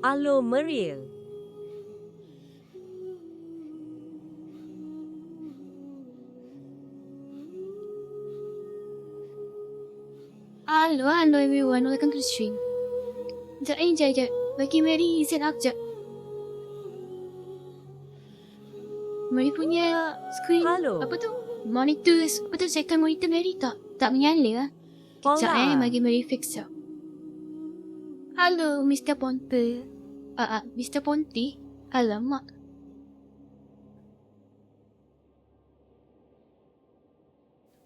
Halo Meryl. Hello everyone, welcome to the stream. Sekejap. Bagi Mary set up sekejap. Mary punya screen, Halo. apa tu? Monitor, apa tu? Second monitor Mary tak menyala lah. Sekejap bagi Mary fix sekejap. Halo Mr. Ponte. Mr. Ponte? Alamak.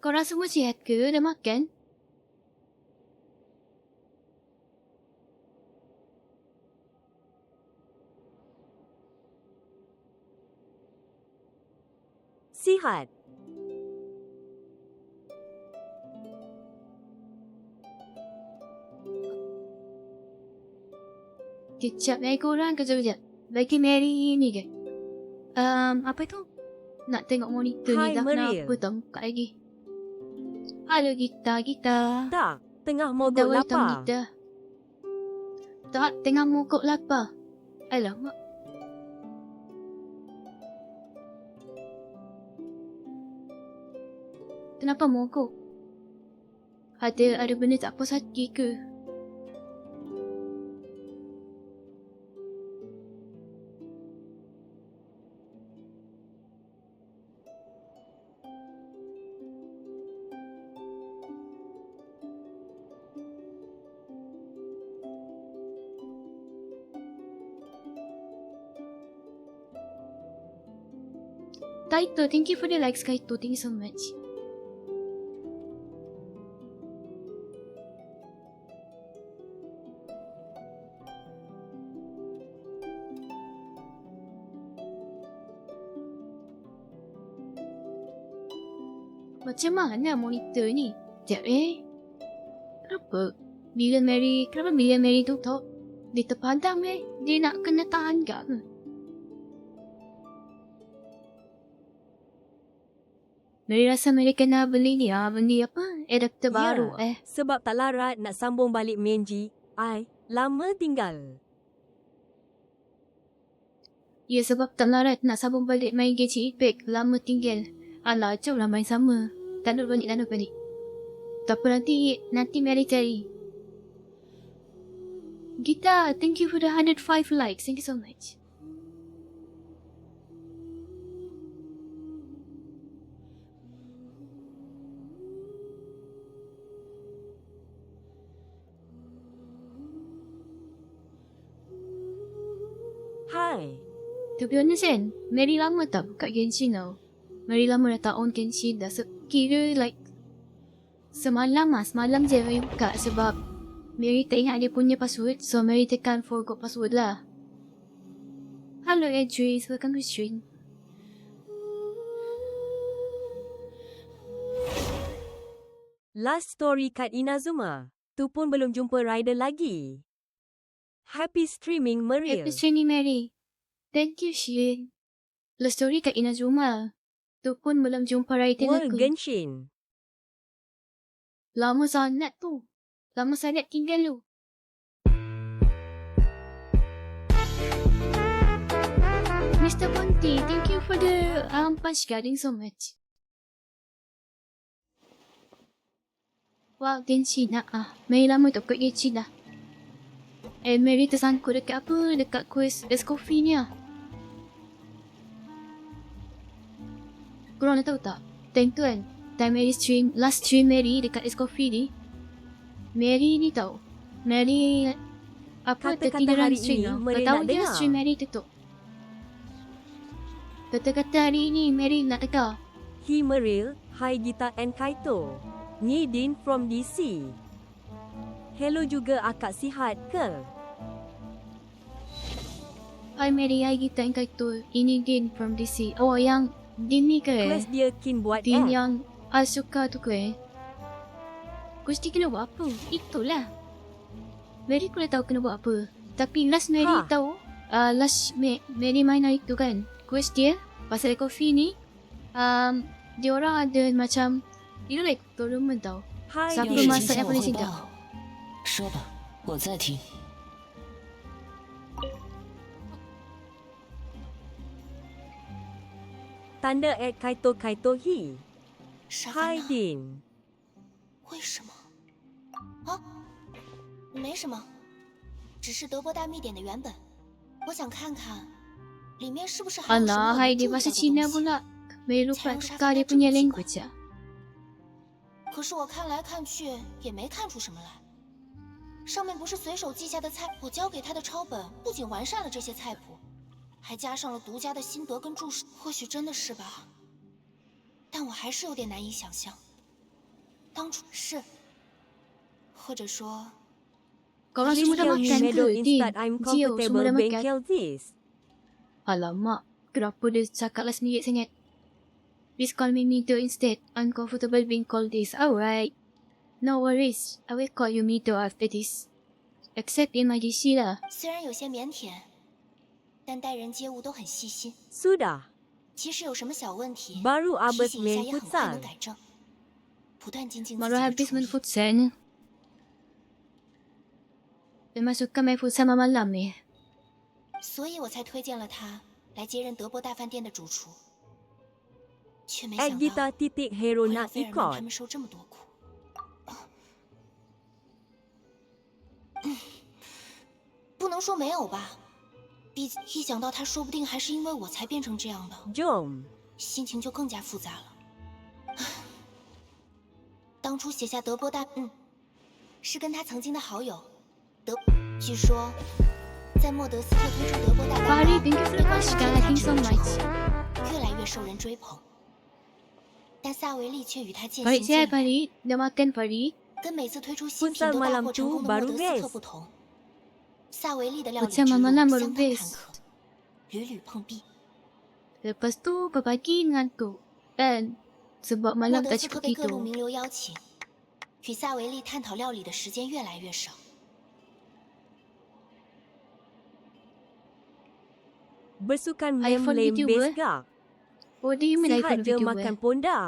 Korang semua sihat ke? Dah makan? Sihat. Kejap korang kejap. Bagi Mary ni ke? Apa tu? Nak tengok monitor Hai, ni dah Meryl. kenapa tak buka lagi. Halo Gita. Tak, tengah Dah mogok welcome lapar. Gita. Tak, tengah mogok lapar. Alamak. Kenapa mogok? Ada benda tak puas hati ke? Kaito, thank you for the likes, Kaito. Thank you so much. Macam mana monitor ni? Sekejap Kenapa? Kenapa bila Mary tu tahu? Dia terpadam Dia nak kena tahan ke? Mary rasa Mary kena beli ni beli apa? Adapter baru Sebab tak larat nak sambung balik main G. Lama tinggal. Ya sebab tak larat nak sambung balik main Genshin Impact. Lama tinggal. Alah, jom lah main sama. Download balik. Tak apa, nanti Mary cari. Gita, thank you for the 105 likes. Thank you so much. Hai. To be honest Mary lama tak buka Genshin tau. Mary lama dah tak on Genshin dah. Kira like semalam je Mary buka sebab Mary tak ingat dia punya password. So Mary tekan forgot password lah. Hello Edris, welcome to stream. Last story kat Inazuma. Tu pun belum jumpa rider lagi. Happy streaming Meryl. Happy streaming Mary. Thank you Shin. Last story kat Inazuma. Tu pun belum jumpa rider World aku. Genshin. Lama sangat tu. Lama sangat tinggal tu. Mr. Ponti, thank you for the punch guarding so much. Wow, Genshin Mary lama tak buka Genshin dah. Mary tersangkut dekat apa? Dekat quest Ice Coffee ni Korang dah tahu tak? Time tu time Mary stream, last stream Mary dekat Ice Coffee ni. Mary ni tahu. Mary Kata-kata tertiduran hari stream ini, tau. Meryl Tak tahu nak dia dengar. stream Mary tutup. Kata-kata hari ni Mary nak dengar. Hi Meryl, hi Gita and Kaito. Ni Din from DC. Hello juga akak sihat ke? Hi Mary, hi Gita and Kaito. Ini Din from DC. Oh yang Din ni ke? Quest dia kin buat Din app. yang suka tu ke? Quest dia kena buat apa? Itulah. Mary pun dah tahu kena buat apa. Tapi last Mary tahu. Mary main hari tu kan. Quest dia pasal coffee ni. Dia orang ada macam like tournament tau. Hai Siapa Din. masak yang paling sedap? 说吧，我在听。Tanda at Kaito Kaito He. 沙凡娜， Hiding. 为什么？啊，没什么，只是德波大秘典的原本，我想看看里面是不是还有什 Ala, 么我没 Heidi 注意到 bahasa 的 Cina 东西。 pula. May lupa Sayang tukar Safina dia punya 这么奇怪。 language 啊。可是我看来看去也没看出什么来。上面不是随手记下的菜，我交给他的抄本不仅完善了这些菜谱，还加上了独家的心得跟注释。或许真的是吧，但我还是有点难以想象。当初是，或者说， Korang Please semua dah tell me makan Meryl ke, Din? instead I'm Jio, semua comfortable dah makan. bengkel this. Alamak, kenapa dia cakap last minute sangat? Please call me Mito instead. Uncomfortable being called this. Alright. No worries. I will call you Mito after this. Except in my DC 啦。 虽然有些腼腆，但待人接物都很细心。 Sudah. 即使有什么小问题， Baru 提 Abas 醒一下 main 也很快能 futsal. 改正。不断精进自己 Baru 的 habis 厨 main 艺。 futsal. Dia masukkan main futsal malam ni. 所以我才推荐了他来接任德波大饭店的主厨，却没 At 想 Gita 到 titik hero 会让 nak 费尔曼他 ikut. 们受这么多苦。不能说没有吧，毕竟一想到他说不定还是因为我才变成这样的， Jom. 心情就更加复杂了。当初写下德波大，是跟他曾经的好友据说在莫德斯特推出德波大蛋 Fahri, 糕， thank you for the question. I think so much. 越来越受人追捧。但萨维利却与他渐 Fahri 行 siap 渐远。 Fahri. Dah makan Fahri. 跟每次推出新品 Futsal 都大 malam 获成 tu 功的莫 baru 德斯 best. 特不同，萨维利的料理 Futsal 之路 malam 相 baru 当坎 best. 坷，屡屡碰壁。 Lepas tu pagi ngantuk. Dan sebab 莫 malam 德 tak 斯特 cukup 被各路 tidur. 名流邀请，与萨维利探讨料理的时间越来越少。 Bersukan iPhone mem-lem YouTuber? best gak. What do you mean Sihat iPhone je video makan ponda.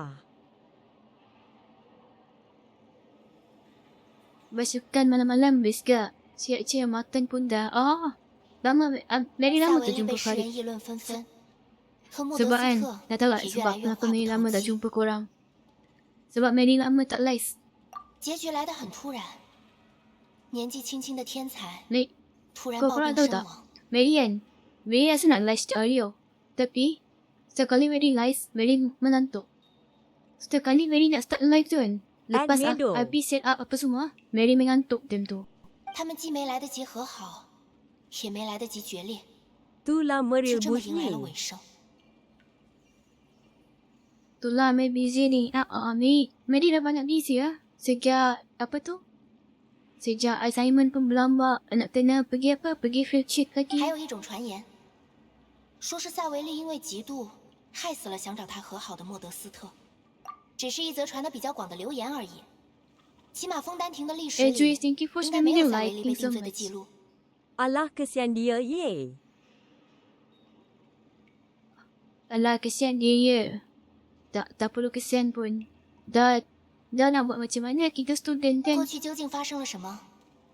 Basukan malam-malam best ke? Siap-siap makan pun dah. Oh, lama, Mary 萨 lama 维 tak 利被 jumpa 世人 Farid. 议论纷纷，和莫德 Sebab 斯 kan, 特 dah tahu tak 也越 sebab 来越 kenapa 话不 Mary 投 lama tak 机。 jumpa korang? Sebab Mary lama tak live. 结局来得很突然，年纪轻轻的天才 Mary, 突然 kau 暴 korang 病 tahu 身 tak? 亡。 Mary kan, Mary rasa nak live sejak hari tau. Tapi, sekali Mary live, Mary mengantuk. Setiap kali Mary nak start live tu kan, lepas Admedo. habis set up apa semua, Mary mengantuk time tu. 他们既没来得及和好，也没来得及决裂， Itulah 就 Meryl 这么迎来了 bunyi. 尾声。 Itulah Mary busy ni. Mary dah banyak busy lah. Sejak, apa tu? Sejak assignment pun berlambak, nak kena pergi apa? Pergi field trip 还 lagi. 有一种传言，说是萨维利因为嫉妒害死了想找他和好的莫德斯特，只是一则传得比较广的流言而已。起码枫丹亭的历史 Eh, 里 Juice, thank you for 应该没 spamming 有 your 萨维 like. 利被 Thank you so 定罪的记 much. 录。 Alah kesian dia ye. Alah, kesian dia ya. Tak perlu kesian pun. Dah nak buat macam mana? Kita student 过 kan? 去究竟发生了什么，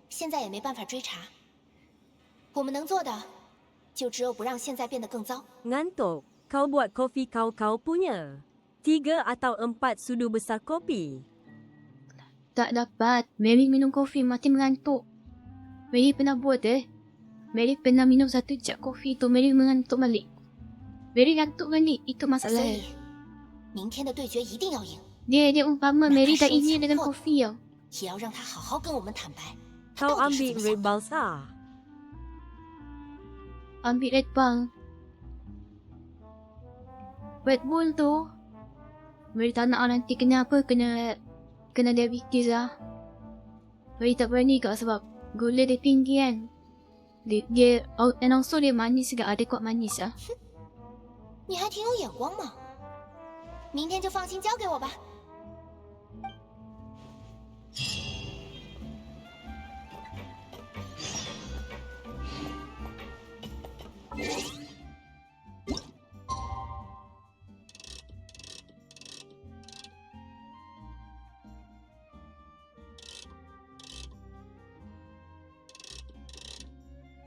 现在也没办法追查。我们能做的，就只有不让现在变得更糟。 Ngantuk. Kau buat kopi kau punya. 3 atau 4 sudu besar kopi. Tak dapat. Mary minum kopi mati mengantuk. Mary pernah buat Mary pernah minum 1 jug kopi tu Mary mengantuk balik. Mary ngantuk balik. Itu 所 masalah 以 dia. 明天的对决一定要赢， Dia umpama Mary dah 哪怕是 ini dengan 强迫 kopi tau. 也要让他好好跟我们坦白，他 Kau 到底是 ambil 怎么想 red 的。 balsa. Ambil Red Bull. Red Bull tu Mary tak nak nanti kena apa, kena diabetes lah. Mary tak berani kat sebab gula dia tinggi kan. Dia and also dia manis juga, ada kuat manis lah. 你还挺有眼光嘛，明天就放心交给我吧。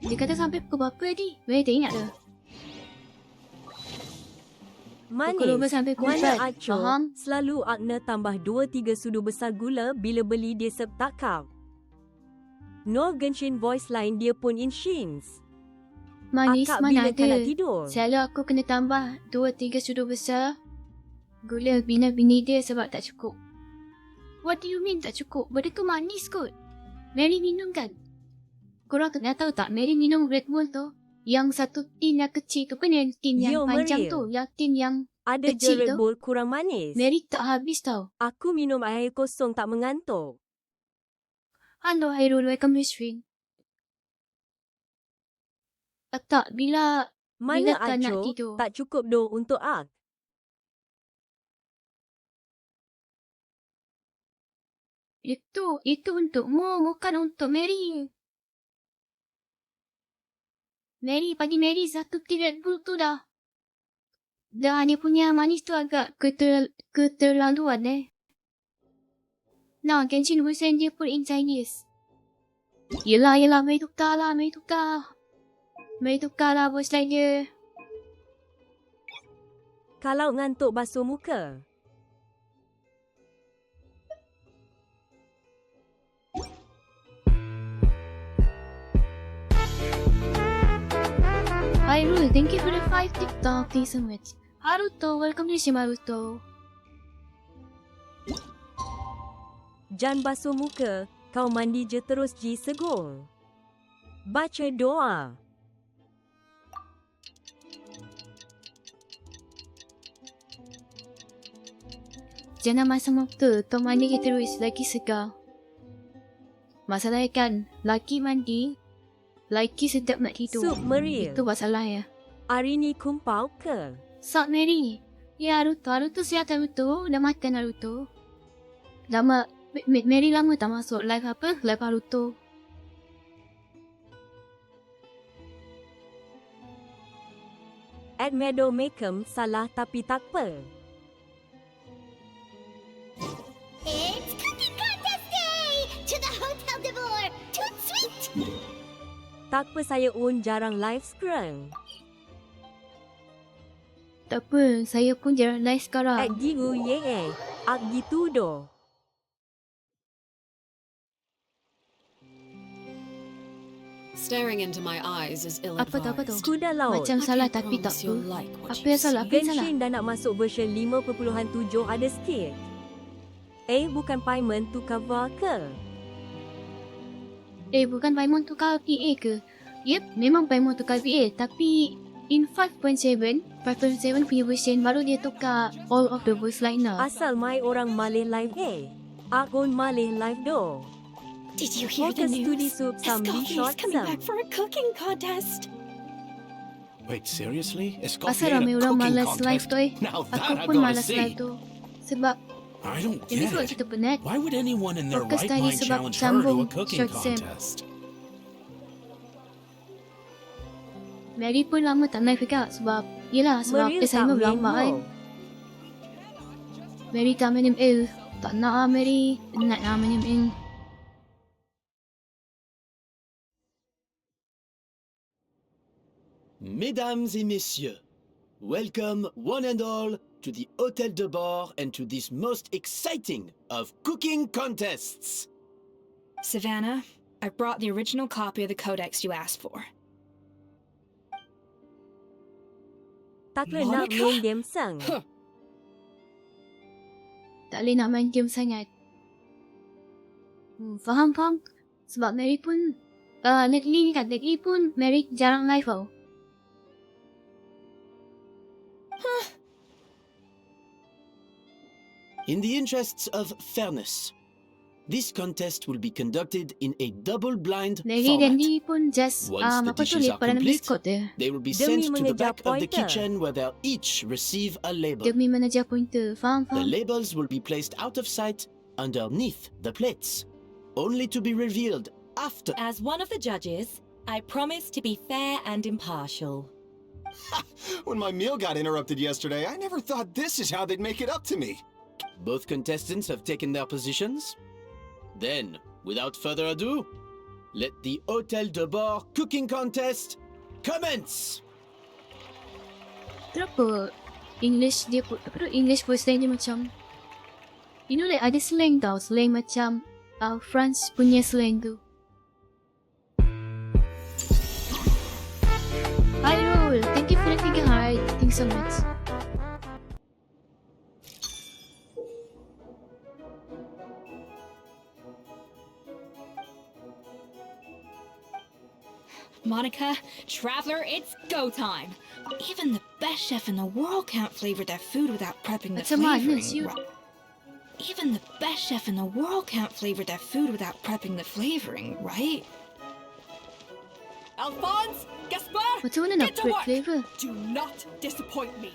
Dia kata sampai pukul berapa tadi? Mary tak ingat dah. Pukul 12 Manis. sampai pukul Mana 4. Aco, Faham? selalu Agna tambah 2-3 sudu besar gula bila beli dia tak. No Genshin voice line dia pun in shins. Manis Akak mana bila tak ada. nak tidur? Selalu aku kena tambah 2-3 sudu besar gula bini dia sebab tak cukup. What do you mean tak cukup? Benda tu manis kot. Mary minum kan? Korang kena tahu tak, Mary minum Red Bull tu. Yang satu tin yang kecil tu kan, yang tin yang Yo, panjang Meryl. tu. Yang tin yang Ada je kecil Red tu. Bull kurang manis. Mary tak habis tau. Aku minum air kosong tak mengantuk. Hello, Hairul, welcome to stream. Tak, bila Mana tak nak Aco, tidur. tak cukup doh untuk Ak. Itu untukmu, bukan untuk Mary. Mary, bagi Mary satu tin Red Bull tu dah. Dah, dia punya manis tu agak keterlaluan Nah, Genshin Hussein dia pun in Chinese. Yelah, mari tukar lah, Mari tukar lah voice line dia. Kalau ngantuk basuh muka. Hi Rul, thank you for the 5 TikTok, thank you so much. Haruto, welcome to Shimaruto. Jan basuh muka, kau mandi je terus ji segul. Baca doa. Jangan masang muka, kau mandi je terus, lagi segar. Masalahnya kan, laki mandi, laki sedap nak tidur. Sup Meryl. Itu masalah ya. Hari ni kumpau ke? Sup Mary. Ya Haruto sihat Haruto, dah makan Haruto. Lama, Mary lama tak masuk live apa? Live Haruto. At Meadow Makem salah tapi tak apa. It's cooking contest day! To the Hotel de Boer! Toot sweet! Tak apa saya jarang live sekarang. Tak apa, saya pun jarang live sekarang. At Gigu ye Ak gitu doh. Staring into my eyes is ill-advised. Apa tu? Kuda laut. Macam I salah can't tapi tak promise you'll apa. like what Apa you yang salah? see. Apa yang salah? Genshin dah nak masuk version 5.7 ada sikit. Bukan Paimon tu cover ke? Bukan Paimon tukar PA ke? Yep, memang Paimon tukar PA. Tapi in 5.7 punya version baru dia tukar all of the voice liner. Asal mai orang Malay live Ak on Malay live doh. Did you hear the Focus to the news? soup sambi Escoffier short is coming sam. back for a cooking contest. Wait, seriously? Asal Escoffier in ramai a orang cooking malas live contest? tu Now Aku that I've pun got to malas live see. tu. Sebab I don't ini get sebab it. kita penat. Why would anyone in their Fokus right tadi mind sebab challenge her to sambung a cooking short sam. contest? Mary pun lama tak live juga sebab sebab Meryl tak assignment main berlambak kan. mo. Mary tak main ML. Tak nak lah Mary. Penat lah main ML. Mesdames et messieurs, welcome one and all to the Hôtel de Bord and to this most exciting of cooking contests. Savannah, I brought the original copy of the codex you asked for. Taklah nak Monica? main game sang. Huh. Tak boleh nak main game sangat. Faham. Sebab Mary pun lately pun Mary jarang live tau. In the interests of fairness, this contest will be conducted in a double-blind Mary dan format. Lee pun just Once the apa tu dishes are lepak dalam complete, Discord dia. they will be Demi sent to the mengejar back of the pointer. kitchen where they'll each receive a label. Demi manager pointer. Faham. The labels will be placed out of sight underneath the plates, only to be revealed after. As one of the judges, I promise to be fair and impartial. When my meal got interrupted yesterday, I never thought this is how they'd make it up to me. Both contestants have taken their positions. Then, without further ado, let the Hôtel de Bord cooking contest commence! Kenapa English dia pun apa tu English voice line dia macam you know like ada slang tau, slang macam France punya slang tu. Hi Rul, thank you for the figure heart. Thank you so much. Monica, Traveler, it's go time. Even the best chef in the world can't flavor their food without prepping the That's a madness, flavoring. Even the best chef in the world can't flavor their food without prepping the flavoring, right? Alphonse, Gaspar, Macam mana nak get to prep work. flavor? Do not disappoint me.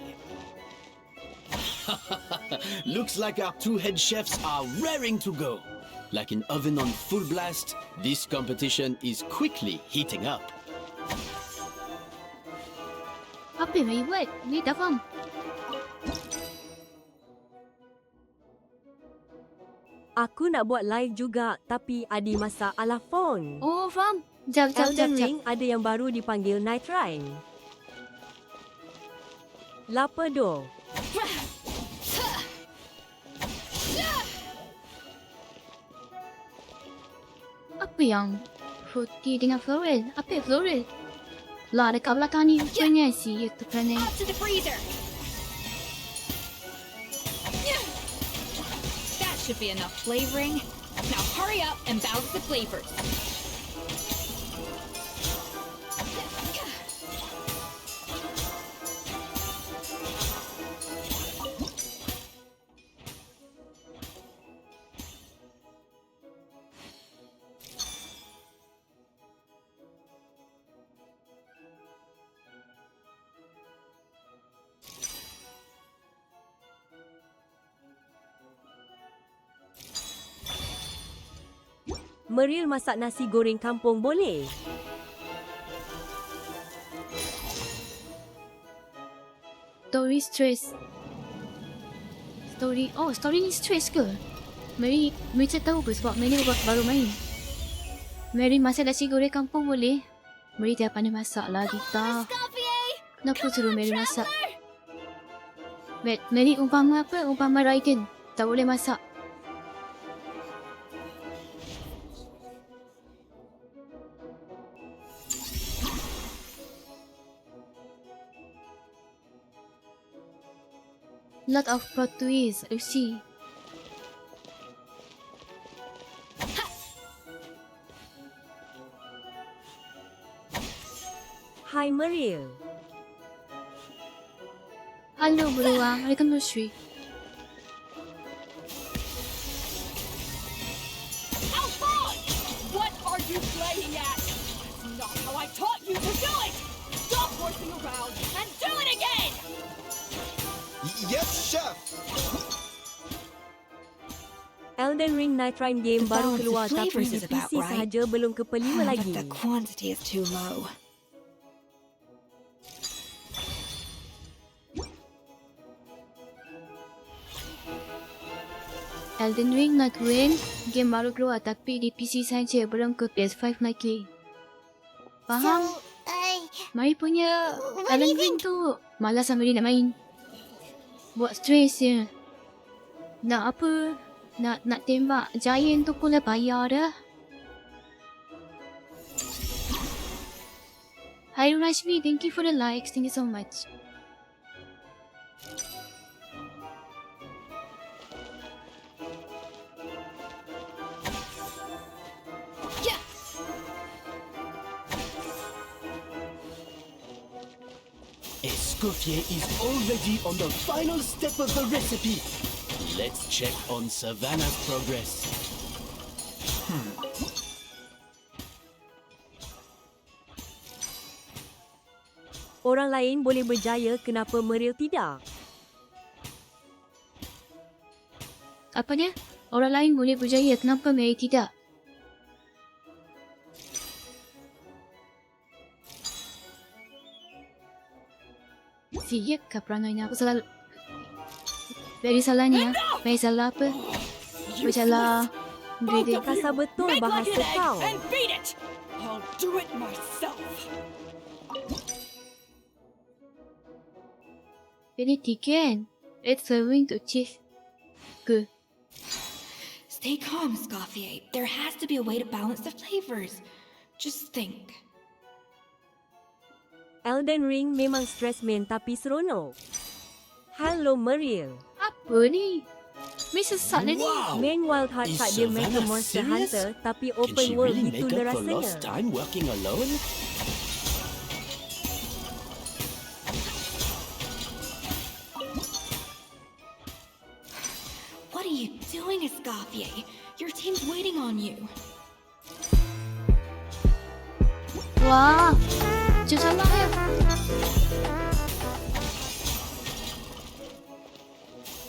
Looks like our two head chefs are raring to go. Like an oven on full blast, this competition is quickly heating up. Apa yang Mary buat? Ni tak faham. Aku nak buat live juga, tapi Adi masak ala phone. Oh, faham. Jap. Elden Ring ada yang baru dipanggil Night Ride. Lapedo. Apa yang Fruity dengan Floral? Apa yang Floral? Lah, dekat belakang ni rupanya si itu kan Up to the freezer. That should be enough flavoring. Now hurry up and balance the flavors. Meryl masak nasi goreng kampung boleh? Story stress. Story ni stress ke? Mary macam tahu apa sebab Mary baru main. Mary masak nasi goreng kampung boleh? Mary dah pandai masak lah kita. Kenapa suruh Mary masak? Mary umpama apa? Umpama Raiden. Tak boleh masak. Lot of plot twists, I see. Hi Meryl. Hello beruang, ada kan Shui. Alphonse! What are you playing at? That's not how I taught you to do it! Stop horsing around and do it again! Yes, chef! Elden Ring Night Ride game The baru balance of keluar tapi flavours di is about PC right. sahaja belum ke pelima But lagi. the quantity is too low. Elden Ring nak game baru keluar tapi di PC saja belum ke PS5 lagi. Faham? Mari punya Elden Ring tu malas sama dia nak main. Buat stres je. Nak apa? Nak tembak Giant tu pun dah payah dah. Hi Rashmi, thank you for the likes. Thank you so much. Escoffier is already on the final step of the recipe. Let's check on Savannah's progress. Orang lain boleh berjaya, kenapa Meryl tidak? Apa dia? Orang lain boleh berjaya, kenapa Mary tidak? Siap ke perangai ni? Aku selalu Very salah ni ya. Very salah apa? Bersalah ingredient. Kasar betul Make like bahasa an egg kau. and beat it! I'll do it. do it myself. Benedict, it's going to cheese. Good. Stay calm, Scofier. There has to be a way to balance the flavors. Just think. Elden Ring memang stres men tapi seronok. Hello Meryl. Apa ni? Mrs. Sat ni. Wow! Main Wild Heart Is tak dia Savannah Mecha Monster serious? Hunter tapi Can open she world really gitu make le up for lost rasanya. time working alone? What are you doing, Escoffier? Your team's waiting on you. Wah. Macam salah ya.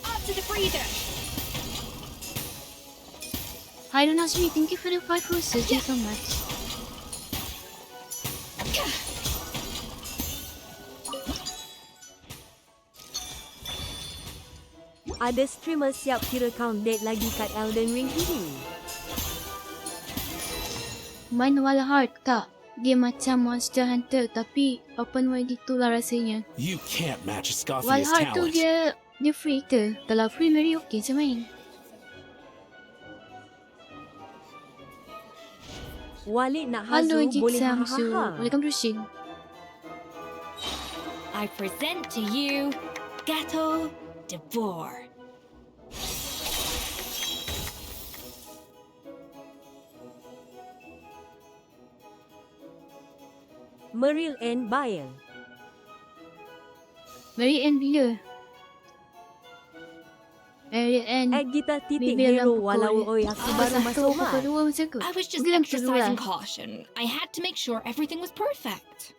Up to the freezer! Hi Donasmi, thank you for the 5 roses. Thank you so much. Ada streamer siap kira count date lagi kat Elden Ring ini. Main Wild Heart tak? Dia macam Monster Hunter tapi open world gitulah rasanya. You can't match Wild Scofia's Heart tu talent. dia free ke? Kalau free Mary okey je main. Walid nak Hello hazu boleh Jit Samsu. ha-ha-ha. Welcome to Shin. I present to you Gateau de Boer. Meryl and Bael. Mary Ann bila? Mary Ann. At kita titik Maybe hero around walau pukul oi aku baru satu, masuk pukul mat. 2 macam tu. I was just Mungkin dalam pukul 2 lah. exercising caution. I had to make sure everything was perfect.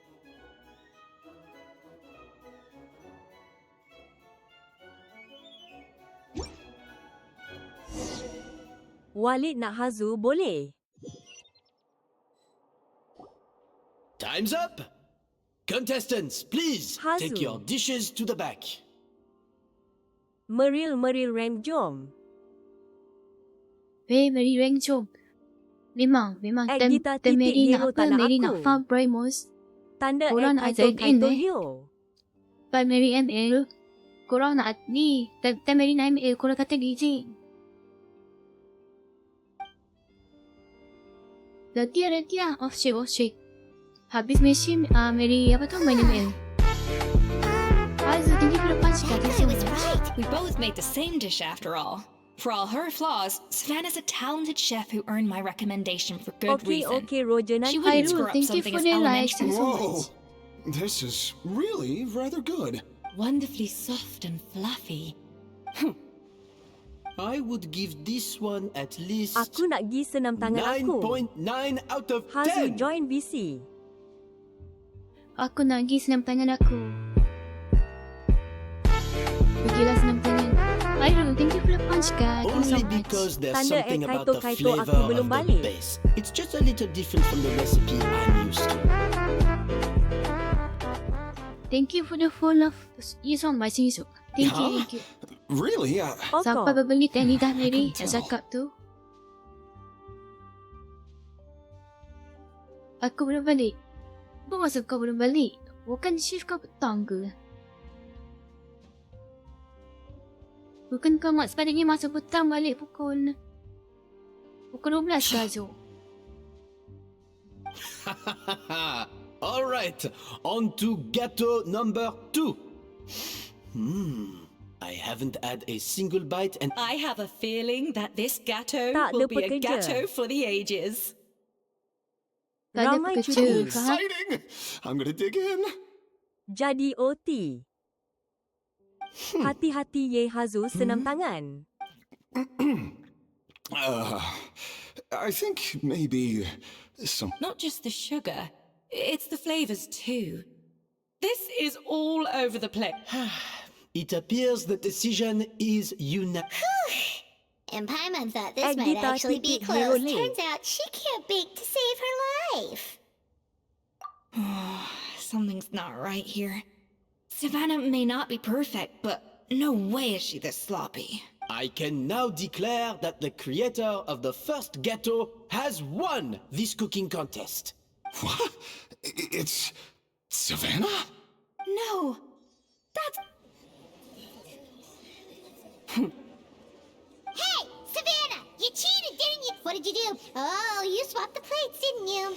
Walid nak hazu boleh. Time's up! Contestants, please Hazu. take your dishes to the back. Meryl Ram jom. Mary rank jom. Memang At time kita time titik Mary nak hero apa? tak nak Mary aku. nak farm Primos. Tanda Korang nak at ajarin kaito eh. hero. By Mary ML. Korang nak ni. Time Mary nak ML korang kata DJ. Dah off shake. Habis mesin Mary apa tu main ML. Azu, thank you for the punch card. Thank you so much. We both made the same dish after all. For all her flaws, Savannah's a talented chef who earned my recommendation for good reason. Okay, Roger She nanti. wouldn't Hyrule, screw up thank you something for as the likes. elementary. So Whoa! much. This is really rather good. Wonderfully soft and fluffy. I would give this one at least Aku nak gi senam tangan aku. 9.9 out of Hazu 10. join VC. Aku nak pergi senam tangan aku. Pergilah senam tangan. Hyrule, thank you for the punch card. Thank you so Only much. because there's Tanda something at about the kaito aku flavor belum of the balik. base. It's just a little different from the recipe I'm used to. Thank you for the full of you so much. Thank you, Huh? thank you. Really? Sampai berbeli tani dah Mary. I can Yang cakap tu. Aku belum balik. Apa maksud kau belum balik? Bukan shift kau petang ke? Bukan kau sepatutnya masuk petang balik pukul 12 ke Azul? All right, on to gâteau number 2. I haven't had a single bite and I have a feeling that this gâteau Tak will ada be a pekerja. gâteau for the ages. Tak ada Ramai pekerja. cuti. Faham? Exciting! I'm gonna dig in. Jadi OT. Hati-hati ye Hazu senam tangan. I think maybe some. Not just the sugar, it's the flavors too. This is all over the place. it appears the decision is unanimous. And Paimon thought this At might Gita actually be titik close. hero lane. Turns out she can't bake to save her life. Something's not right here. Savannah may not be perfect, but no way is she this sloppy. I can now declare that the creator of the first gâteau has won this cooking contest. What? It's Savannah? No, that's Hey, Savannah! You cheated, didn't you? What did you do? Oh, you swapped the plates, didn't you?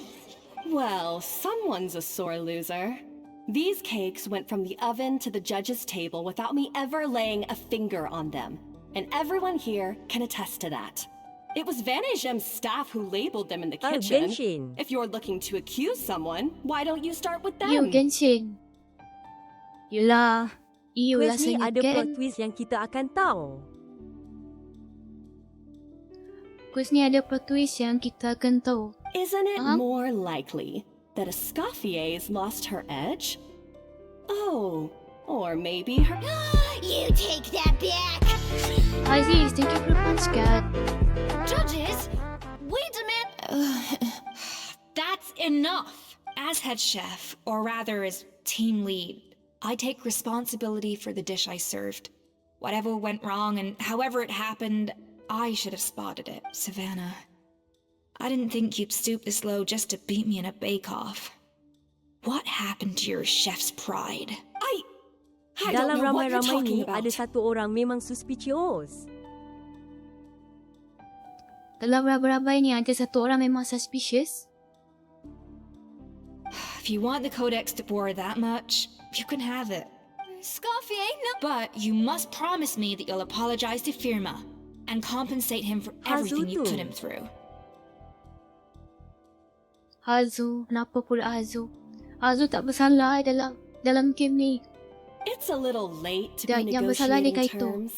Well, someone's a sore loser. These cakes went from the oven to the judge's table without me ever laying a finger on them. And everyone here can attest to that. It was Vanejem's staff who labeled them in the kitchen. Genshin. If you're looking to accuse someone, why don't you start with them? You Genshin. Yelah. You Quest ni rasanya ada plot kan. twist yang kita akan tahu. Quest ni ada plot twist yang kita akan tahu. Isn't it more likely that Escoffier's lost her edge? Oh, or maybe her... You take that back! Aziz, thank you for the punch card. Judges, we demand. That's enough. As head chef, or rather as team lead, I take responsibility for the dish I served. Whatever went wrong and however it happened, I should have spotted it, Savannah. I didn't think you'd stoop this low just to beat me in a bake-off. What happened to your chef's pride? I don't Dalam know what you're ramai-ramai talking ni, about. ada satu orang memang suspicious. Dalam ramai-ramai ni ada satu orang memang suspicious. If you want the codex to bore that much, you can have it. Scoffier, no. But you must promise me that you'll apologize to Firma and compensate him for everything you put him through. Hazu, kenapa pula Hazu? Hazu tak bersalah dalam game ni. It's a little late to be Yang bersalah ni negotiating Kaito. terms.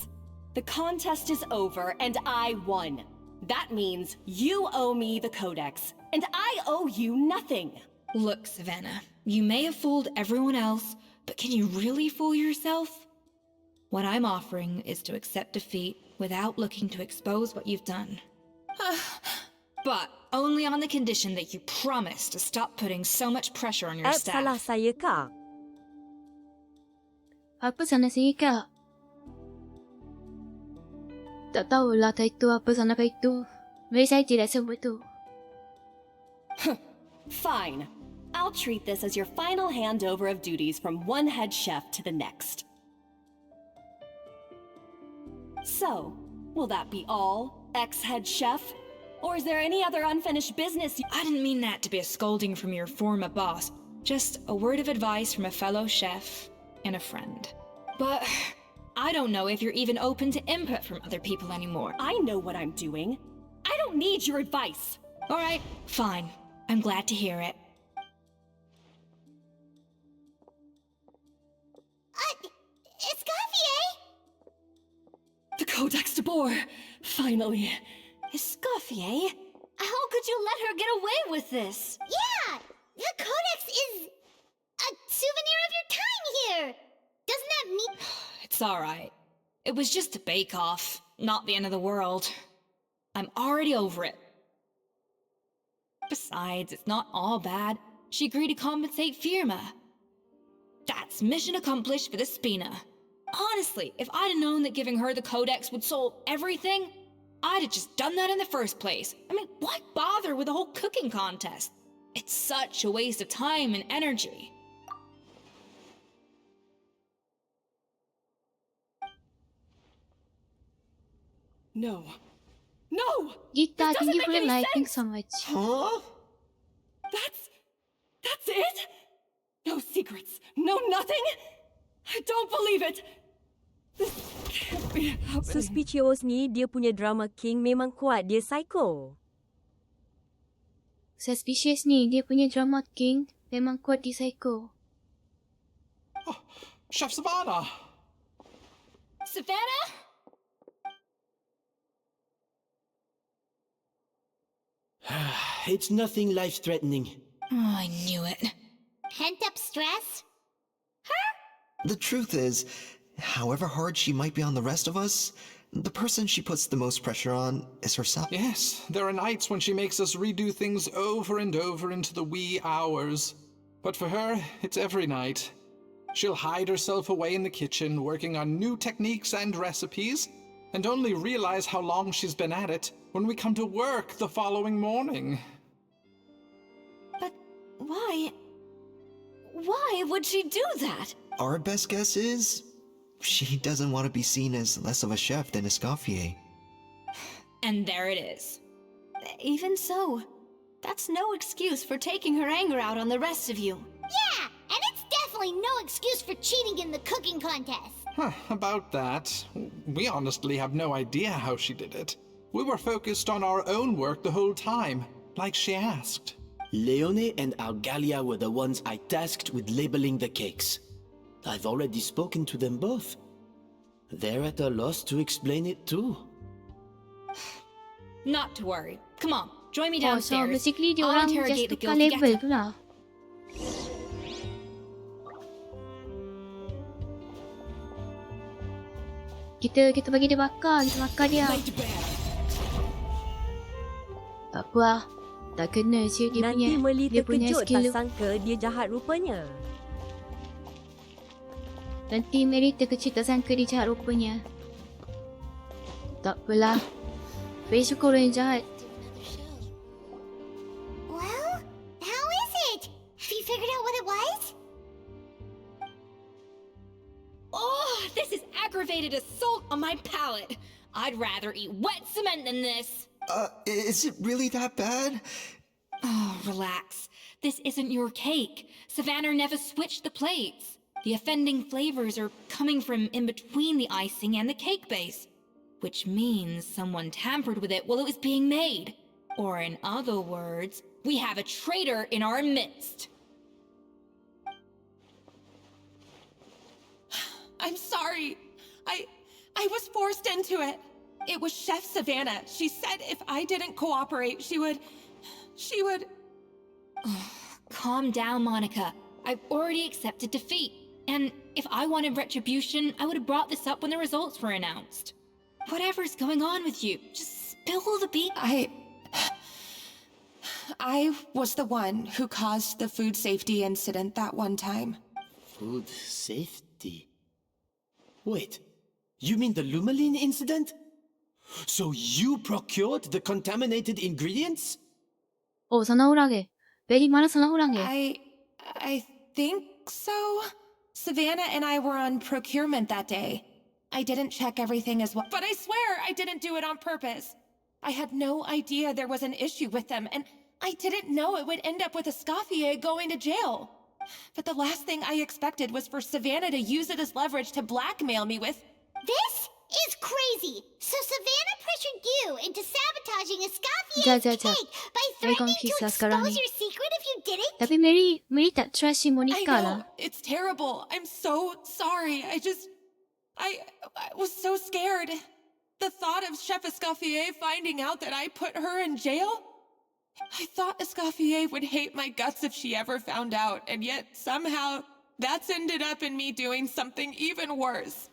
The contest is over and I won. That means you owe me the codex, and I owe you nothing. Look, Savannah, you may have fooled everyone else, but can you really fool yourself? What I'm offering is to accept defeat without looking to expose what you've done. But only on the condition that you promise to stop putting so much pressure on your Salah staff. saya kak. Apa sana sini kak? Tak tahulah Kaito apa sana Kaito. Mari saya tidak sebut tu. Fine. I'll treat this as your final handover of duties from one head chef to the next. So, will that be all, ex-head chef? Or is there any other unfinished business you— I didn't mean that to be a scolding from your former boss. Just a word of advice from a fellow chef and a friend. But I don't know if you're even open to input from other people anymore. I know what I'm doing. I don't need your advice. All right, fine. I'm glad to hear it. Escoffier! The Codex de Boer! Finally. Escoffier? How could you let her get away with this? Yeah! The Codex is a souvenir of your time here! Doesn't that mean— It's all right. It was just a bake-off, not the end of the world. I'm already over it. Besides, it's not all bad. She agreed to compensate Firma. That's mission accomplished for the Spina. Honestly, if I'd have known that giving her the Codex would solve everything, I'd have just done that in the first place. I mean, why bother with the whole cooking contest? It's such a waste of time and energy. No. No! Gita, It thank you doesn't for make the any liking sense. so much. Huh? That's it? No secrets, no nothing? I don't believe it. This can't be happening. Suspicious ni dia punya drama king memang kuat, dia psycho. Suspicious ni, dia punya drama king memang kuat di psycho. Chef Savannah! Savannah? It's nothing life-threatening. Oh, I knew it. pent-up stress? The truth is, however hard she might be on the rest of us, the person she puts the most pressure on is herself. Yes, there are nights when she makes us redo things over and over into the wee hours. But for her, it's every night. She'll hide herself away in the kitchen, working on new techniques and recipes, and only realize how long she's been at it when we come to work the following morning. But why? Why would she do that? Our best guess is She doesn't want to be seen as less of a chef than Escoffier. And there it is. Even so, that's no excuse for taking her anger out on the rest of you. Yeah, and it's definitely no excuse for cheating in the cooking contest. About that, we honestly have no idea how she did it. We were focused on our own work the whole time, like she asked. Leone and Argalia were the ones I tasked with labeling the cakes. I've already spoken to them both. They're at a loss to explain it too. Not to worry. Come on, join me Oh, so downstairs. basically dia I'll orang interrogate just the tukar guilty label getter. tu lah. Kita bagi dia bakar, kita bakar dia. Tak apa lah. Tak kena je dia Nanti Merly dia punya terkejut skill. tak sangka dia jahat rupanya. Nanti Mary terkejut tak sangka dia jahat rupanya. Tak apalah. Faye suka orang yang jahat. Well, how is it? Have you figured out what it was? Oh, this is aggravated assault on my palate. I'd rather eat wet cement than this. Is it really that bad? Oh, relax. This isn't your cake. Savannah never switched the plates. The offending flavors are coming from in between the icing and the cake base, which means someone tampered with it while it was being made. Or in other words, we have a traitor in our midst. I'm sorry. I was forced into it. It was Chef Savannah. She said if I didn't cooperate, she would... Calm down, Monica. I've already accepted defeat. And if I wanted retribution, I would have brought this up when the results were announced. Whatever's going on with you, just spill the beans. I was the one who caused the food safety incident that one time. Food safety? Wait, you mean the Lumaline incident? So you procured the contaminated ingredients? Oh, sana orang ke? Very mana sana orang ke? I think so. Savannah and I were on procurement that day. I didn't check everything as well, but I swear I didn't do it on purpose. I had no idea there was an issue with them, and I didn't know it would end up with Escoffier going to jail. But the last thing I expected was for Savannah to use it as leverage to blackmail me with... This is crazy! So Savannah pressured you into sabotaging Escoffier's cake by threatening to expose your secret if you didn't? Tapi Mary tak trust si I Monica lah. know, it's terrible. I'm so sorry. I was so scared. The thought of Chef Escoffier finding out that I put her in jail? I thought Escoffier would hate my guts if she ever found out, and yet somehow that's ended up in me doing something even worse.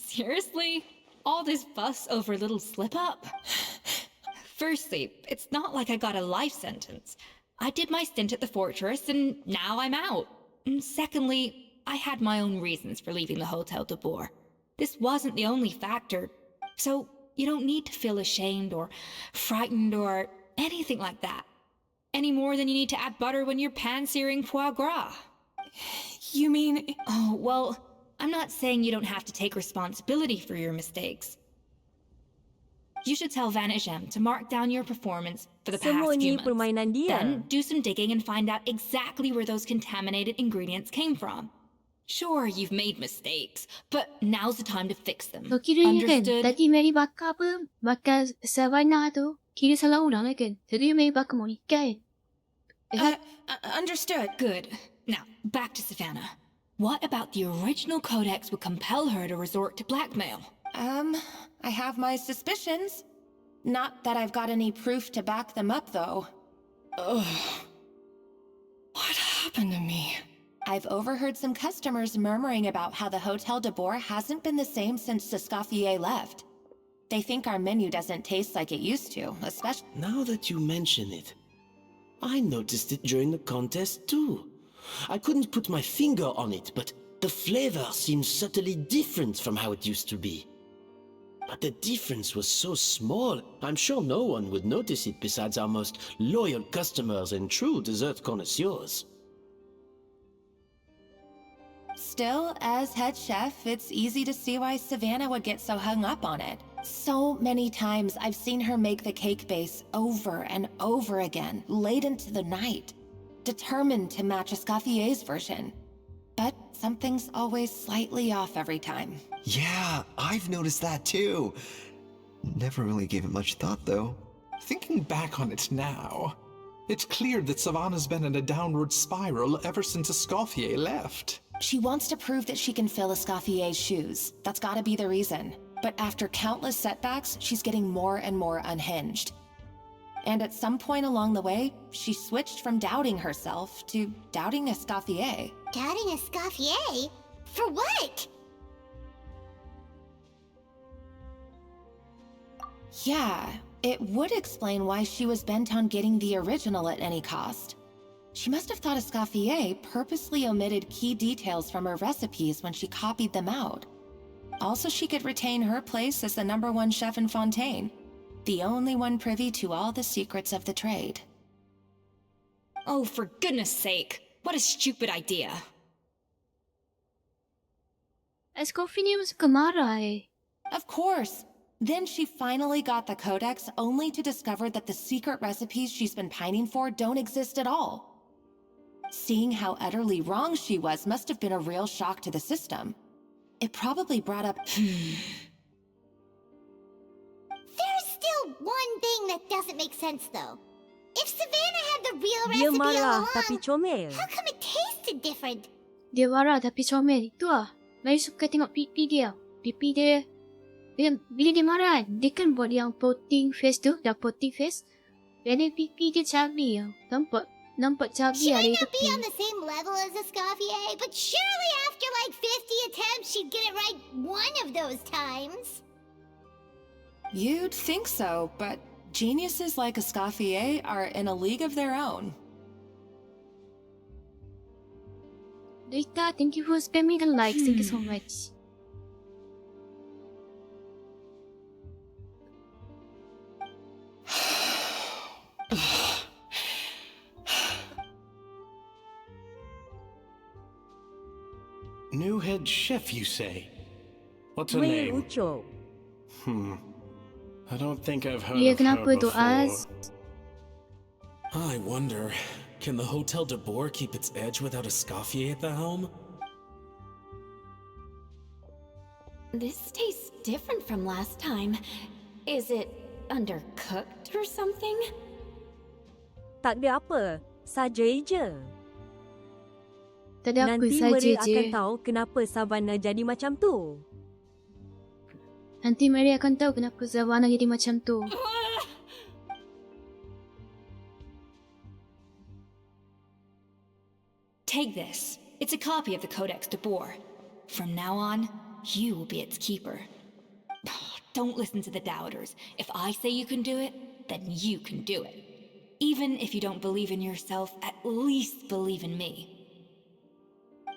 Seriously? All this fuss over a little slip-up? Firstly, it's not like I got a life sentence. I did my stint at the fortress, and now I'm out. And secondly, I had my own reasons for leaving the Hotel de Boer. This wasn't the only factor, so you don't need to feel ashamed or frightened or anything like that. Any more than you need to add butter when you're pan-searing foie gras. You mean... Oh, well, I'm not saying you don't have to take responsibility for your mistakes. You should tell Vanagem to mark down your performance for the past Semua few ni months. permainan dia. Then do some digging and find out exactly where those contaminated ingredients came from. Sure, you've made mistakes, but now's the time to fix them. So kiranya kan, Understood? tadi Mary bakar apa? Bakar Savannah tu, kira salah orang lah kan? Tadi Mary bakar Monica kan? Understood. Good. Now, back to Savannah. What about the original codex would compel her to resort to blackmail? I have my suspicions. Not that I've got any proof to back them up, though. Ugh. What happened to me? I've overheard some customers murmuring about how the Hotel de Boer hasn't been the same since Escoffier left. They think our menu doesn't taste like it used to, especially... Now that you mention it, I noticed it during the contest too. I couldn't put my finger on it, but the flavor seems subtly different from how it used to be. But the difference was so small, I'm sure no one would notice it besides our most loyal customers and true dessert connoisseurs. Still, as head chef, it's easy to see why Savannah would get so hung up on it. So many times I've seen her make the cake base over and over again, late into the night, determined to match Escoffier's version. But something's always slightly off every time. Yeah, I've noticed that too. Never really gave it much thought, though. Thinking back on it now, it's clear that Savannah's been in a downward spiral ever since Escoffier left. She wants to prove that she can fill Escoffier's shoes. That's gotta be the reason. But after countless setbacks, she's getting more and more unhinged. And at some point along the way, she switched from doubting herself to doubting Escoffier. Doubting Escoffier? For what? Yeah, it would explain why she was bent on getting the original at any cost. She must have thought Escoffier purposely omitted key details from her recipes when she copied them out. Also, she could retain her place as the #1 chef in Fontaine, the only one privy to all the secrets of the trade. Oh, for goodness sake. What a stupid idea. Escoffier suka marah eh. Of course. Then she finally got the codex only to discover that the secret recipes she's been pining for don't exist at all. Seeing how utterly wrong she was must have been a real shock to the system. It probably brought up... There's still one thing that doesn't make sense, though. If Savannah had the real Dia recipe all marah along, tapi comel. how come it tasted different? Dia marah tapi comel. Itu lah. Mary suka tengok pipi dia. Pipi dia. Bila dia marah, dia kan buat yang pouting face tu. Dah pouting face. Dan pipi dia chubby tau. Nampak chubby She lah might dari not be tepi. on the same level as Escoffier, but surely after like 50 attempts, she'd get it right one of those times. You'd think so, but geniuses like Escoffier are in a league of their own. Rita, thank you for spamming the likes. Thank you so much. New head chef, you say? What's her Wei name? Ucho. I don't think I've heard Dia of her kenapa tu, before. Az? I wonder, can the Hotel de Boer keep its edge without Escoffier at the helm? This tastes different from last time. Is it undercooked or something? Tak ada apa, saja je. Tak ada apa Nanti saja Meryl je. akan tahu kenapa Savannah jadi macam tu. Nanti Mary akan tahu kenapa Savannah jadi macam tu. Take this. It's a copy of the Codex de Boer. From now on, you will be its keeper. Don't listen to the doubters. If I say you can do it, then you can do it. Even if you don't believe in yourself, at least believe in me.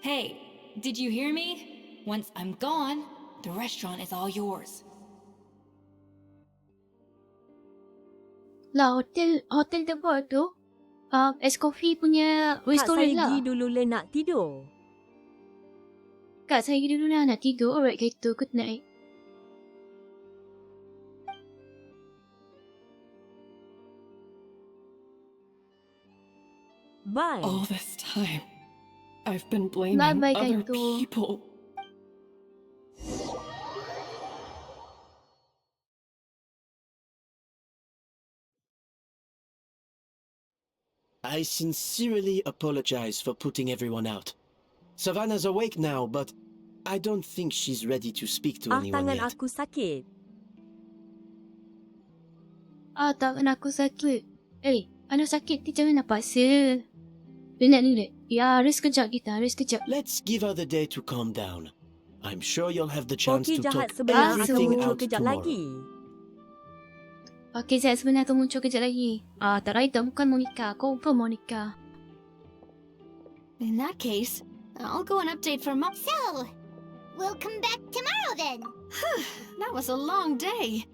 Hey, did you hear me? Once I'm gone, the restaurant is all yours. Lah, hotel de Boer tu, Escoffier punya Kak restoran saya lah. pergi dulu le nak tidur. Kak saya pergi dulu lah nak tidur. Alright, gitu. Good night. Bye. All this time, I've been blaming Bye-bye, other Kaito. people. I sincerely apologize for putting everyone out. Savannah's awake now, but I don't think she's ready to speak to anyone Tangan yet. aku sakit. Tangan aku sakit. Anak sakit ni jangan nak paksa. Relax. Ya, rest kejap kita. Rest kejap. Let's give her the day to calm down. I'm sure you'll have the chance Poki to jahat talk sebenar akan everything muncul out kejap tomorrow. lagi. Okay, saya sebenarnya tu muncul kejap lagi. Tak right, bukan Monica. Confirm Monica. In that case, I'll go and update for Mom. So, we'll come back tomorrow then. That was a long day.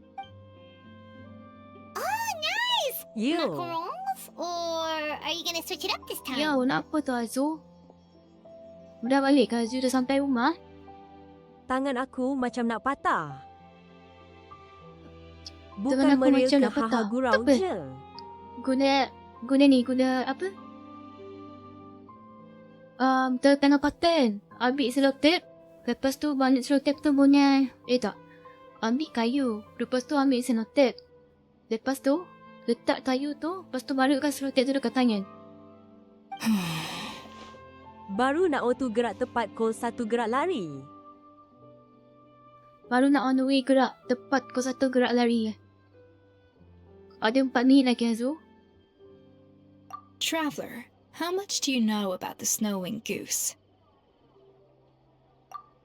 Oh, nice! You. Macarons? Or are you gonna switch it up this time? Yo, nak apa tu Azu? Dah balik ke Hazu? Dah sampai rumah? Tangan aku macam nak patah. Tangan Bukan aku Meryl macam ke nak patah. haha gurau Tak apa. je. Guna apa? Tekan button. Ambil selotip. Lepas tu balik selotip tu punya. Tak. Ambil kayu. Lepas tu ambil selotip. Lepas tu letak kayu tu. Lepas tu barukan selotip tu dekat tangan. Baru nak auto gerak tepat call 1 gerak lari. Baru nak on the way gerak. Tepat kau 1 gerak lari. Ada 4 minit lagi Hazu. Traveler, how much do you know about the snow-winged goose?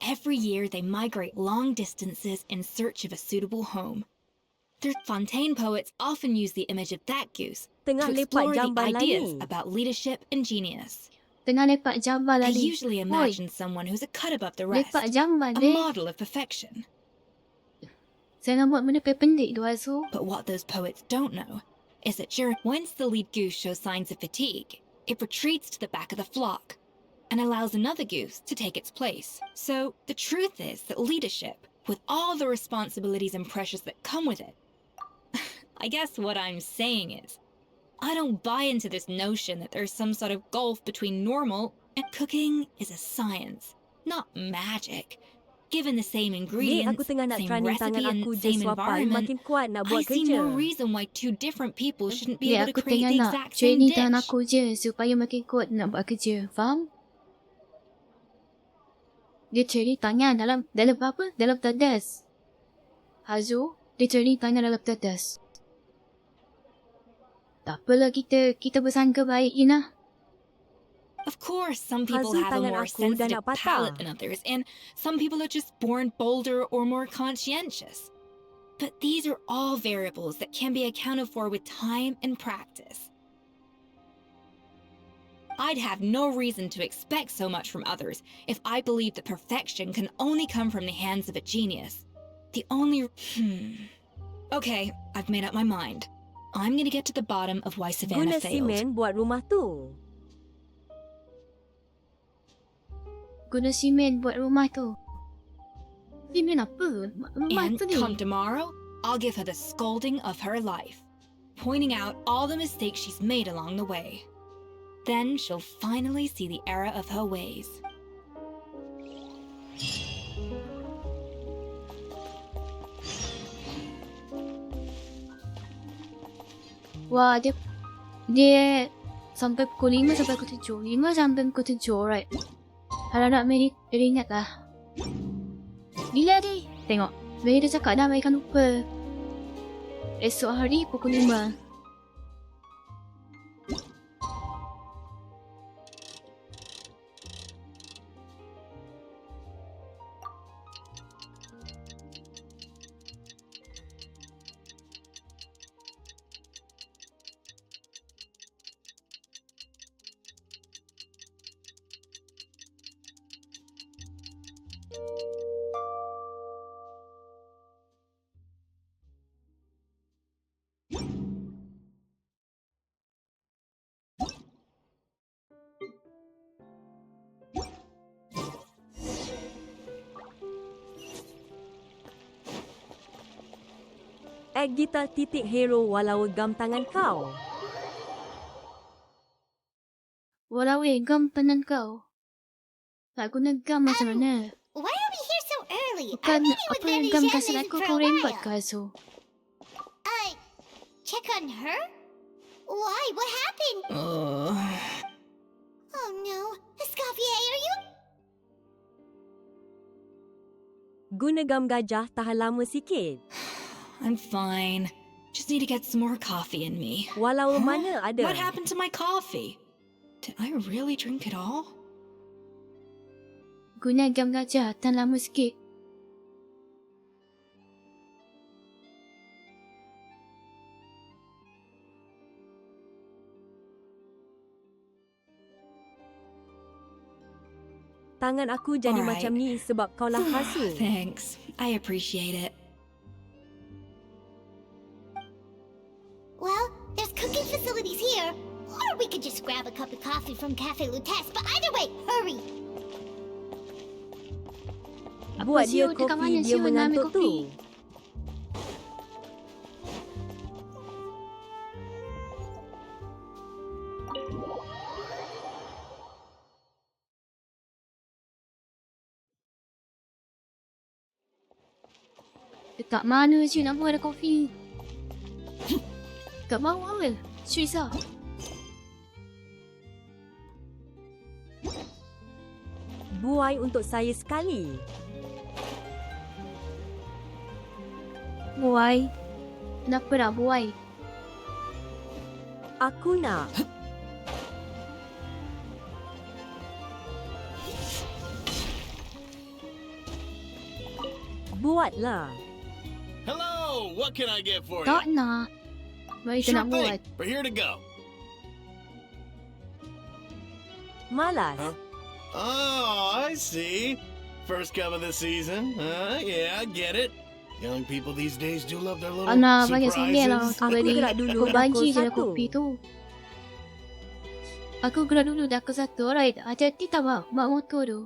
Every year they migrate long distances in search of a suitable home. Their Fontaine poets often use the image of that goose Tengah to lepak explore the jamban ideas lagi. about leadership and genius. Tengah lepak jamban They lagi. usually imagine someone who's a cut above the rest, Lepak jamban a model of perfection. Jangan buat benda pendek tu Hazu. But what those poets don't know is that once the lead goose shows signs of fatigue, it retreats to the back of the flock and allows another goose to take its place. So the truth is that leadership, with all the responsibilities and pressures that come with it, I guess what I'm saying is, I don't buy into this notion that there's some sort of gulf between normal and cooking is a science, not magic. Given the same ingredients, aku tengah nak same training tangan recipe, aku and je same swapan environment, makin kuat nak I buat see kerja. no reason why two different people shouldn't be able to Aku create tengah the nak exact same training dish. tangan aku je supaya makin kuat nak buat kerja. Faham? Dia training tangan dalam apa? Dalam tadas. Hazu, dia training tangan dalam tadas. Tak apalah kita bersangka baik Ina. Of course, some people Hazu have a tangan more aku dah sensitive nak patah. palate than others, and some people are just born bolder or more conscientious. But these are all variables that can be accounted for with time and practice. I'd have no reason to expect so much from others if I believed that perfection can only come from the hands of a genius. The only... Okay, I've made up my mind. I'm gonna get to the bottom of why Savannah Guna failed. simen buat rumah tu. Guna simen buat rumah tu. Simen apa? Rumah And tu ni. come tomorrow, I'll give her the scolding of her life, pointing out all the mistakes she's made along the way. Then she'll finally see the error of her ways. Wah, dia sampai pukul 5 sampai pukul 7. 5 sampai pukul 7, alright. Kalau nak Mary ingat lah. Bila dia? Tengok. Mary dah cakap dah, Mary kan lupa. Esok hari pukul 5. Act gitar titik hero walau gam tangan kau. Walau gam tangan kau. Tak guna gam macam mana? Why are we here so early? Bukan I'm meeting with apa yang Mary gam Jen kasih isn't aku for kau a rembat while. ke Hazu? Check on her? Why? What happened? Oh no. Escoffier, are you? Guna gam gajah tahan lama sikit. I'm fine. Just need to get some more coffee in me. Walau mana ada. What happened to my coffee? Did I really drink it all? Guna gam gajah tahan lama sikit. Tangan aku jadi Alright. macam ni sebab kau lah hasu. Thanks. I appreciate it. Well, there's cooking facilities here. Or we could just grab a cup of coffee from Cafe Lutece, but either way, hurry! Buat dia siu, dekat kopi, mana dia siu nak ambil mengantuk kopi? tu. Dekat mana siu nak buat ada kopi? Kat bawah ke? Siu risau. Buai untuk saya sekali. Buai. Kenapa nak buai? Aku nak. Buatlah. Hello, what can I get for you? Tak nak. Mari kita nak buat. We're here to go. Malas. Huh? Oh, I see. First cup of the season. Yeah, I get it. Young people these days do love their little Anak, banyak sangat lah. surprises. Aku gerak dulu. Kau bagi je lah kopi tu. Aku gerak dulu dah ke satu. Alright. Hati-hati tak bak motor tu.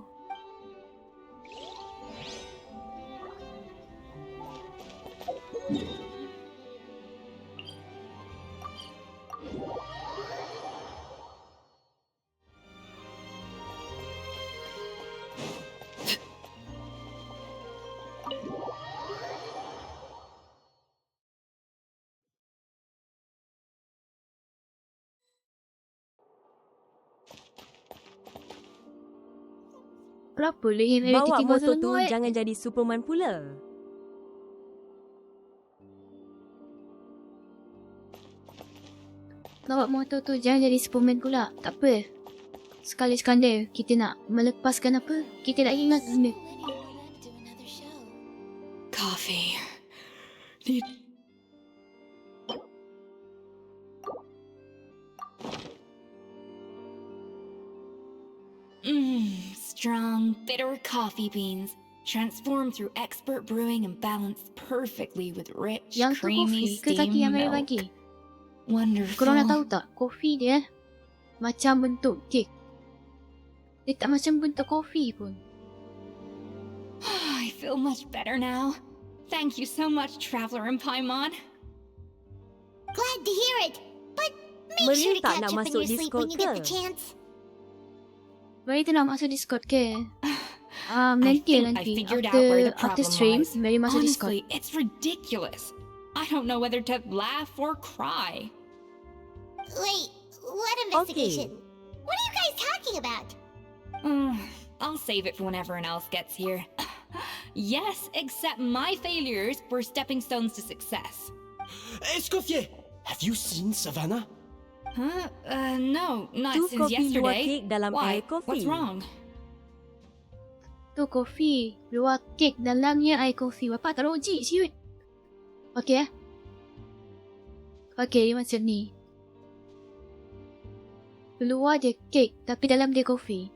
Kenapa leher Meryl Bawa tiba-tiba motor tu lembut? jangan jadi Superman pula. Bawa motor tu jangan jadi Superman pula. Tak apa. Sekali-sekala kita nak melepaskan apa? Kita nak ingat benda. Coffee. Need... Strong, bitter coffee beans, transformed through expert brewing and balanced perfectly with rich, Yang tu creamy, kopi ke kaki yang steamed Meryl milk. bagi? Wonderful. Korang nak tahu tak? Kopi dia macam bentuk kek. Dia tak macam bentuk kopi pun. I feel much better now. Thank you so much, Traveler and Paimon. Glad to hear it. But make Meryl sure to tak catch nak up in masuk your sleep when you Discord get the ke? chance. Mari kita nak masuk Discord ke? I Nanti think I nanti. figured out where the After problem stream, lies. Mari masuk Discord. Honestly, it's ridiculous. I don't know whether to laugh or cry. Wait, what investigation? What are you guys talking about? I'll save it for when everyone else gets here. Yes, except my failures were stepping stones to success. Escoffier, have you seen Savannah? Huh? No, not Tu since kopi luar yesterday. kek dalam Why? air kopi. What's wrong? Tu kopi. Luar kek dalamnya air kopi. Bapak tak logik siut. Okey Okey, macam ni. Luar dia kek tapi dalam dia kopi.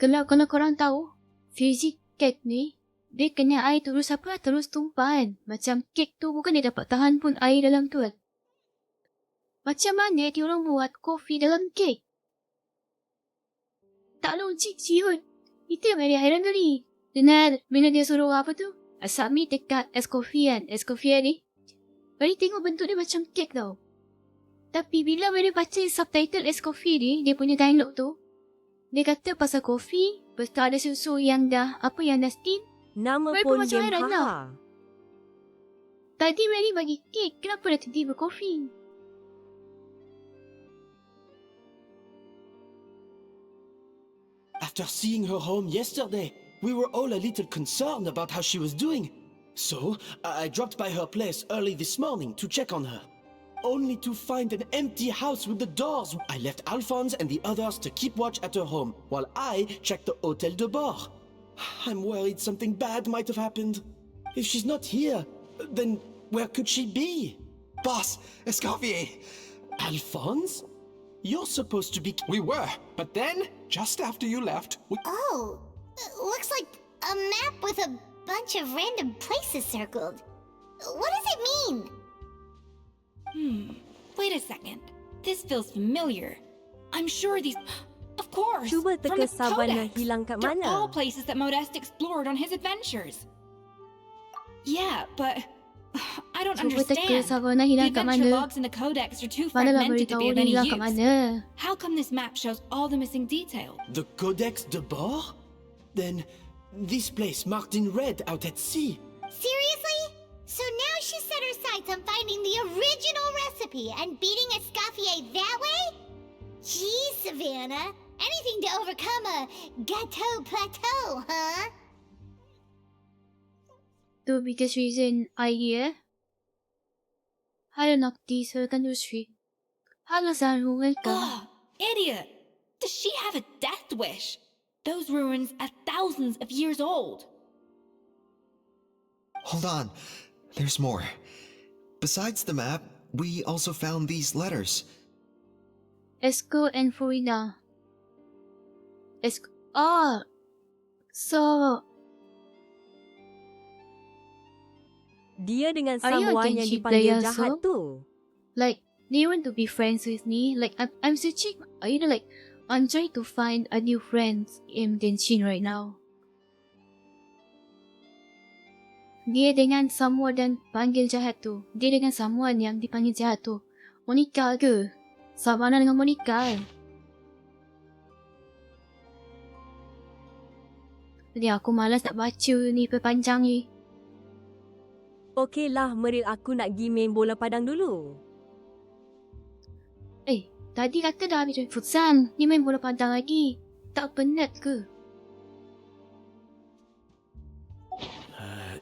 Kalau korang tahu, fizik kek ni, dia kena air terus terus tumpah kan. Macam kek tu bukan dia dapat tahan pun air dalam tu kan. Macam mana dia orang buat kopi dalam kek? Tak logik siut. Itu yang Mary hairan tadi. Dengar bila dia suruh apa tu? Submit dekat Escoffier kan. Escoffier ni. Mary tengok bentuk dia macam kek tau. Tapi bila Mary baca subtitle Escoffier ni, dia punya dialog tu, dia kata pasal kopi, lepas tu ada susu yang dah, yang dah steam. Nama Mary pun macam dia hairan tau. Haha. Tadi Mary bagi kek, kenapa dah tiba-tiba kopi? After seeing her home yesterday, we were all a little concerned about how she was doing. So, I dropped by her place early this morning to check on her. Only to find an empty house with the doors. I left Alphonse and the others to keep watch at her home, while I checked the Hôtel de Bord. I'm worried something bad might have happened. If she's not here, then where could she be? Boss, Escoffier! Alphonse? You're supposed to be... We were, but then, just after you left, we... Oh, looks like a map with a bunch of random places circled. What does it mean? Wait a second. This feels familiar. I'm sure these... Of course. Cuba From teka the savana Codex. hilang kat They're all mana? places that Modest explored on his adventures. Yeah, but I don't Cuba teka understand. savana The hilang kat adventure mana? logs in the Codex are too Mana lah fragmented to be beritahu of dia any hilang kat use. mana? How come this map shows all the missing detail? The Codex de Bord? Then this place marked in red out at sea. Seriously? So now she set her sights on finding the original recipe and beating Escoffier that way? Gee, Savannah. Anything to overcome a gâteau plateau, huh? The biggest reason idea. Halo nakti sa industry. Halo sa rungan ka. Ugh, idiot! Does she have a death wish? Those ruins are thousands of years old. Hold on. There's more. Besides the map, we also found these letters. Esco and Farina. Esco. Ah! So, Dia dengan are you a someone yang Genshin dipanggil player jahat so? tu. Like, do you want to be friends with me? Like, I'm searching. You know, like, I'm trying to find a new friend in Genshin right now. Dia dengan someone dan panggil jahat tu. Dia dengan someone yang dipanggil jahat tu. Monica ke? Savannah dengan Monica. Jadi aku malas nak baca ni perpanjang ni. Okeylah, Meryl, aku nak pergi main bola padang dulu. Tadi kata dah habis main futsal. Ni main bola padang lagi. Tak penat ke?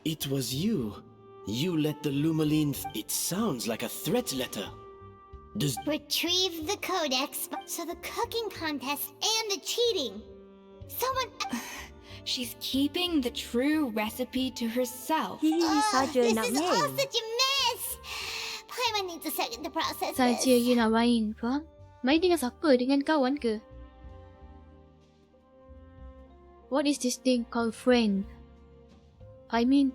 It was you. You let the Lumaline... It sounds like a threat letter. Does... Retrieve the Codex, so the cooking contest and the cheating. Someone... She's keeping the true recipe to herself. Saja this nak is all main. such a mess. Paimon needs a second to process Saja this. you nak main, faham? Main dengan siapa? Dengan kawan ke? What is this thing called friend? I mean,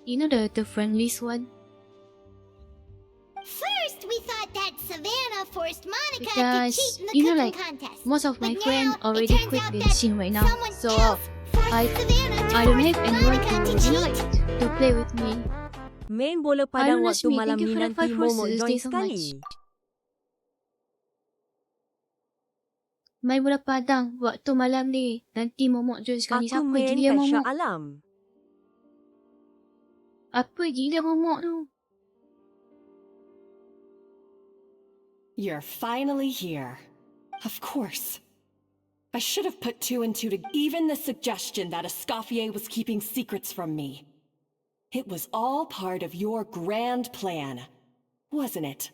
you know the friendliest one? First, we thought that Savannah forced Monica to Because, cheat in the you know, cooking like, contest. most of my But friends now, already it turns quit out Genshin that right now. someone So, else forced Savannah to I don't force have anyone Monica to, to you know, cheat. like, to play with me. Main bola padang Harun waktu Rashmi, malam thank you ni for the nanti 5 Momok roses. join Thank you so sekali. much. Main bola padang waktu malam ni. Nanti Momok join sekali. Aku Siapa main gila kat Shah Momok? Alam. Apa gila Momok tu? You're finally here. Of course. I should have put two and two together. Even the suggestion that Escoffier was keeping secrets from me. It was all part of your grand plan, wasn't it?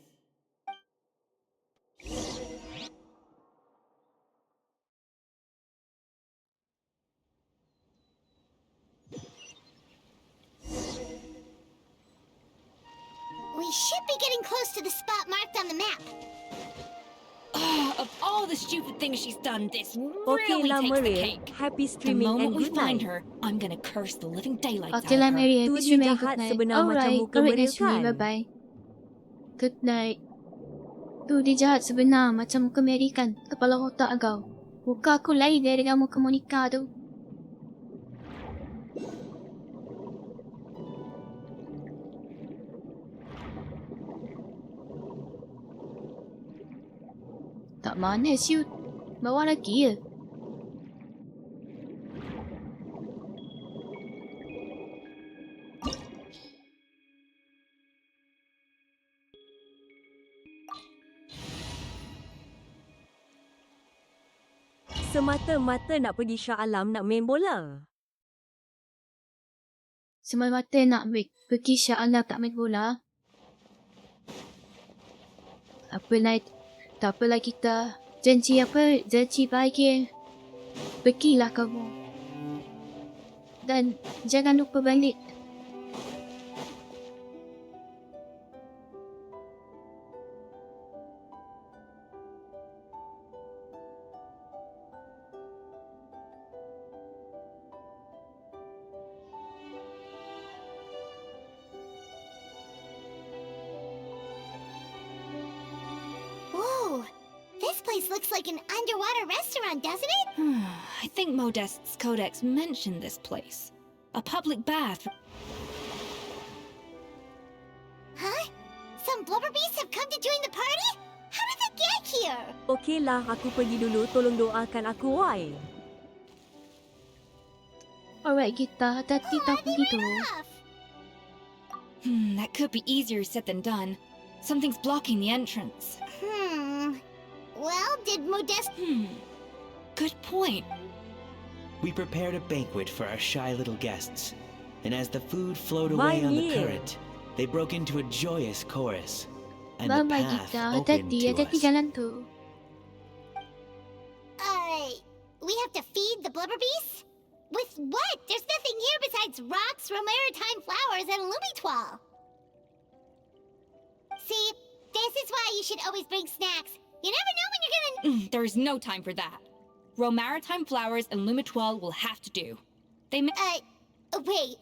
We should be getting close to the spot marked on the map. Of all the stupid things she's done, this really Okeylah, takes the Meryl. cake. Happy The streaming and moment we good find night. her, I'm gonna curse the living daylights Okay out lah of her. Mary. Tu Happy dia streaming. jahat Good night. sebenar macam Alright. muka Alright, Meryl Nashmi. kan? Bye-bye. Good night. Tu dia jahat sebenar macam muka Mary kan? Kepala otak kau. Muka aku lain dengan muka Monica tu. Tak mana siut. Bawa lagi ya. Semata-mata nak pergi Shah Alam nak main bola. Semata-mata nak pergi Shah Alam tak main bola. Tak apalah kita. Janji bahagia. Pergilah kamu. Dan jangan lupa balik. Whoa, this place place looks like an underwater restaurant, doesn't it? I think Modest's codex mentioned this place. A public bath. Huh? Some blubber beasts have come to join the party? How did they get here? Okeylah, aku pergi dulu. Tolong doakan aku, why? Alright, kita hati-hati tak begitu. That could be easier said than done. Something's blocking the entrance. Well, did Modest... Good point. We prepared a banquet for our shy little guests, and as the food flowed My away on the dear. current, they broke into a joyous chorus, and the Bye-bye, path kita opened hati-hati. to Hati-hati us. jalan tu. We have to feed the blubber beasts? With what? There's nothing here besides rocks, romaritime flowers, and lumitoile. See, this is why you should always bring snacks. You never know when you're gonna... There's no time for that. Romaritime flowers and lumitoile will have to do. They wait.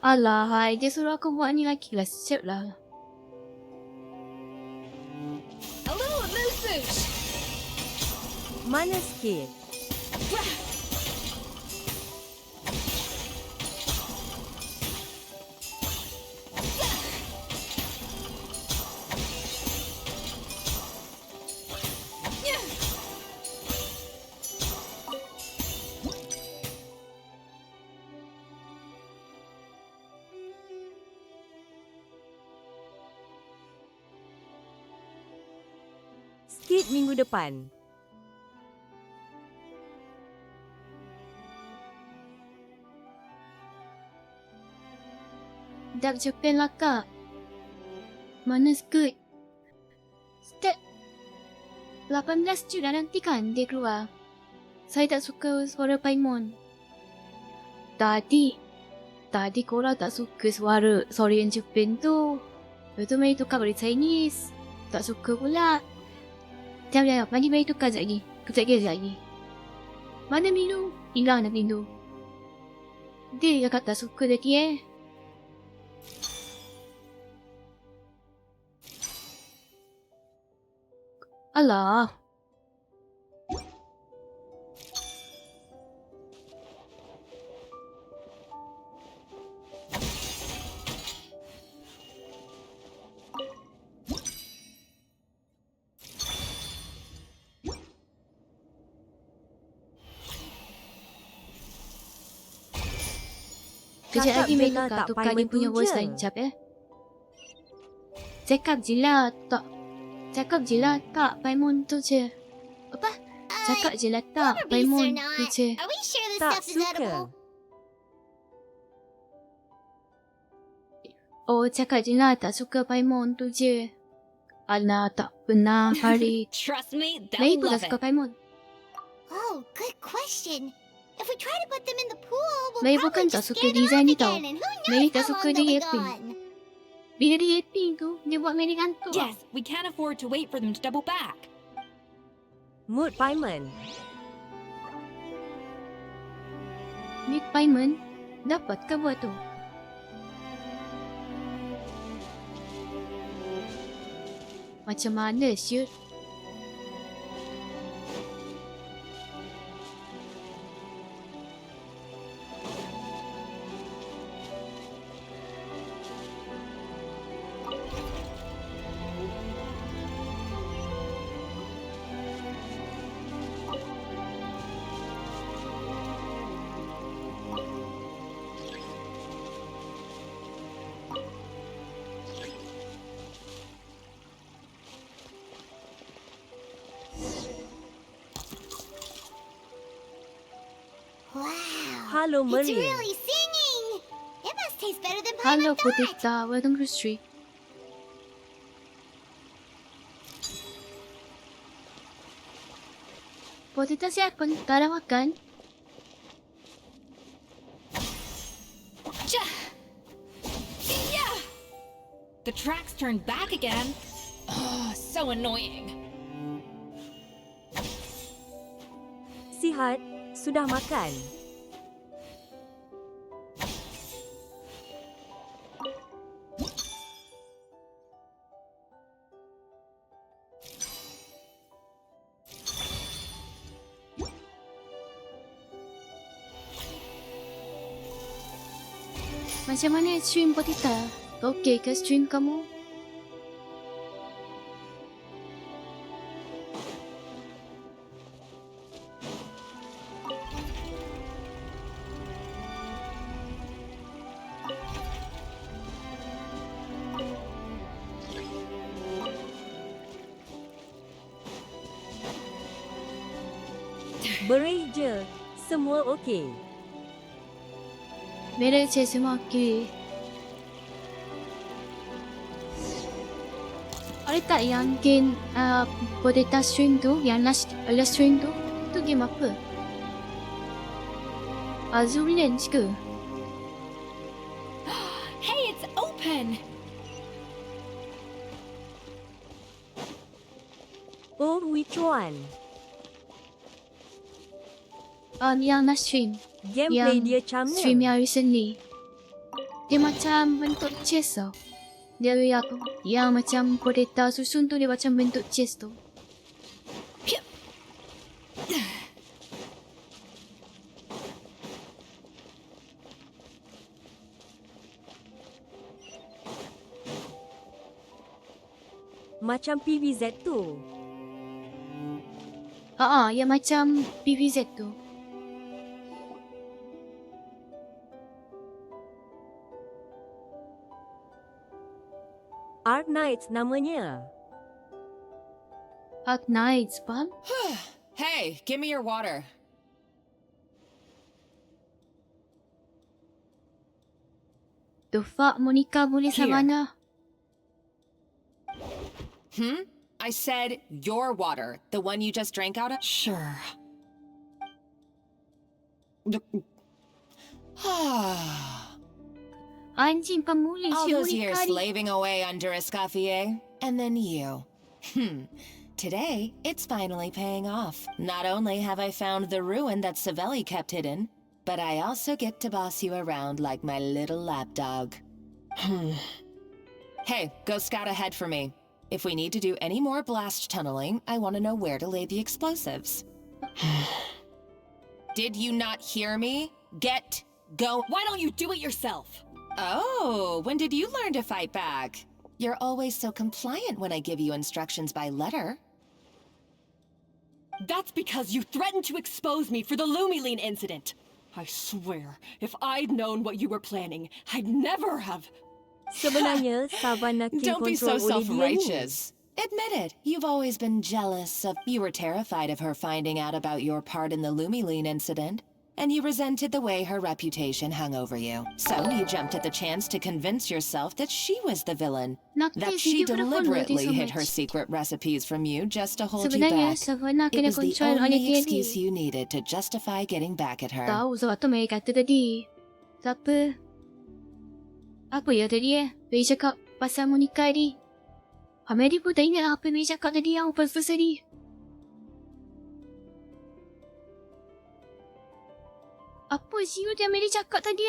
Alah, hai. Dia suruh aku buat ni lagi lah. Siap lah. A little moose. Mana sikit? Sikit minggu depan. Dak Japan lah, Kak. Mana skut? Step 18 Jun dah nanti kan dia keluar. Saya tak suka suara Paimon. Tadi korang tak suka suara yang Japan tu. Lepas tu mari tukar balik Chinese. Tak suka pula. Jom. Mari tukar sekejap lagi. Sekejap lagi. Mana Minu? Hilang dah Minu. Dia cakap tak suka tadi Alah. Kejap lagi Melu tak tukar dia punya voice line. Sekejap Cakap je lah tak Paimon tu je. Apa? Cakap je lah tak Paimon tu je. Are we sure this Tak stuff is edible? suka. Oh, cakap je lah tak suka Paimon tu je. Alah, tak pernah Farid. Trust me, Mei they'll pun tak love suka it. Paimon. Oh, good question. If we try to put them in the pool, we'll Mei probably bukan tak just suka scare them design off ni tau. again, and who Mei knows tak how suka long they'll dia be yaping. gone. Bila dia yaping tu, dia buat Mei ngantuk. Yes, we can't afford to wait for them to double back. Mood Paimon. Mid Paimon, dapat ke buat tu? Macam mana sih? Wow. Hello, It's Meryl. really singing. It must taste better than Hello, Paimon thought. Putita. Welcome to the street. Putita siapa? Tak ada makan? Yeah. The tracks turned back again. Oh, so annoying. Sihat, sudah makan. Macam mana stream Potita? Okey ke stream kamu? Berai je. Semua okey. Meryl je semua okey. Ada tak yang game Potita stream tu, yang last stream tu? Tu game apa? Azulens ke? Hey, it's open! Oh, which one? Yang last stream. Gameplay yang dia macam mana? stream yang recently. Dia macam bentuk chest tau. Dia yang macam Potita susun tu, dia macam bentuk chest tu. Macam PVZ tu. Yang macam PVZ tu. Art Knights namanya. Art Knights, faham? Hey, give me your water. The fuck, Monica boleh Here. Savannah? I said your water, the one you just drank out of? Sure. Anjing pemuli All si those Monica years ni. slaving away under Escoffier, and then you. Today, it's finally paying off. Not only have I found the ruin that Savelli kept hidden, but I also get to boss you around like my little lapdog. Hey, go scout ahead for me. If we need to do any more blast tunneling, I want to know where to lay the explosives. Did you not hear me? Go. Why don't you do it yourself? Oh, when did you learn to fight back? You're always so compliant when I give you instructions by letter. That's because you threatened to expose me for the Lumiline incident. I swear, if I'd known what you were planning, I'd never have... Sebenarnya, Savannah King Don't be so control oleh dia ni. self-righteous. Admit it, you've always been jealous of... You were terrified of her finding out about your part in the Lumiline incident, and you resented the way her reputation hung over you. So you jumped at the chance to convince yourself that she was the villain. That she deliberately hid her secret recipes from you just to hold you Sebenarnya back. Savannah It kena was the control oleh only dia excuse ni. you needed to justify getting back at her. Tahu sebab tu Mary kata tadi. Siapa? Apa ya tadi Mary cakap pasal Monica ni. Mary pun tak ingat apa Mary cakap tadi yang first tadi. Apa sih yang Mary cakap tadi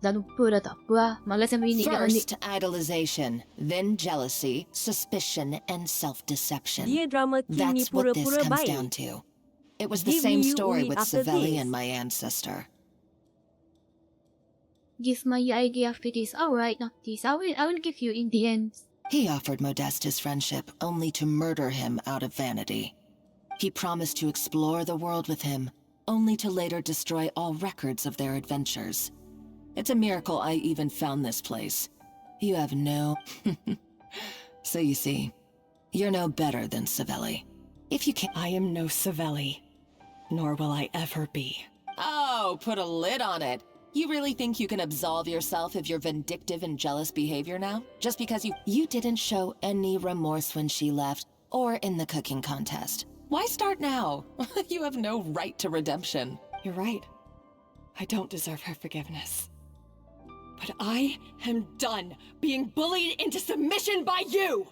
Dah lupa dah, tak apa lah. Malas sampai ni First, idolization, then jealousy, suspicion, and self-deception. Dia drama king ni That's what this pura-pura comes baik. down to. It was the Give same me story Uid with after Savelli this. and my ancestor. Give my idea after this. Alright, not this. I will give you in the end. He offered Modeste his friendship only to murder him out of vanity. He promised to explore the world with him, only to later destroy all records of their adventures. It's a miracle I even found this place. You have no... So you see, you're no better than Savelli. If you can't... I am no Savelli, nor will I ever be. Oh, put a lid on it. You really think you can absolve yourself of your vindictive and jealous behavior now? Just because you didn't show any remorse when she left, or in the cooking contest. Why start now? You have no right to redemption. You're right. I don't deserve her forgiveness. But I am done being bullied into submission by you!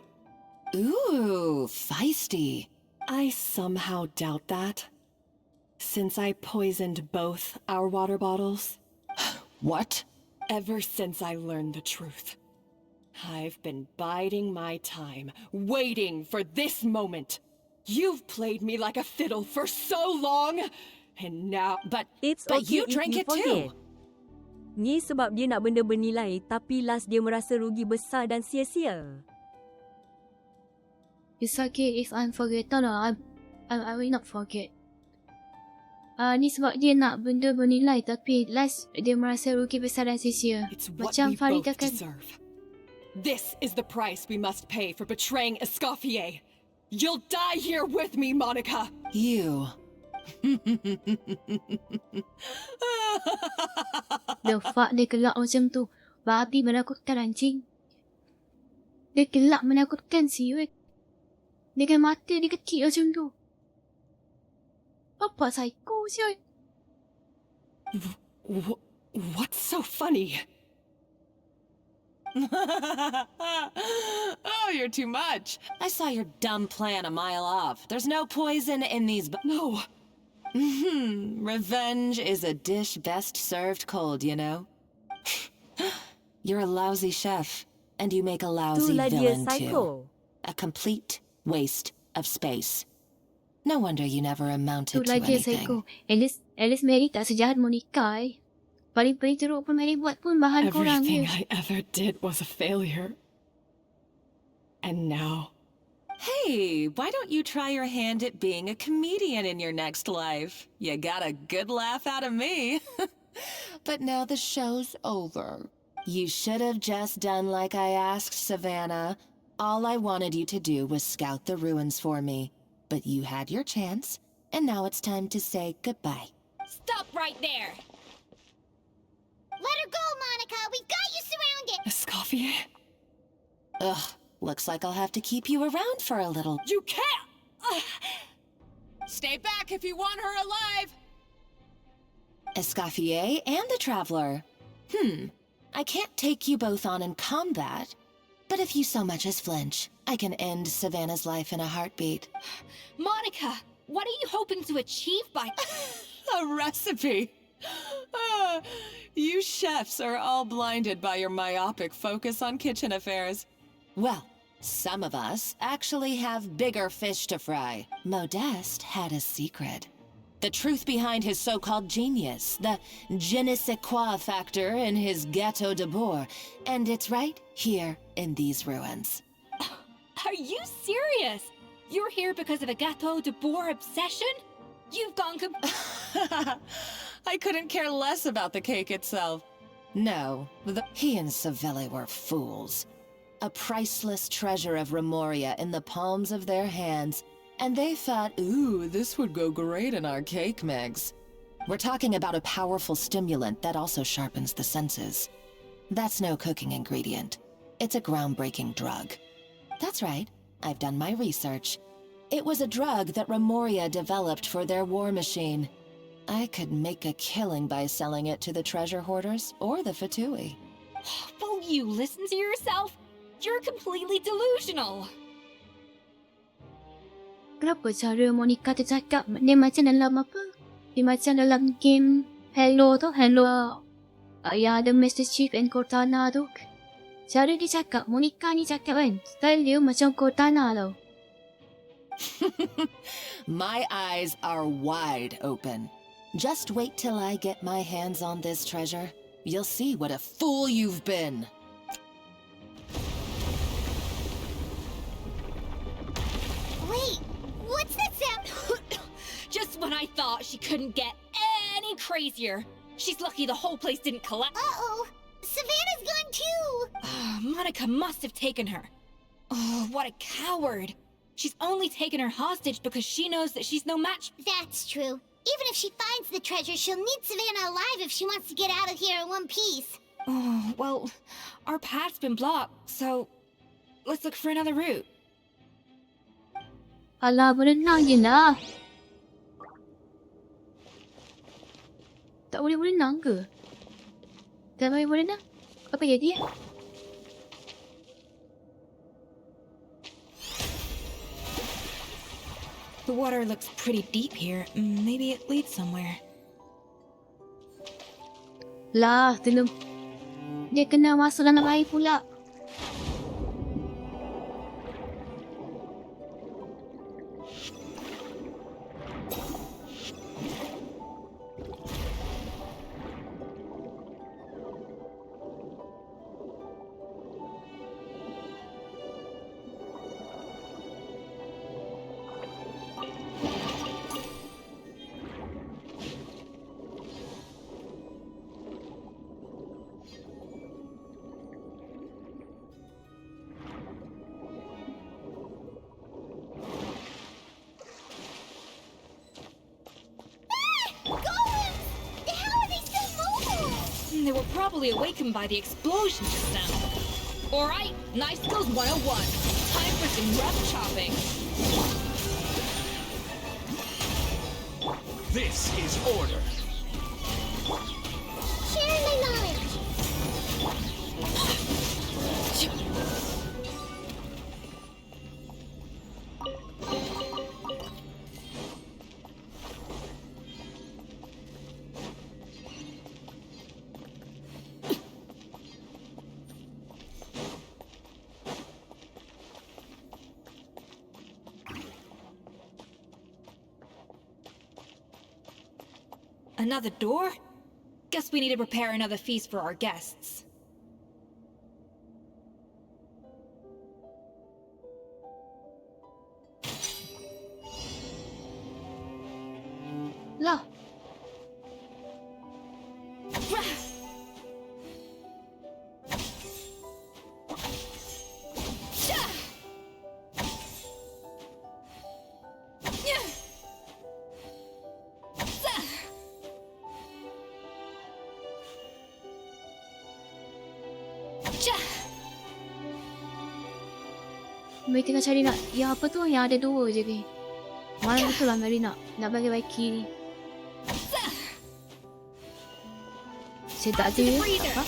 Ooh, feisty. I somehow doubt that. Since I poisoned both our water bottles. What? Ever since I learned the truth. I've been biding my time, waiting for this moment. You've played me like a fiddle for so long, and now... But It's but okay you if drank you it forget. too. Ni sebab dia nak benda bernilai tapi last dia merasa rugi besar dan sia-sia. It's okay if I'm forgotten or I will not forget. Ni sebab dia nak benda bernilai tapi last dia merasa rugi besar dan sia-sia. What Macam we Farida both kan. deserve. This is the price we must pay for betraying Escoffier. You'll die here with me, Monica. You. The fuck dia gelak macam tu. Babi menakutkan anjing. Dia gelak menakutkan siwek. Dengan mata dia kecil macam tu. Apa psycho siwek? What's so funny? Oh, you're too much. I saw your dumb plan a mile off. There's no poison in these. No. Revenge is a dish best served cold, you know? You're a lousy chef, and you make a lousy Itulah dia villain psycho. too. A complete waste of space. No wonder you never amounted Itulah to dia anything. psycho. At least Mary tak sejahat Monica Paling-paling teruk pun Mary buat pun bahan korang Everything je. I ever did was a failure. And now... Hey, why don't you try your hand at being a comedian in your next life? You got a good laugh out of me. But now the show's over. You should have just done like I asked, Savannah. All I wanted you to do was scout the ruins for me. But you had your chance, and now it's time to say goodbye. Stop right there! Let her go, Monica! We've got you surrounded! Escoffier? Ugh, looks like I'll have to keep you around for a little. You can't! Stay back if you want her alive. Escoffier and the Traveler. I can't take you both on in combat, but if you so much as flinch, I can end Savannah's life in a heartbeat. Monica, what are you hoping to achieve by... A recipe. You chefs are all blinded by your myopic focus on kitchen affairs. Well, some of us actually have bigger fish to fry. Modeste had a secret. The truth behind his so-called genius, the je ne sais quoi factor in his Gâteau de Bourg, and it's right here in these ruins. Are you serious? You're here because of a Gâteau de Bourg obsession? You've gone I couldn't care less about the cake itself. No, he and Savelli were fools. A priceless treasure of Remoria in the palms of their hands, and they thought, ooh, this would go great in our cake mix. We're talking about a powerful stimulant that also sharpens the senses. That's no cooking ingredient. It's a groundbreaking drug. That's right, I've done my research. It was a drug that Remoria developed for their war machine. I could make a killing by selling it to the treasure hoarders or the Fatui. Won't you listen to yourself? You're completely delusional. Kenapa cara Monica tercakap dia macam dalam apa? Dia macam dalam game Hello tu, Hello yang ada Master Chief and Cortana tu. Cara dia cakap, Monica ni cakap kan, style dia macam Cortana tau. My eyes are wide open. Just wait till I get my hands on this treasure. You'll see what a fool you've been. Wait, what's that sound? Just when I thought she couldn't get any crazier. She's lucky the whole place didn't collapse. Uh-oh, Savannah's gone too! Monica must have taken her. Oh, what a coward. She's only taken her hostage because she knows that she's no match. That's true. Even if she finds the treasure, she'll need Savannah alive if she wants to get out of here in one piece. Oh, well, our path's been blocked, so let's look for another route. Alah, berenang je lah. Tak boleh berenang ke? Tak boleh berenang? Apa jadi? The water looks pretty deep here. Maybe it leads somewhere. Lah, dia kena masuk dalam air pula. They were probably awakened by the explosion just now. Alright, Knife Skills 101. Time for some rough chopping. This is order. Share my knowledge. Another door? Guess we need to prepare another feast for our guests. Lah. Mary tengah cari nak yang apa tu yang ada dua je ke. Mana betul lah Mary nak bagi Waiki ni. Saya tak ada ya. Apa?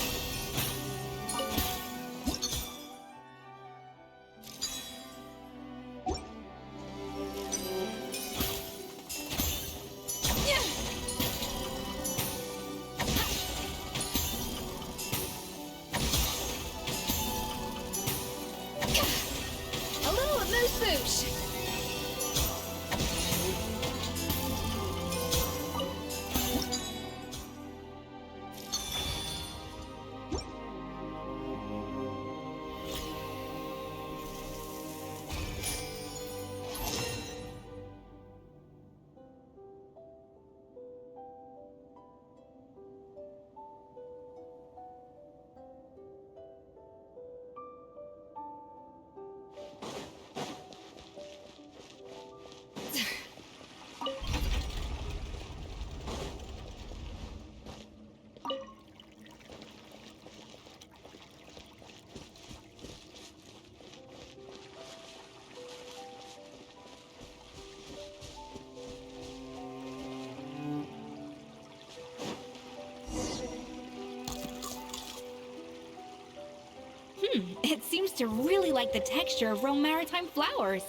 It seems to really like the texture of Rome maritime flowers.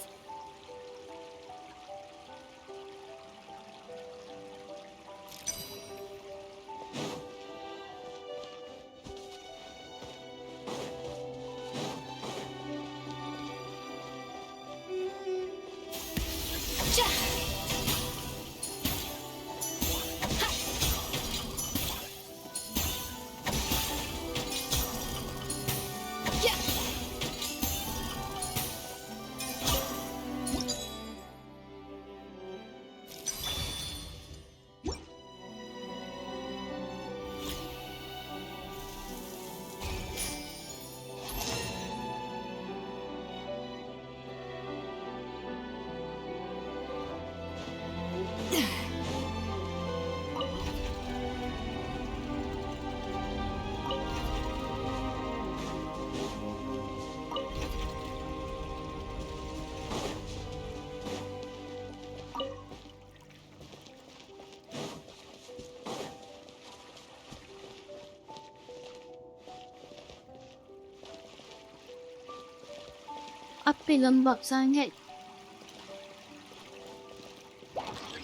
Apa lembab sangat.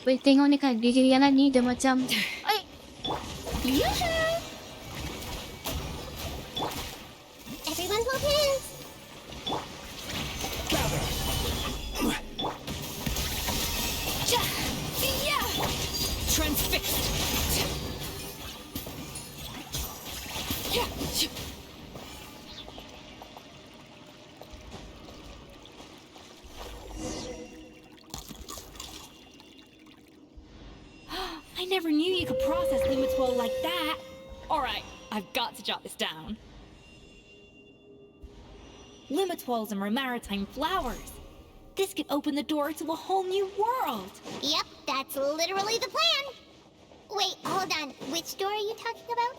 Boleh tengok ni kan, dia jalan ni dia macam Everyone hold hands. Transfixed. I never knew you could process Lumitwell like that. Alright, I've got to jot this down. Lumitwells and maritime flowers. This could open the door to a whole new world. Yep, that's literally the plan. Wait, hold on. Which door are you talking about?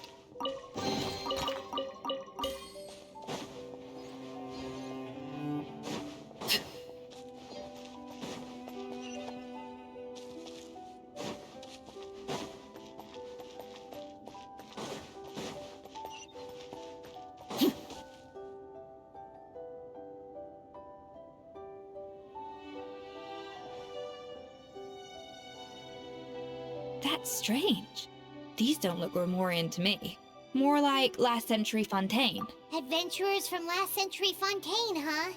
That's strange. These don't look Romorian to me. More like last century Fontaine. Adventurers from last century Fontaine, huh?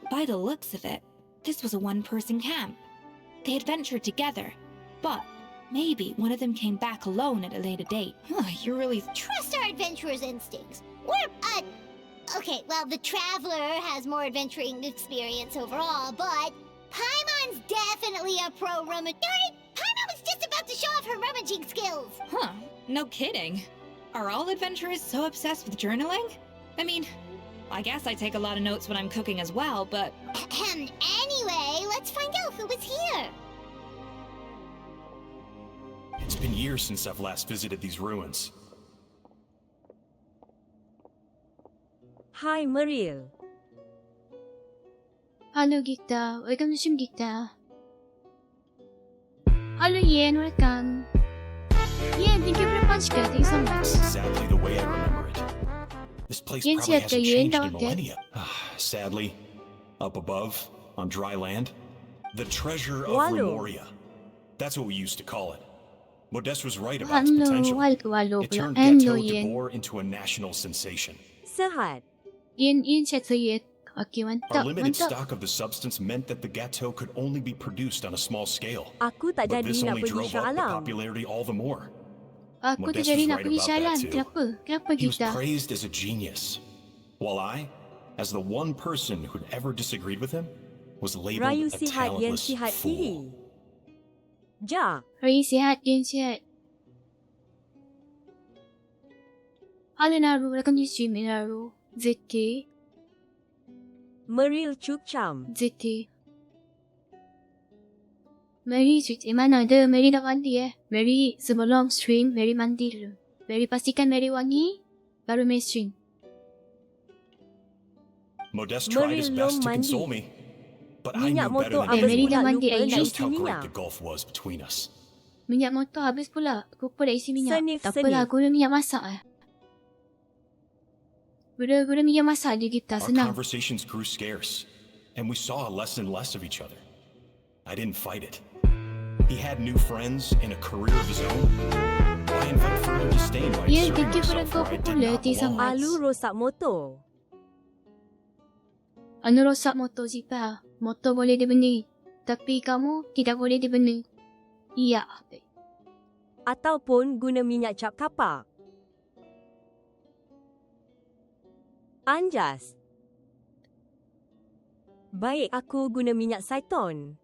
By the looks of it, this was a one-person camp. They adventured together, but maybe one of them came back alone at a later date. You're really... Trust our adventurer's instincts. Okay, well, the Traveler has more adventuring experience overall, but Paimon's definitely a pro-rummage. Darn it! Paimon was just about to show off her rummaging skills. No kidding. Are all adventurers so obsessed with journaling? I mean, I guess I take a lot of notes when I'm cooking as well, but... Anyway, let's find out who was here. It's been years since I've last visited these ruins. Hi, Meryl. Hello, Gita. Welcome to Stream, Gita. Hello, Yen. Welcome. Yen, thank you for the punch card. Thank you so much. Exactly the way I remember it. This place Yen probably siya hasn't Yen changed in daw, millennia. Sadly, up above, on dry land, the treasure of Walo. Remoria. That's what we used to call it. Modeste was right about its Hello, potential. walo It pala. turned Hello, Ghetto de Yen. Boer into a national sensation. Sehat. Yen siya Yen. Okay, Our mantap, limited mantap. stock of the substance meant that the gâteau could only be produced on a small scale. Aku tak But jadi this nak only pergi drove Shah up the Alam. popularity all the more. Aku tak Modeste jadi was nak right pergi about Shah that Alam. too. Kenapa? Kenapa, He was Gita? praised as a genius, while I, as the one person who'd ever disagreed with him, was labeled Rayu a sihat Yen talentless sihat fool. kiri. Ja. Ray sihat, Yen sihat. Hello, Naru. Welcome to stream, Naru. ZT. Meryl Chukcham. ZT. Mary street mana ada? Mary dah mandi Mary sebelum stream, Mary mandi dulu. Mary pastikan Mary wangi, baru Mary stream. Modeste tried his Meryl best to mandi. console me, but I Minyak knew better motor than habis Mary dah pula mandi lupa air nak just isi how great minyak. the gulf was between us. Minyak motor habis pula. Lupa dah isi minyak. Senif, Tak apalah, senif. guna minyak masak Guna minyak masak je kita, Our senang. conversations grew scarce, and we saw less and less of each other. I didn't fight it. He had new friends and a career of his own. Why invite further disdain by Yeah, inserting thank you for the myself where I did not popularity belong? sama. Alu rosak motor. Anu rosak motor Zipa. Motor boleh dibeli. Tapi kamu tidak boleh dibeli. Iya. Ataupun guna minyak cap kapak. Anjas. Baik, aku guna minyak saiton.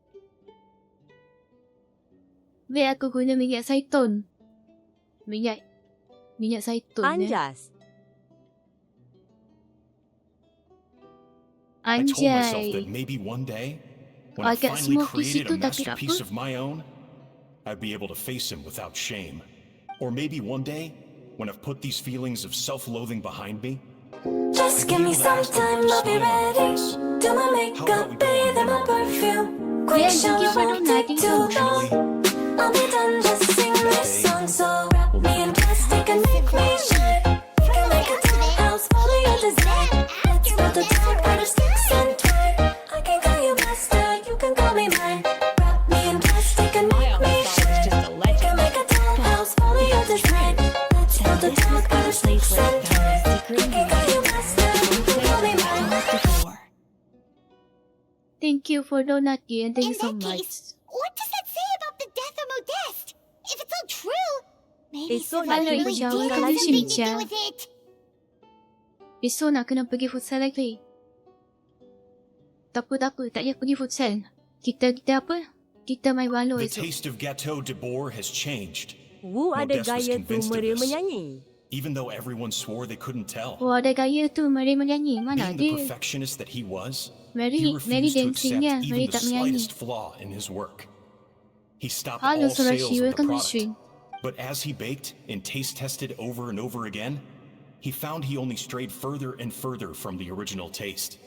Biar aku guna minyak saiton. Minyak saiton. Anjas. I told myself that Anjay. maybe one day, when I Agak finally smoke di created situ a tapi tak masterpiece apa. of my own, I'd be able to face him without shame. Or maybe one day, when I've put these feelings of self-loathing behind me, Just give me some time, I'll be ready. Do my makeup, bathe in my perfume. Quick shower, won't take too long. I'll be done, just sing this song. So wrap me in plastic and make me shine. We can make a dollhouse, follow your design. Let's build a tower out of sticks and twine. I can call you master, you can call me mine. Wrap me in plastic and make me shine. We can make a dollhouse, follow your design. Let's build a tower out of sticks and twine. I can call you master, you can call me mine. Thank you for donut, Ian. Thank you so In that much. case, what does that say about the death of Modeste? If it's all true, maybe Esok Savannah nak really pergi did futsal have lagi, something to Misha. do with it. Besok nak kena pergi futsal lagi. Tak apa. Tak payah pergi futsal. Kita apa? Kita main balo the esok. taste of Gâteau de Boer has changed. Wu ada Modeste was gaya tu convinced of Meryl this. menyanyi. Even though everyone swore they couldn't tell. Oh, ada gaya tu Mary menyanyi. Mana Being the dia? perfectionist that he was, Mary he Mary refused to dancing accept ya. even Mary the tak menyanyi. slightest flaw in his work. He stopped Hello, all sales Sorashi. of the Welcome to product. stream. But as he baked and taste tested over and over again, he found he only strayed further and further from the original taste.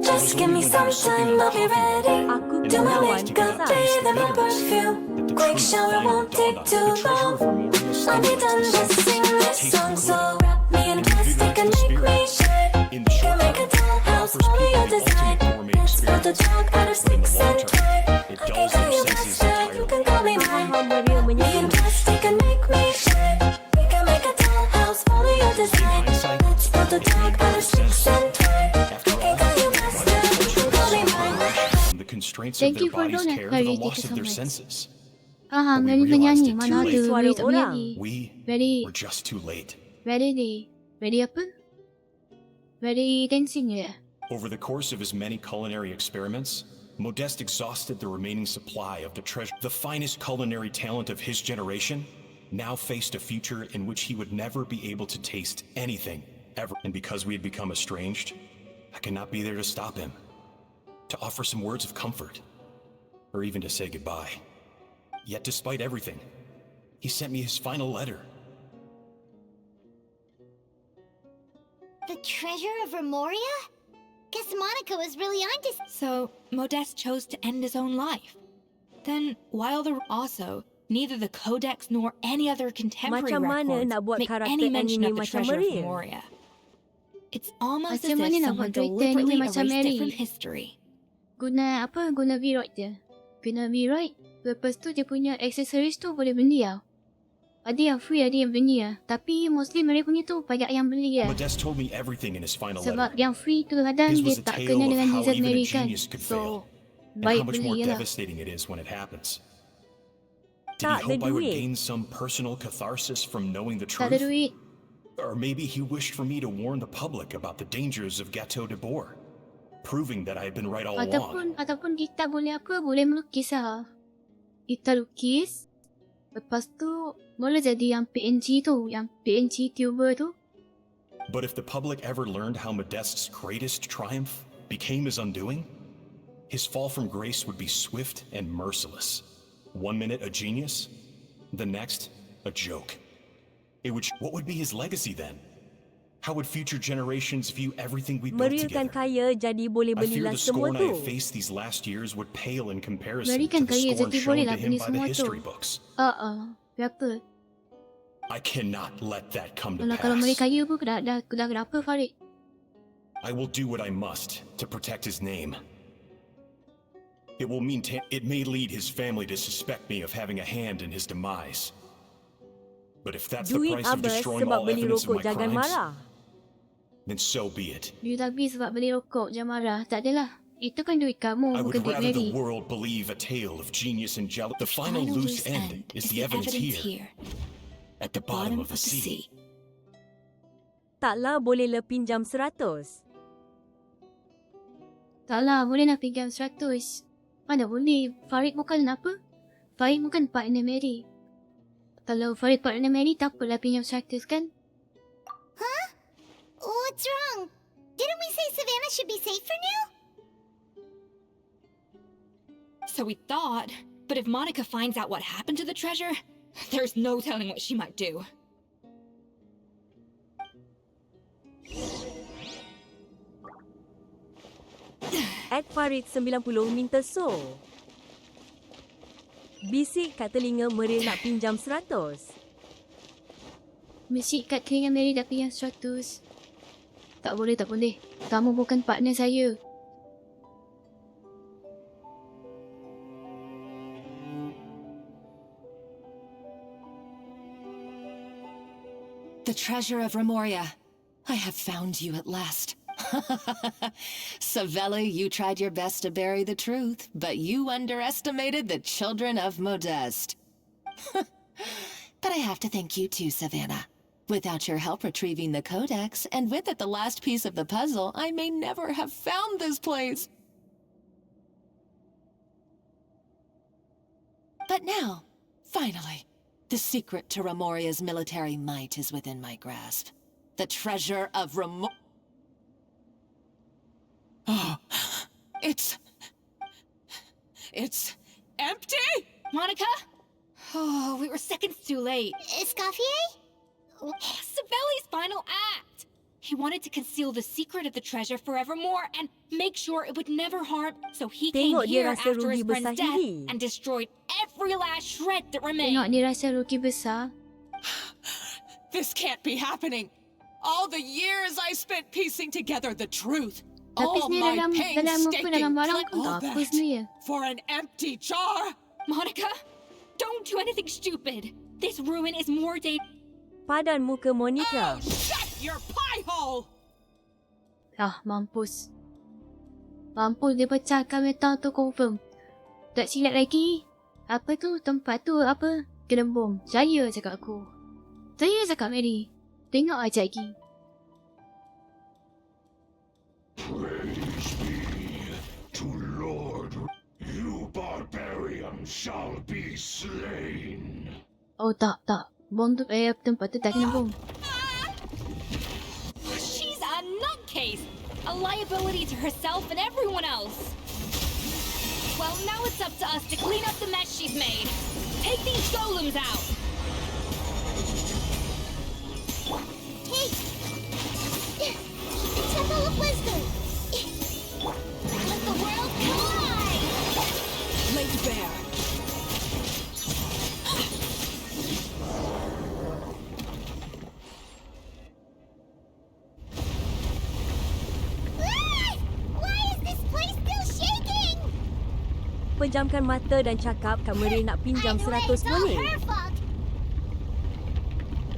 Just give me some time, I'll be ready. Do my makeup, bathe in my perfume. Quick shower won't take too long. I'll be done, just sing this song. So wrap me in plastic and make me shine. You can make a dollhouse, follow your design. Let's build a dog out of sticks and twine. I can call you master, you can call me mine. Me in plastic and make me shine. We can make a dollhouse, follow your design. Let's build a dog out of sticks and twine. I can call you master, you can call me mine. The constraints of their bodies care to the loss of their senses. Meryl menyanyi, mana ada Meryl tak menyanyi. We were just too late. Very apa? Very dancing ya. Over the course of his many culinary experiments, Modeste exhausted the remaining supply of the treasure. The finest culinary talent of his generation now faced a future in which he would never be able to taste anything, ever. And because we had become estranged, I could not be there to stop him, to offer some words of comfort, or even to say goodbye. Yet despite everything, he sent me his final letter. The treasure of Remoria? Guess Monica was really onto. So, Modeste chose to end his own life. Then, while also, neither the Codex nor any other contemporary records make any mention of the treasure of Memoria. It's almost as if someone deliberately erased it from history. Guna apa? Guna viroid je. Guna viroid, lepas tu dia punya accessories tu boleh beli tau. Ada yang free, ada yang beli lah. Tapi mostly mereka punya tu banyak yang beli lah. Modeste told me everything in his final Sebab letter. yang free tu kadang dia tak kena dengan Wizard Mary kan. So, baik beli je lah. Devastating it is when it happens. Did he hope I would gain some personal catharsis from knowing the truth? Tak ada duit. Or maybe he wished for me to warn the public about the dangers of Gâteau de Bourg, proving that I had been right all along. Ataupun kita boleh apa? Boleh melukis lah. Kita lukis. Lepas tu, boleh jadi yang PNG tu, yang PNG tuber tu. But if the public ever learned how Modeste's greatest triumph became his undoing, his fall from grace would be swift and merciless. 1 minute a genius, the next a joke. What would be his legacy then? How would future generations view everything we built Meryl kan together? kaya jadi boleh I fear belilah the semua scorn I tu. have faced these last years would pale in comparison Meryl to kan the kaya scorn jadi shown boleh to lah him beli by the semua tu. history books. Berapa? I cannot let that come to Kalau Meryl pass. kaya pun dah kenapa Farid? I will do what I must to protect his name. It may lead his family to suspect me of having a hand in his demise. But if that's the Duit price of habis destroying sebab all beli evidence of rokok my jangan crimes, marah. then so be it. Duit habis sebab beli rokok, jangan marah. Tak adalah. Itu kan duit kamu, I would bukan duit rather the Mary. world believe a tale of genius and jealousy. The final loose end is the evidence here, at the bottom of the sea. Taklah bolehlah pinjam 100. Taklah, boleh nak pinjam 100. Mana boleh? Farid bukan apa? Farid bukan partner Mary. Kalau Farid partner Mary, tak apalah pinjam 100 kan? Huh? What's wrong? Didn't we say Savannah should be safe for now? So we thought, but if Monica finds out what happened to the treasure, there's no telling what she might do. At Farid 90 minta so. Bisik kat telinga Meryl nak pinjam 100. Bisik kat telinga Mary dah pinjam 100. Tak boleh, tak boleh. Kamu bukan partner saya. The treasure of Remoria. I have found you at last. Savelli, you tried your best to bury the truth, but you underestimated the children of Modeste. But I have to thank you too, Savannah. Without your help retrieving the Codex, and with it the last piece of the puzzle, I may never have found this place. But now, finally, the secret to Remoria's military might is within my grasp. The treasure of Oh, it's empty? Monica? Oh, we were seconds too late. Escoffier? Savelli's final act! He wanted to conceal the secret of the treasure forevermore and make sure it would never harm, so he came Tengok dia here rasa after his rugi friend's besar death ini. and destroyed every last shred that Tengok remained. dia rasa rugi besar. This can't be happening. All the years I spent piecing together the truth. Tapi All sebenarnya my dalam apa painstaking dalam barang plan, kau all tak apa that sebenarnya. for an empty jar. Monica, don't do anything stupid. This ruin is more dangerous. Padan muka Monica. Shut your pie hole! Mampus. Mampus dia pecahkan metal tu confirm. Tak silap lagi. Apa tu tempat tu apa? Kena bom. Saya cakap aku. Saya cakap Mary. Tengok aja lagi. Praise be to Lord. You barbarian shall be slain. Oh tak. Bom tu tempat tu tak kena bom. She's a nutcase! A liability to herself and everyone else. Well, now it's up to us to clean up the mess she's made. Take these golems out! Hey! The Temple of Wisdom! Let the world collide! Laid bare. Why is this place still shaking? Pejamkan mata dan cakap Kak Meryl nak pinjam 100 boleh?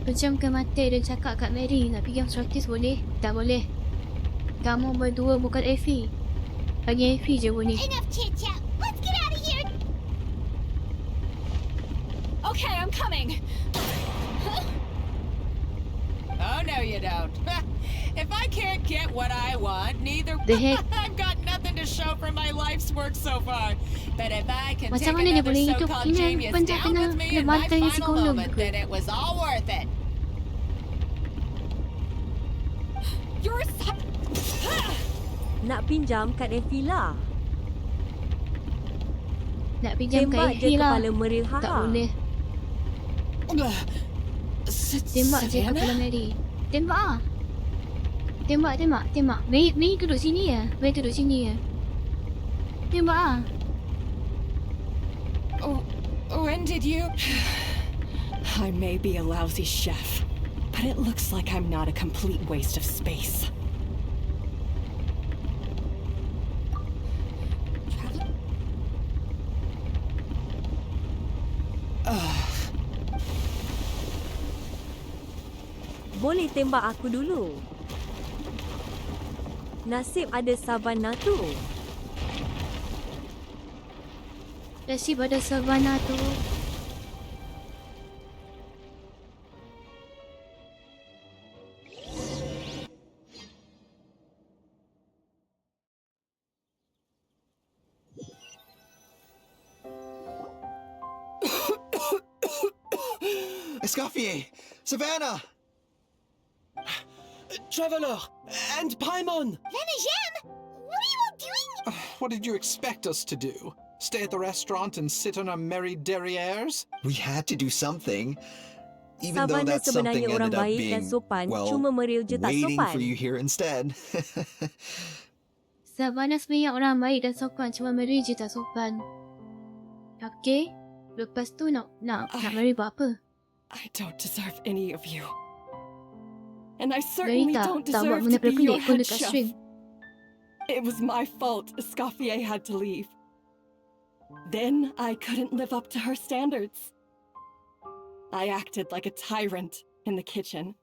Pejamkan mata dan cakap kat Mary nak pinjam 100 boleh? Tak boleh. Kamu berdua bukan Effie. Hanya Effie je boleh. Enough chit-chat. Let's get out of here. Okay, I'm coming. Oh, no you don't. If I can't get what I want, neither... The heck? I've got nothing to show for my life's work so far. But if I can Macam take mana dia another boleh hidup so-called dengan genius benda down kena with me in my bantai si final golem moment, tu? then it was all worth it. You're a Nak pinjam kat Effie lah. Nak pinjam kat Tembak je Effie lah. kepala Meryl, Tak haha. boleh. Tembak je Savannah? kepala Mary. Tembak ah. Tembak. Mary duduk sini ya. Mary duduk sini ya. Tembak ah. When did you... I may be a lousy chef, but it looks like I'm not a complete waste of space. Boleh tembak aku dulu. Nasib ada Savannah tu. Nasib ada Savannah tu. Escoffier! Savannah! Traveler! And Paimon! Venejem! What are you all doing? What did you expect us to do? Stay at the restaurant and sit on our merry derrieres? We had to do something. Even though Savannah that something sebenarnya orang ended up baik dan being, sopan, well, cuma Meryl je tak waiting sopan. for you here instead. Savannah sebenarnya orang baik dan sopan, cuma Mary je tak sopan. Okay. Lepas tu nak Mary buat apa? I don't deserve any of you. And I Mary certainly tak don't buat deserve benda to be your pelik pun head dekat chef. stream. It was my fault Escoffier had to leave. Then I couldn't live up to her standards. I acted like a tyrant in the kitchen.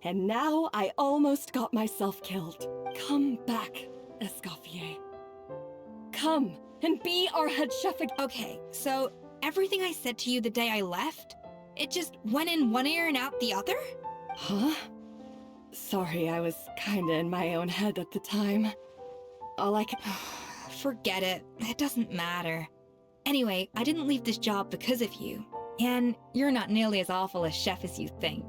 And now I almost got myself killed. Come back, Escoffier. Come and be our head chef again. Okay, so everything I said to you the day I left, it just went in one ear and out the other? Huh? Sorry, I was kinda in my own head at the time. All I could... Forget it. It doesn't matter. Anyway, I didn't leave this job because of you. And you're not nearly as awful a chef as you think.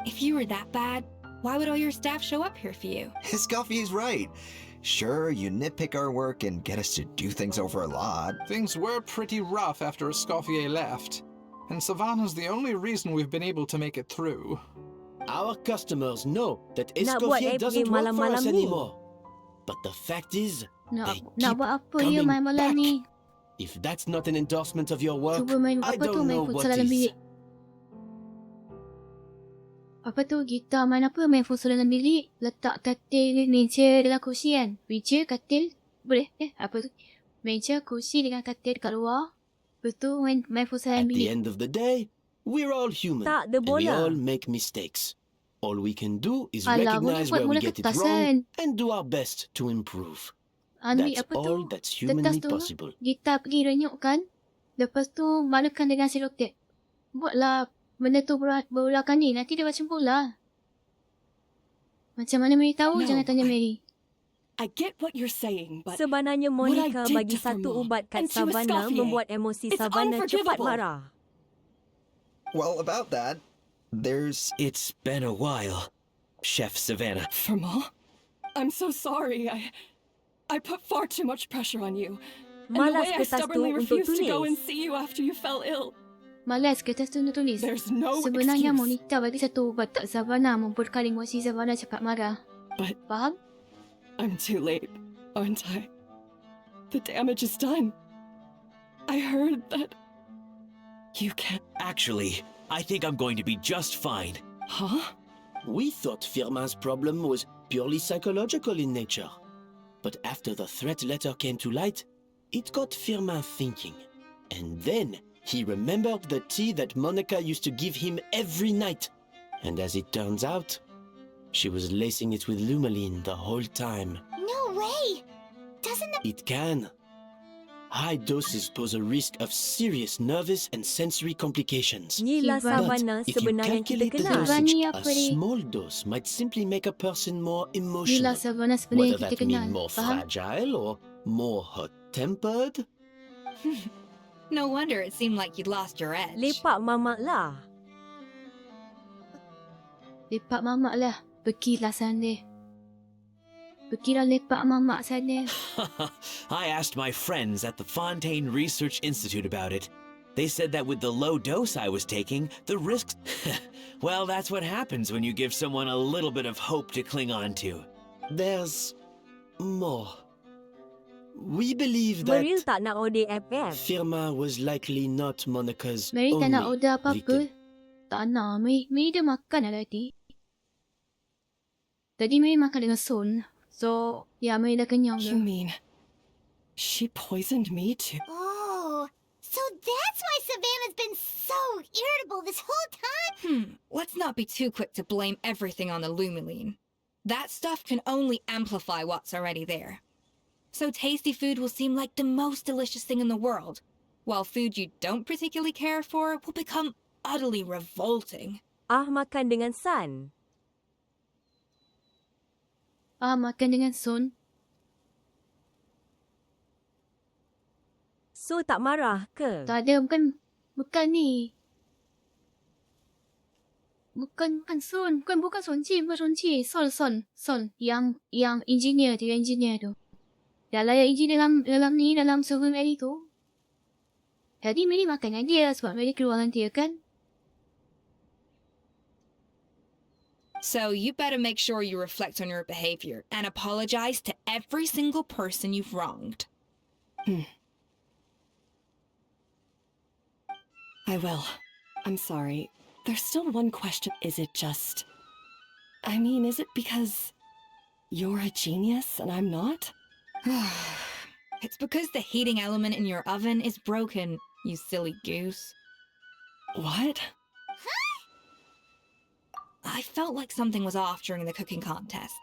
If you were that bad, Why would all your staff show up here for you? Escoffier's right. Sure, you nitpick our work and get us to do things over a lot. Things were pretty rough after Escoffier left, and Savannah's the only reason we've been able to make it through. Our customers know that Nak buat Escoffier FA doesn't work for malam-malam us ni. anymore. But the fact is, they Nak buat apa coming dia main malam back. ni? If that's not an endorsement of your work, Cuba main I apa tu, don't main know what futsal dalam is. bilik. Apa tu, gitar main apa, main futsal dalam bilik. Letak katil, meja dalam kursi kan. Meja, katil, boleh? Apa tu? Meja, kursi dengan katil dekat luar. Lepas tu main futsal dalam At the bilik. end of the day, we're all human, Tak ada and we bola. all make mistakes. All we can do is Alah, boleh recognize buat where we bola get it kertas wrong kan? and do our best to improve. Ambil That's apa tu? all that's Kertas humanly tu, possible. gitar pergi renyuk kan. Lepas tu malukan dengan selotip. Buatlah benda tu berulang ni. Nanti dia macam bola. Macam mana Mary tahu? No, Jangan tanya Mary. I get what you're saying, but Sebenarnya what I Monica did bagi to satu Vermont ubat kat and to Savannah Escoffier, membuat emosi it's Savannah cepat unforgivable. marah. Well, about that, there's... It's been a while, Chef Savannah. Vermont? I'm so sorry. I put far too much pressure on you. And the Malas way I kertas tu stubbornly untuk refused to go tulis. and see you after you fell ill. Malas kertas tu nak tulis. There's no Sebenarnya excuse. Monica bagi satu ubat tak Savannah membuatkan emosi Savannah cepat marah. But faham? I'm too late, aren't I? The damage is done. I heard that you can't... Actually, I think I'm going to be just fine. Huh? We thought Firmin's problem was purely psychological in nature. But after the threat letter came to light, it got Firmin thinking. And then he remembered the tea that Monica used to give him every night. And as it turns out, she was lacing it with Lumaline the whole time. No way! Doesn't the... It can. High doses pose a risk of serious nervous and sensory complications. Inilah But Savannah if you sebenarnya yang kita calculate the kenal. dosage, Savannah a apa ni? small dose might simply make a person more Inilah emotional. Savannah sebenarnya Whether yang kita that kenal. mean more Faham? fragile or more hot-tempered? No wonder it seemed like you'd lost your edge. Lepak mamak lah. Lepak mamak lah. Pergilah sana. Pergilah lepak mamak sana. I asked my friends at the Fontaine Research Institute about it. They said that with the low dose I was taking, the risks... Well, that's what happens when you give someone a little bit of hope to cling on to. There's more. We believe that Meryl tak nak order FF. Firmin was likely not Monica's Mary tak nak only order apa-apa. victim. Tak nak. Mary dah makan dah tadi. Tadi Mary makan dengan Son. So, ya Mary dah kenyang You dah. mean she poisoned me too? Oh, so that's why Savannah's been so irritable this whole time? Let's not be too quick to blame everything on the Lumaline. That stuff can only amplify what's already there. So tasty food will seem like the most delicious thing in the world, while food you don't particularly care for will become utterly revolting. Makan dengan San. Makan dengan Son. So tak marah ke? Tak ada, bukan ni. Bukan Son. Bukan Son Ji, bukan Son Ji. Son. Yang engineer tu, Dah layak engineer dalam server Mary tu. Tadi Mary makan dengan dia sebab Mary keluar dengan dia kan? So you better make sure you reflect on your behavior and apologize to every single person you've wronged. I will. I'm sorry. There's still one question. Is it just... I mean, is it because you're a genius and I'm not? It's because the heating element in your oven is broken, you silly goose. What? I felt like something was off during the cooking contest.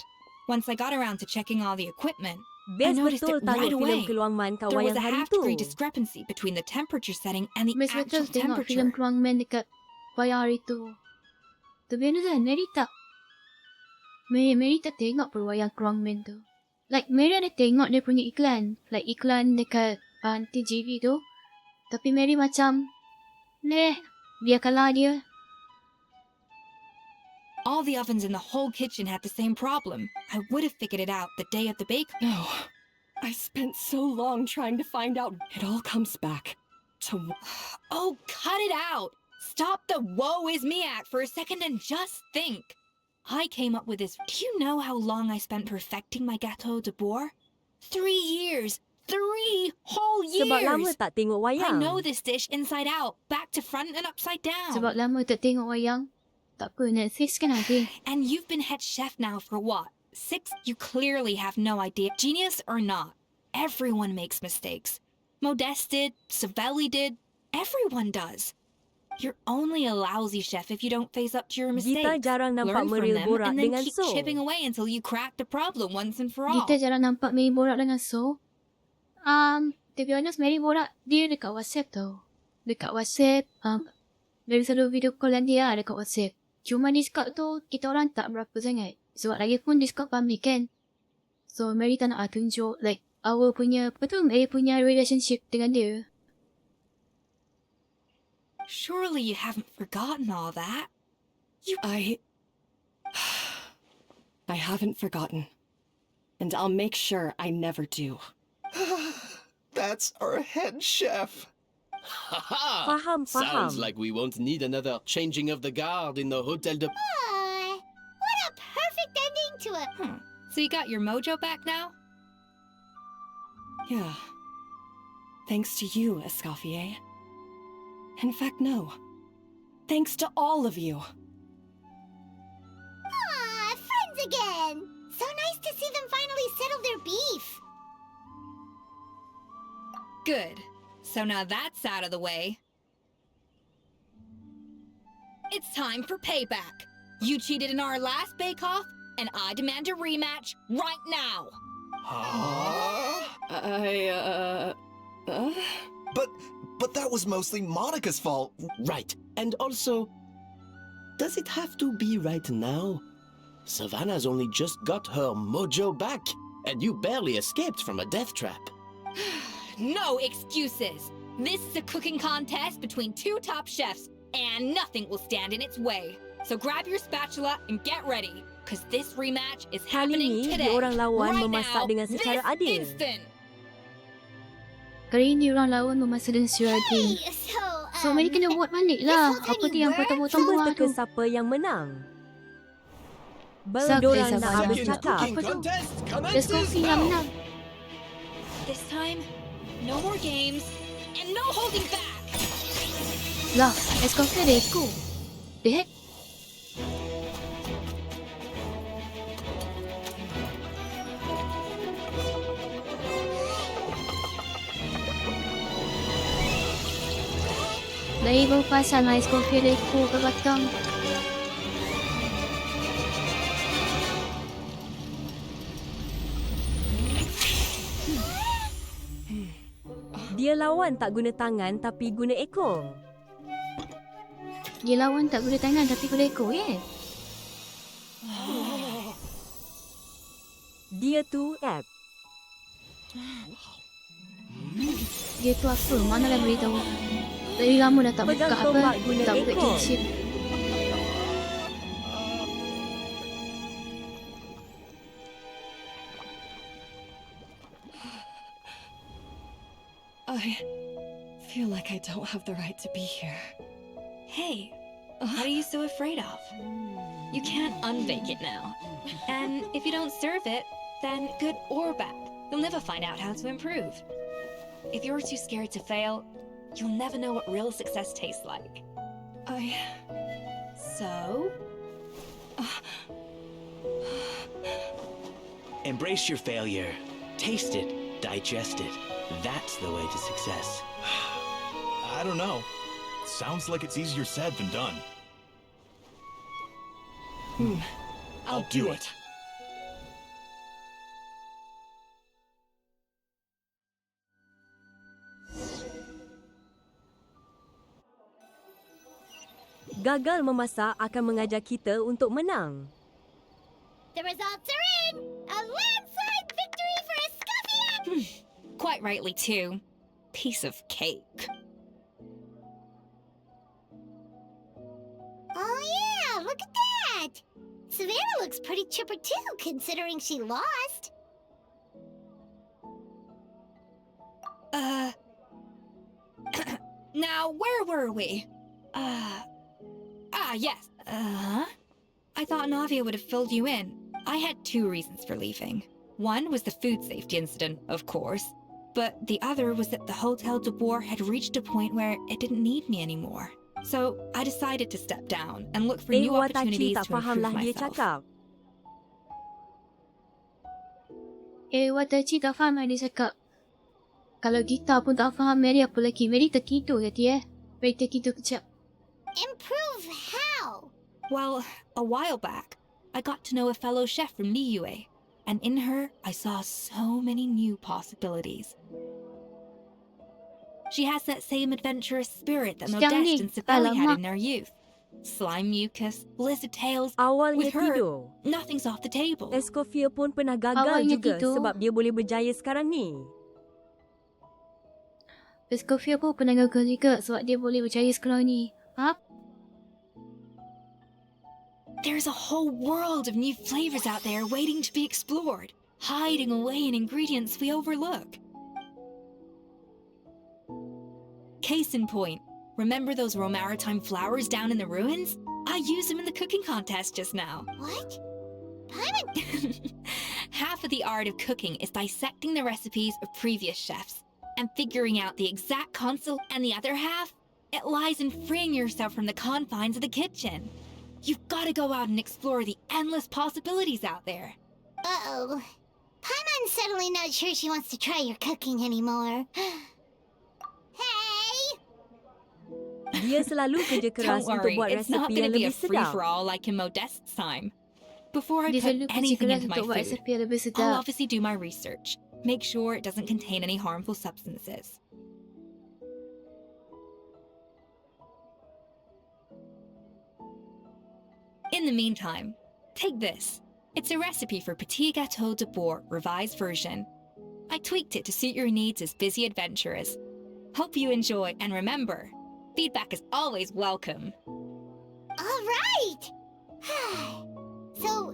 Once I got around to checking all the equipment, I Best noticed betul it right tengok filem away. Keluang Man There was kawayan a hari half-degree tu. discrepancy between the temperature setting and the Best actual betul tengok filem temperature. Keluang Man dekat wayang hari tu. Tapi kan, Mary tak tengok perwayang Keluang Man tu. Like, Mary ada tengok dia punya iklan. Like, iklan dekat TGV tu. Tapi Mary macam, biarkanlah dia. All the ovens in the whole kitchen had the same problem. I would have figured it out the day of the bake. No. I spent so long trying to find out. It all comes back to... Oh, cut it out! Stop the woe is me act for a second and just think. I came up with this. Do you know how long I spent perfecting my gâteau de bois? 3 years! 3 whole years! Sebab lama tak tengok I wayang. know this dish inside out, back to front and upside down. Sebab lama tak tengok wayang. Tak apa, Netflix kan ada. And you've been head chef now for what? 6? You clearly have no idea. Genius or not, everyone makes mistakes. Modeste did, Savelli did, everyone does. You're only a lousy chef if you don't face up to your mistakes. Gita jarang nampak Learn from Meryl them borak and then dengan keep So. chipping away until you crack the problem once and for all. Kita jarang nampak Mary borak dengan So. To be honest, Mary borak dia dekat WhatsApp tau. Dekat WhatsApp, Mary selalu video call dengan dia dekat WhatsApp. Cuma Discord tu, kita orang tak berapa sangat. Sebab lagi pun Discord public kan. So, Mary tak nak tunjuk, like, our punya, Mary punya relationship dengan dia. Surely you haven't forgotten all that. I haven't forgotten. And I'll make sure I never do. That's our head chef. Faham. Sounds like we won't need another changing of the guard in the Hotel de... What a perfect ending to it. So you got your mojo back now? Yeah. Thanks to you, Escoffier. In fact, no. Thanks to all of you. Friends again. So nice to see them finally settle their beef. Good. So now that's out of the way. It's time for payback. You cheated in our last bake-off, and I demand a rematch right now. But that was mostly Monica's fault. Right. And also, does it have to be right now? Savannah's only just got her mojo back, and you barely escaped from a death trap. No excuses. This is a cooking contest between 2 top chefs, and nothing will stand in its way. So grab your spatula and get ready, because this rematch is Kali happening ni, today. diorang lawan Right memasak now, dengan secara this adil. instant. Kali ni orang lawan memasak dengan secara adil. So, Mary kena buat balik lah. Apa tu yang potong-potong Cuba buah teka tu. siapa yang menang. Baru Siapa diorang yang nak sabar habis yang cakap. Apa tu? Let's go see yang menang. This time, no more games, and no holding back. Lah, Escoffier ada echo. The heck? Lagi baru pasal lah Escoffier ada echo kat belakang. Dia lawan tak guna tangan tapi guna ekor. Dia lawan tak guna tangan tapi guna echo, yeah? Dia tu app. Dia tu apa? Manalah beritahu. Dari lama dah tak buka Pegang apa. tombak guna Tak buka ekor. Genshin. I feel like I don't have the right to be here. Hey, what are you so afraid of? You can't unbake it now. And if you don't serve it, then good or bad, you'll never find out how to improve. If you're too scared to fail, you'll never know what real success tastes like. So? Embrace your failure. Taste it. Digest it. That's the way to success. I don't know. Sounds like it's easier said than done. I'll do it. Gagal memasak akan mengajak kita untuk menang. The results are in! A landslide victory for Escoffier! Quite rightly, too. Piece of cake. Oh yeah, look at that! looks pretty chipper too, considering she lost. Now, where were we? Yes. I thought Navia would have filled you in. I had two reasons for leaving. One was the food safety incident, of course. But the other was that the Hotel de Boer had reached a point where it didn't need me anymore. So I decided to step down and look for new opportunities to improve myself. Watachi tak faham yang dia cakap. Kalau kita pun tak faham Mary apa lagi. Mary terkitu ke dia? Mary terkitu kejap. Improve how? Well, a while back, I got to know a fellow chef from Liyue, and in her, I saw so many new possibilities. She has that same adventurous spirit that Modeste and Sibeli had in their youth. Slime mucus, lizard tails. Awalnya With her, tidur. nothing's off the table. Escoffier pun pernah gagal Awalnya juga tidur. sebab dia boleh berjaya sekarang ni. Escoffier pun pernah gagal juga sebab dia boleh berjaya sekarang ni. Ha? There's a whole world of new flavors out there waiting to be explored, hiding away in ingredients we overlook. Case in point, remember those Romaritime flowers down in the ruins? I used them in the cooking contest just now. What? Half of the art of cooking is dissecting the recipes of previous chefs and figuring out the exact console, and the other half, it lies in freeing yourself from the confines of the kitchen. You've got to go out and explore the endless possibilities out there. Uh-oh. Paimon's suddenly not sure she wants to try your cooking anymore. Hey! Dia selalu kerja keras Don't untuk worry, buat it's not resepi going yang to be a lebih sedap. free-for-all like in Modeste's time. Before I Dia put selalu kerja anything keras into my untuk buat food, resepi yang lebih I'll sedap. obviously do my research. Make sure it doesn't contain any harmful substances. In the meantime, take this. It's a recipe for Petit Gâteau de Boer revised version. I tweaked it to suit your needs as busy adventurers. Hope you enjoy, and remember, feedback is always welcome. All right! So,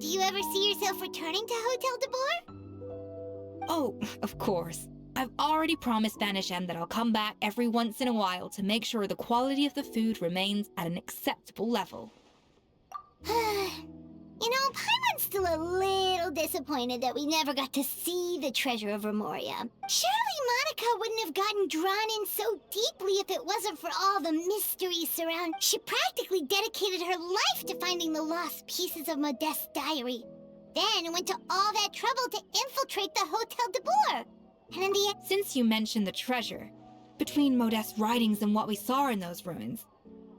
do you ever see yourself returning to Hotel de Boer? Oh, of course. I've already promised Vanishem that I'll come back every once in a while to make sure the quality of the food remains at an acceptable level. You know, Paimon's still a little disappointed that we never got to see the treasure of Remoria. Surely Monica wouldn't have gotten drawn in so deeply if it wasn't for all the mysteries surrounding. She practically dedicated her life to finding the lost pieces of Modeste's diary. Then went to all that trouble to infiltrate the Hotel de Boer. And in the end... Since you mentioned the treasure, between Modeste's writings and what we saw in those ruins,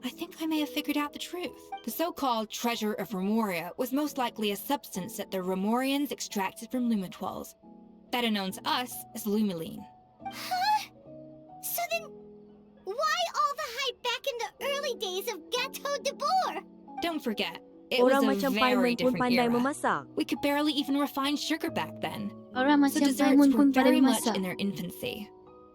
I think I may have figured out the truth. The so-called treasure of Remoria was most likely a substance that the Remorians extracted from Lumitoiles, better known to us as Lumiline. Huh? So then, why all the hype back in the early days of Gâteau de Boer? Don't forget, it Orang was a macam very Paimon pun different pandai era. memasak. We could barely even refine sugar back then. Orang So macam desserts Paimon were pun pandai very much memasak. in their infancy.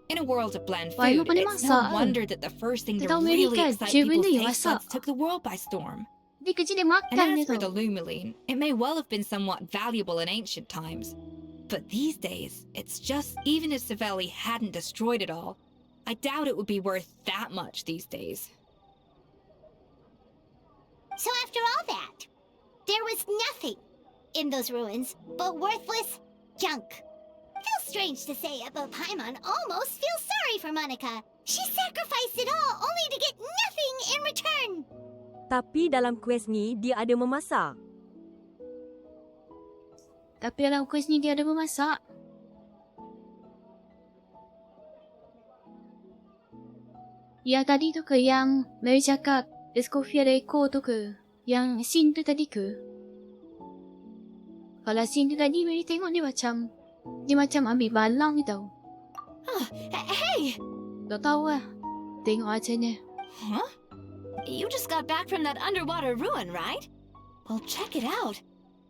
In a world of bland Paimon food, pandai it's masak. no wonder that the first thing to Dia tahu Mary really kan, excite dia people's benda yang taste masak. buds took the world by storm. Dia kerja dia And makan dia as for tu. the Lumiline, it may well have been somewhat valuable in ancient times. But these days, it's just, even if Savelli hadn't destroyed it all, I doubt it would be worth that much these days. So after all that, there was nothing in those ruins but worthless junk. Feels strange to say it, but Paimon almost feels sorry for Monica. She sacrificed it all only to get nothing in return. Tapi dalam quest ni, dia ada memasak. Tapi dalam quest ni dia ada memasak. Yang tadi tu ke yang Mary cakap Escoffier ada ekor tu ke? Yang scene tu tadi ke? Kalau scene tu tadi Mary tengok dia macam ambil balang ni tau. Hey! Tak tahu lah. Tengok acanya. Huh? You just got back from that underwater ruin, right? Well, check it out.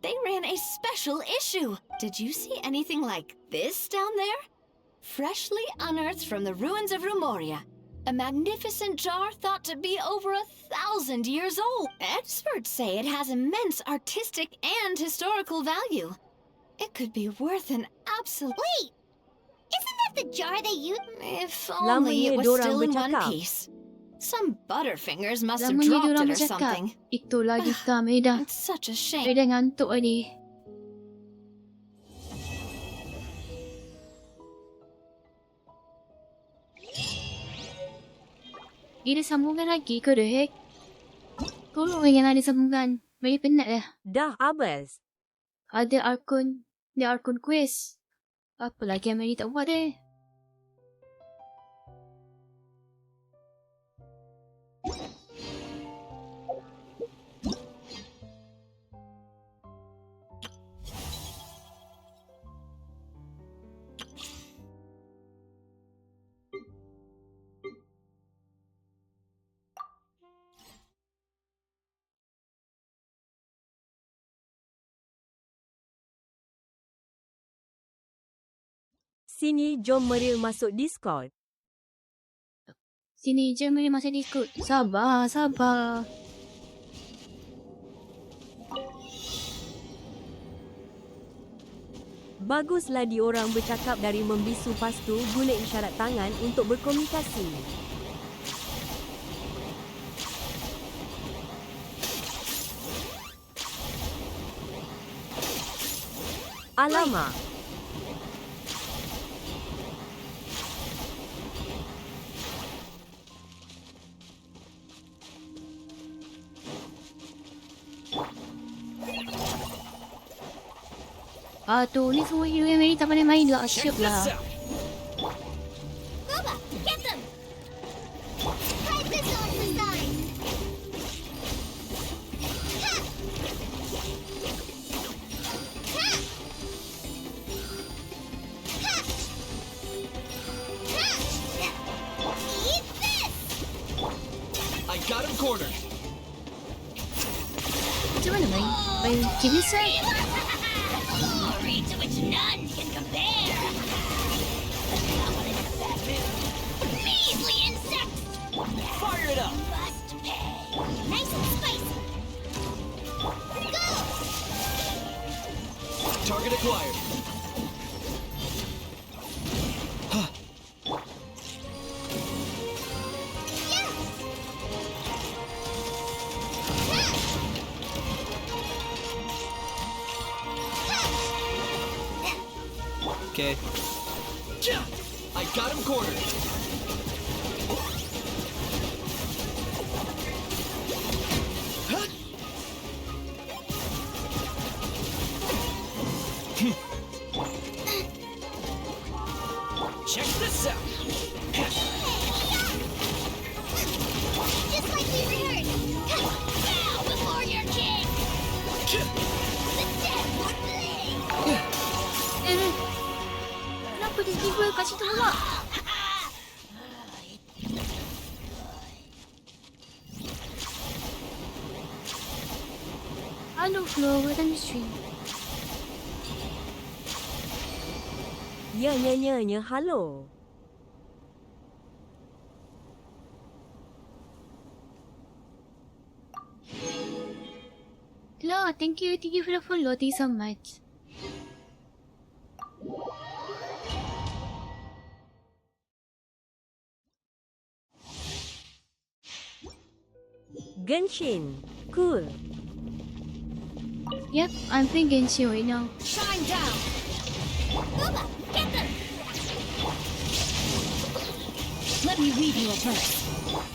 They ran a special issue. Did you see anything like this down there? Freshly unearthed from the ruins of Rumoria. A magnificent jar thought to be over 1,000 years old. Experts say it has immense artistic and historical value. It could be worth an absolute... Wait! Isn't that the jar they used? If only it was still in one piece. Some butterfingers must have Lamanya dropped diorang it or bercakap. something. Itulah kita, Meda. It's such a shame. Meda ngantuk tadi. Ada sambungan lagi ke, the heck? Tolong yang ada sambungan. Medi penat dah. Dah habis. Ada Arkon quest. Apa lagi yang Medi tak buat deh? Sini, jom Meryl masuk Discord. Sini je Medi masih Discord. Sabar. Baguslah diorang bercakap dari membisu pastu guna isyarat tangan untuk berkomunikasi. Alamak. Tu ni semua hero yang Medi tak pandai main lah. Asyik lah. Boba, get them! Try this on the side! Ha! Ha! Ha! Ha! Eat this! I got him cornered. Macam mana main? Main kibisa? Glory to which none can compare! Measly insects! Fire it up! Must pay! Nice and spicy! Go! Target acquired. Okay. I got him cornered. Check this out. Just like we rehearsed! Bow before your king! The dead will bleed! Kenapa dia tiba kat situ pula? Hello, Flo. Welcome to stream. Ya, halo. Flo, thank you for the follow. Thank you so much. Genshin. Cool. Yep, I'm playing Genshin right now. Shine down! Boba, get them! Let me weave you a verse.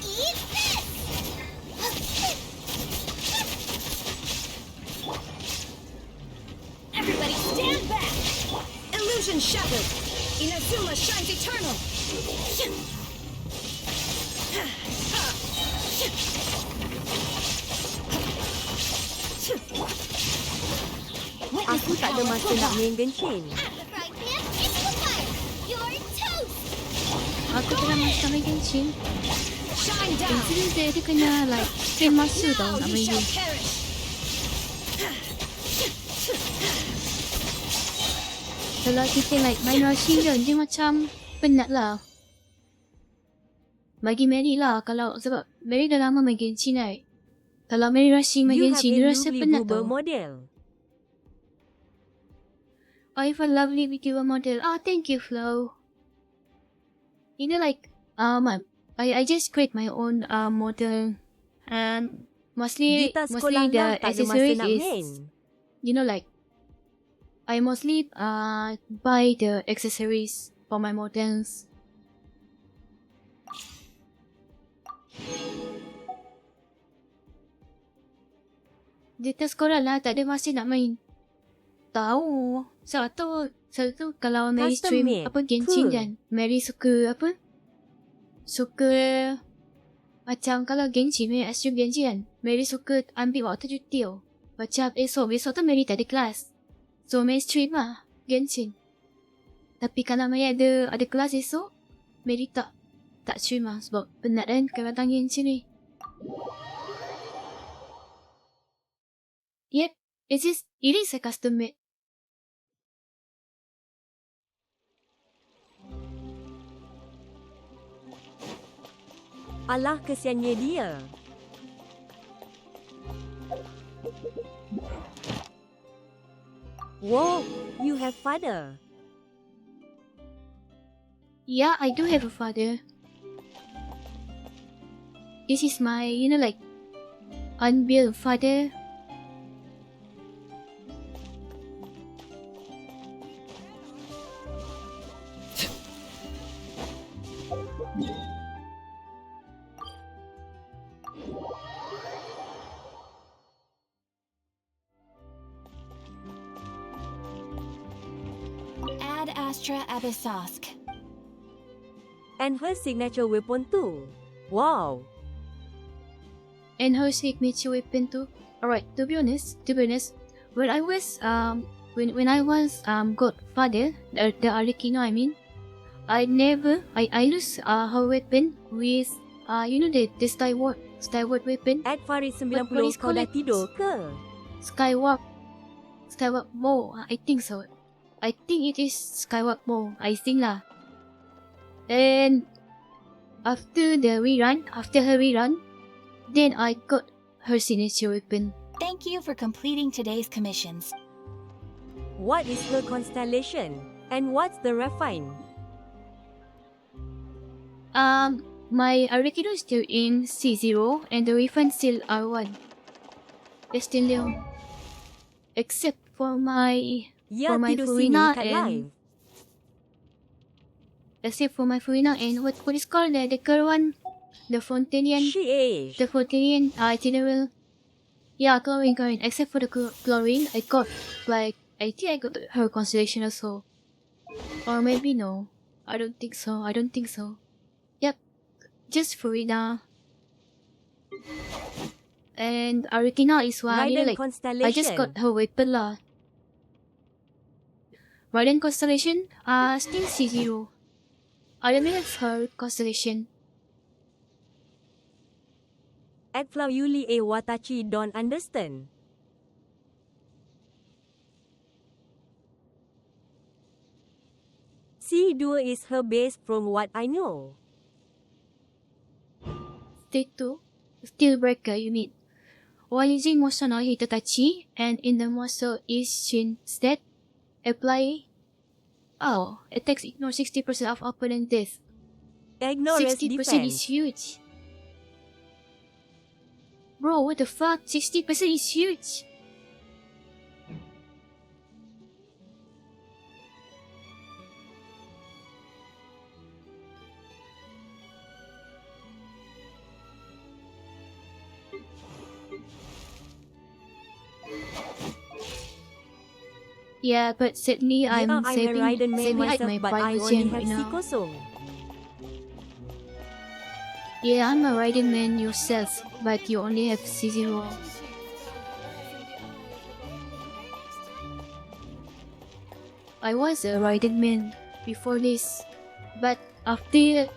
Eat this! Everybody stand back! Illusion shattered! Inazuma shines eternal! Aku tak ada masa nak main Genshin. Aku tengah masa main Genshin. Genshin dia kena like spend masa tau nak main game. Kalau kita like main rushing je macam penat lah. bagi Mary lah. Kalau sebab Mary dah lama main Genshin right. Kalau Mary rushing main You have Genshin, a dia rasa lovely penat Uber tau. model. I have a lovely VTuber model. Oh, thank you, Flo. You know, like, I just create my own model, and mostly Di tas sekolah the lah, tak ada masa accessories nak is, main. you know, like, I mostly buy the accessories for my models. Di tas sekolah lah, tak ada masa nak main. Tahu. Satu kalau Mary Custom stream made. apa Genshin Cool. kan, Mary suka apa? Suka macam kalau Genshin, Mary stream Genshin kan, Mary suka ambil waktu cuti tau. Macam besok tu Mary tak ada kelas. So Mary stream lah Genshin. Tapi kalau Mary ada kelas esok, Mary tak stream lah sebab penat kan kadang Genshin ni. Yep, it is a custom made. Alah, kesiannya dia. Whoa, you have father. Yeah, I do have a father. This is my, like, unbuilt father. Ad Astra Abyssosque. And her signature weapon too. Wow. And her signature weapon too. Alright, to be honest, when I was when I was godfather, the Arlecchino I mean, I lose her weapon with the Skyward weapon. At Farid 90 What is kau dah called? tidur ke? Skyward Mall, I think so. I think it is Skyward Mall, I think lah. And after her rerun, then I got her signature weapon. Thank you for completing today's commissions. What is her constellation? And what's the refine? My Arlecchino is still in C0 and the refund still R1. It's still new. Except for my Tidur sini Furina kat and live. except for my Furina and what is called the girl one, the Fontanian. She is. The Fontanian general. Yeah, Chlorine. Except for the Chlorine, I got I think I got her constellation also. Or maybe no. I don't think so. Yep, just Furina. And Arlecchino is one. Raiden I just got her weapon lah. Raiden constellation, still C0. I don't have her constellation. At Flauyuli A. Watachi don't understand. C2 is her base from what I know. State 2, Steel Breaker unit. While using Musou no Hitachi and in the Musou Ishin stat, apply. Oh, attacks ignore 60% of opponent death. Ignorance 60% defense. is huge. Bro, what the fuck? 60% is huge. Yeah, but sadly I'm a saving Raiden main my myself, but I private only gem have right now. C0. Yeah, I'm a Raiden man yourself, but you only have C0. I was a Raiden man before this, but after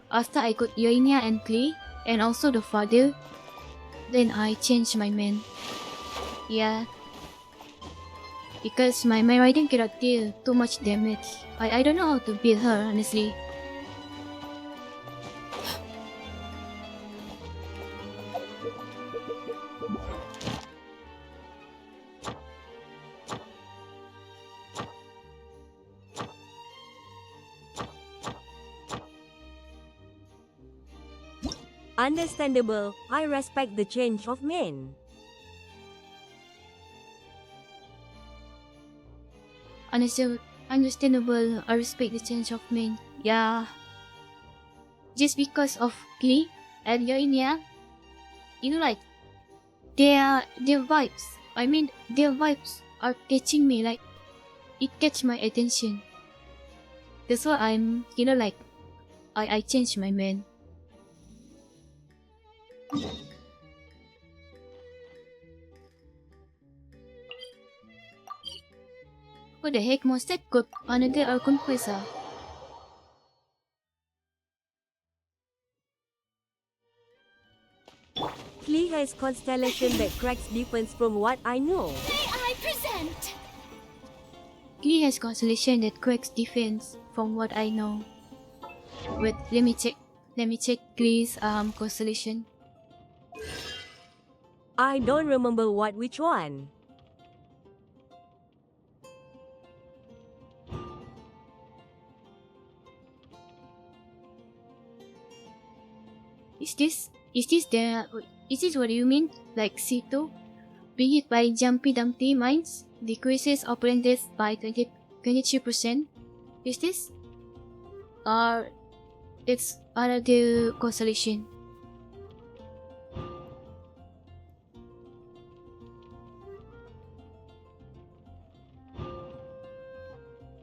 I got Yoinia and Klee, and also the father, then I changed my man. Yeah. Because my Raiden cannot deal too much damage. I don't know how to build her, honestly. Understandable, I respect the change of men. Understandable, I respect the change of men. Yeah. Just because of Glee and Yoin, yeah? You know, like, their vibes. I mean, their vibes are catching me, like, it catch my attention. That's why I'm, you know, like, I change my man. What the heck, Monster got another Archon quest, ah? Klee has constellation that cracks defense from what I know. May I present? Glee has constellation that cracks defense, from what I know. Wait, let me check. Let me check Glee's constellation. I don't remember which one. Is this what you mean? Like C2? Being hit by Jumpy Dumpty mines decreases opponent death by 22%? Is this? Or it's another constellation?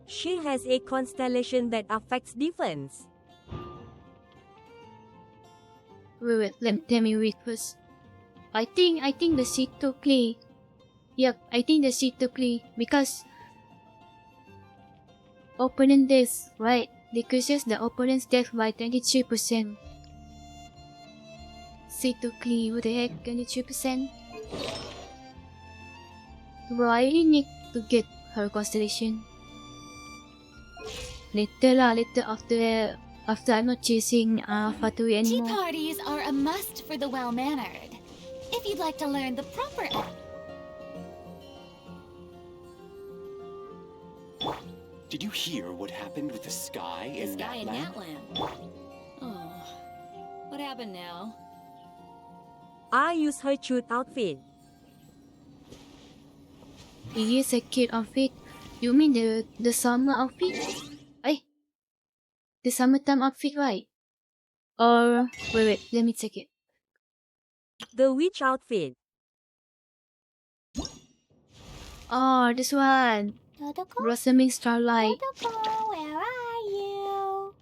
She has a constellation that affects defense. Wait, let me read first. I think the C2 Klee. Yep, I think the C2 Klee because opponent death, right? Decreases the opponent's death by 23%. C2 Klee, what the heck, 23%? Bro, I really need to get her constellation. Later after I'm not chasing Fatui Tea anymore. parties are a must for the well-mannered. If you'd like to learn the proper... Did you hear what happened with the sky in Natland? Oh, what happened now? I use her cute outfit. It is a cute outfit. You mean the summer outfit? The summertime outfit, right? Or wait, let me check it. The witch outfit. Oh, this one. Blossoming Starlight. Totoko, where are you?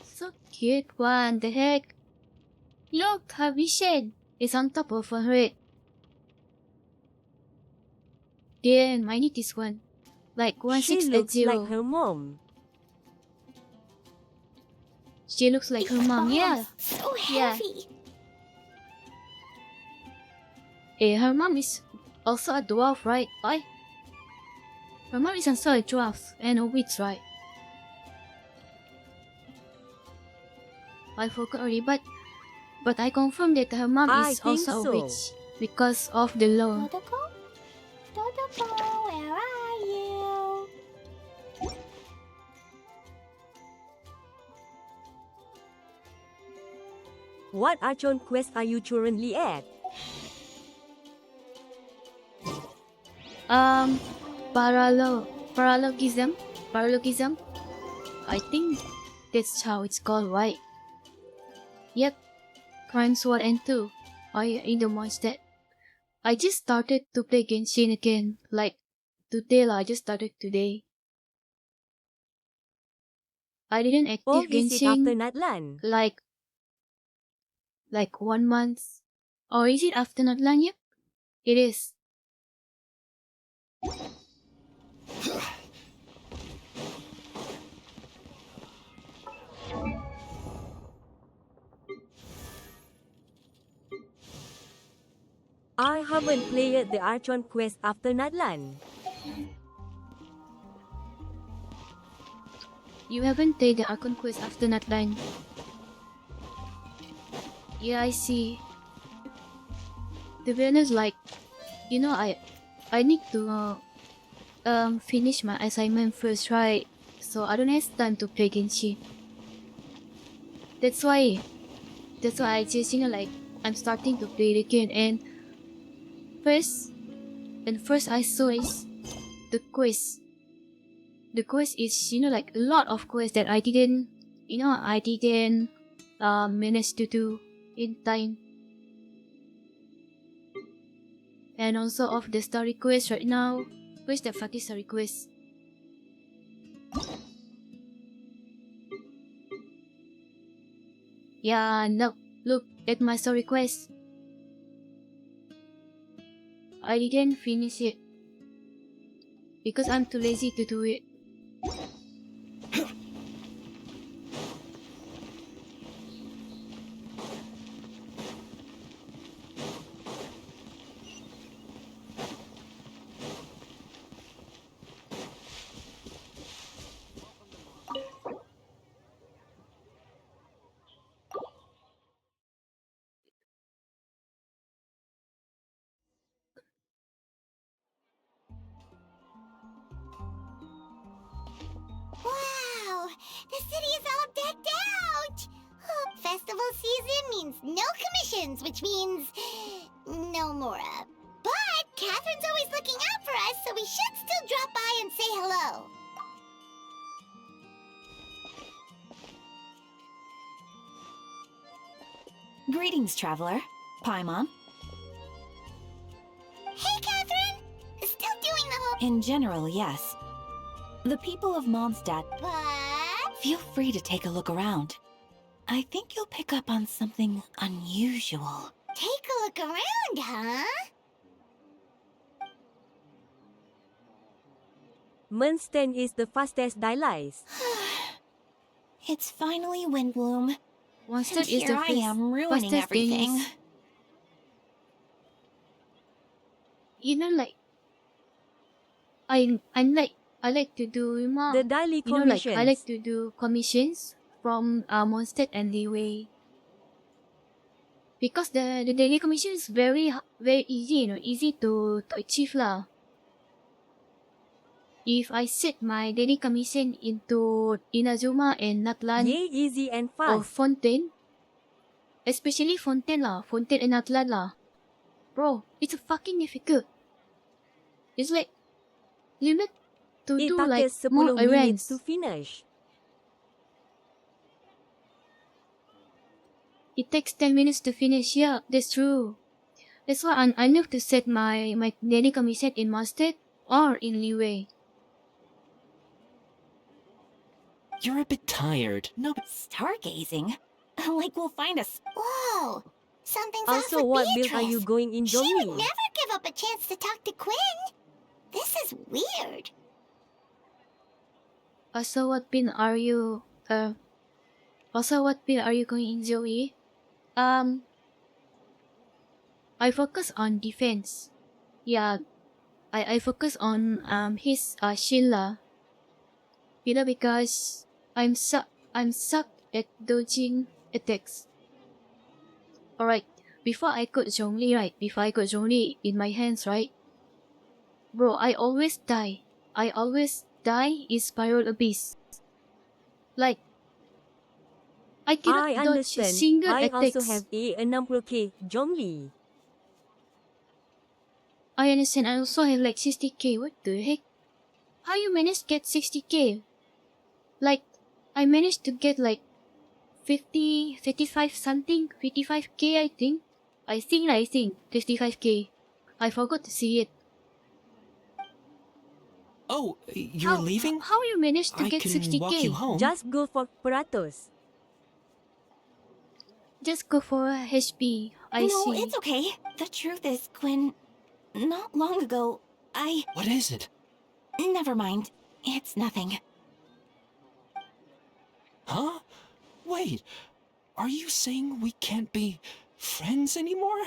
So cute one, the heck? Look, her vision is on top of her head. Damn, I need this one. Like She 1680. looks like her mom. She looks like her mom, yeah. So Yeah. heavy. Her mom is also a dwarf, right? Her mom is also a dwarf and a witch, right? I forgot already, but I confirm that her mom I is think also so. a witch because of the law. Totoko, where are you? What Archon quest are you currently at? Paralogism. I think that's how it's called, right? Yep. Crime Sword and 2. In the monster. I just started to play Genshin again. Like today, I just started today. I didn't active Or is it after Genshin Natlan? like 1 month. Or is it after Natlan? Yep. It is. I haven't played the Archon quest after Natlan. You haven't played the Archon quest after Natlan. Yeah, I see. To be honest, like, you know, I need to finish my assignment first, right? So I don't have time to play Genshin. That's why That's why I just, like, I'm starting to play it again. And first I saw is the quest. The quest is, like, a lot of quests that I didn't manage to do in time. And also of the story quest right now. Where's the fucking story quest? Yeah, no. Look at my story quest. I didn't finish it because I'm too lazy to do it. Wow! The city is all decked out! Festival season means no commissions, which means no Mora. But Catherine's always looking out for us, so we should still drop by and say hello. Greetings, traveler. Paimon. Hey, Catherine! Still doing the whole... In general, yes. The people of Mondstadt... But... Feel free to take a look around. I think you'll pick up on something unusual. Take a look around, huh? Mondstadt is the fastest dialyze. It's finally Windbloom. Mondstadt And here I am ruining everything. Like, I like to do the daily commissions. I like to do commissions from Mondstadt and Leeway. Because the daily commission is very easy, easy to achieve lah. If I set my daily commission into Inazuma and Natlan, yay, easy and fast. Or Fontaine, especially Fontaine and Natlan lah. Bro, it's fucking difficult. It's like you need to do like 10 more minutes errands to finish. It takes 10 minutes to finish. Yeah, that's true. That's why I need to set my daily commission in Mondstadt or in Leeway. You're a bit tired. No, Stargazing? Like we'll find us. Whoa! Something's Also, off with what Beatrice. build are you going in, She Joey? would never give up a chance to talk to Quinn. This is weird. Also, what pin are you going in, Zoe? I focus on defense. Yeah, I focus on his Sheila. Because I'm sucked at dodging attacks. Alright, before I got Zhongli in my hands, right? Bro, I always die. In Spiral Abyss. Like, I cannot dodge a understand. single I attacks. also have a 60k Zhongli. I understand. I also have like 60k. What the heck? How you managed to get 60k? Like, I managed to get like 55 something, 55k I think. I think 55k. I forgot to see it. Oh, you're leaving? How you managed to I get can 60k? walk you home. Just go for Pratos. Just go for HP. I no, see. It's okay. The truth is, Quinn, not long ago, What is it? Never mind. It's nothing. Huh? Wait, are you saying we can't be friends anymore?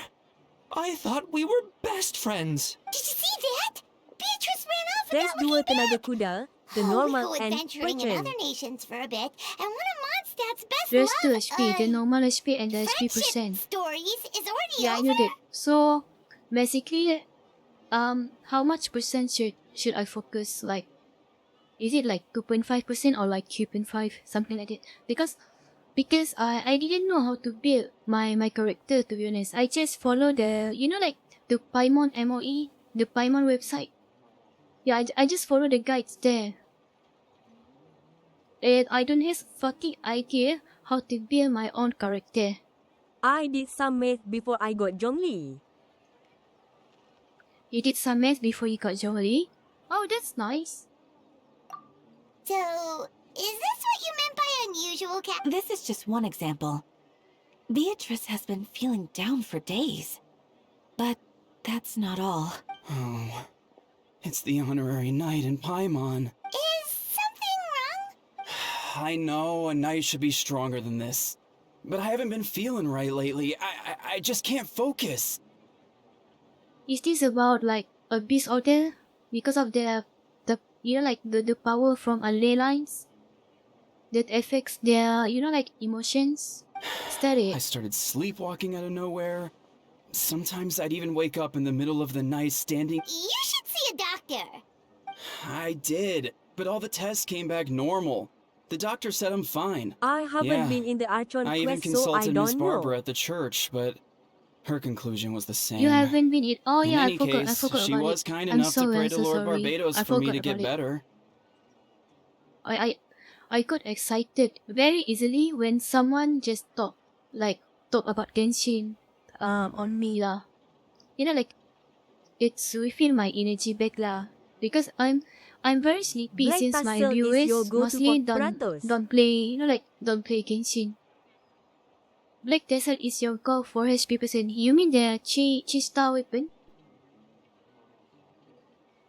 I thought we were best friends. Did you see that? Beatrice ran off There's without dua looking tenaga back. kuda, the We normal go and adventuring in Perchen. other nations for a bit, and one of Mondstadt's best There's two love, HP, the normal HP and the HP friendship percent. stories is already Yeah, I over. know that. So basically, how much percent should I focus? Like, is it like 2.5% or like 3.5, something like that? Because because I didn't know how to build my character, to be honest. I just follow the, you know, like the Paimon MOE, the Paimon website. Yeah, I just follow the guides there. And I don't have fucking idea how to build my own character. I did some math before I got Zhongli. You did some math before you got Zhongli? Oh, that's nice. So, is this what you meant by unusual cat? This is just one example. Beatrice has been feeling down for days. But that's not all. Oh, it's the honorary knight in Paimon. Is something wrong? I know a knight should be stronger than this. But I haven't been feeling right lately. I just can't focus. Is this about like a beast order? Because of the you know, like the power from a ley lines that affects their, you know, like emotions? Is that it? I started sleepwalking out of nowhere. Sometimes I'd even wake up in the middle of the night standing. You should see a doctor. I did, but all the tests came back normal. The doctor said I'm fine. I haven't been in the Archon I even quest, so I consulted Miss don't Barbara know. at the church, but her conclusion was the same. You haven't been in. Oh yeah, in any case, I forgot she about was it. kind I'm enough to sorry, pray I'm to so Lord sorry. Barbados I for me forgot to get about it. better. I got excited very easily when someone just talk about Genshin on me lah. You know, like it's refill my energy back lah. Because I'm very sleepy Black since my Tussle is your viewers go-to mostly for Kratos. don't play, you know, like don't play Genshin. Black Desert is your go for HP percent. You mean the chi star weapon?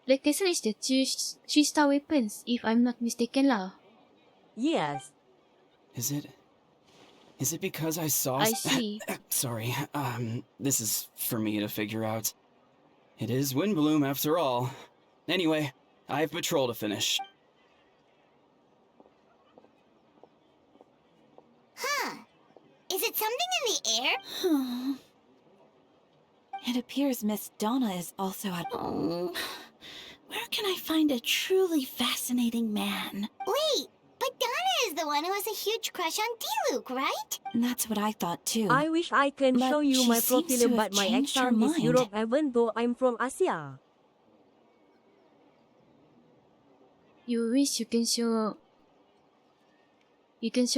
Black Desert is the chi star weapons, if I'm not mistaken lah. Yes. Is it because I saw... I see. Sorry, this is for me to figure out. It is Windbloom after all. Anyway, I have patrol to finish. Huh. Is it something in the air? It appears Miss Donna is also at... Oh, where can I find a truly fascinating man? Wait, but Donna is the one who has a huge crush on Diluc, right? That's what I thought too. I wish I can But show you she my seems profile, to have but my changed her account is mind. Europe, even though I'm from Asia. You wish you can show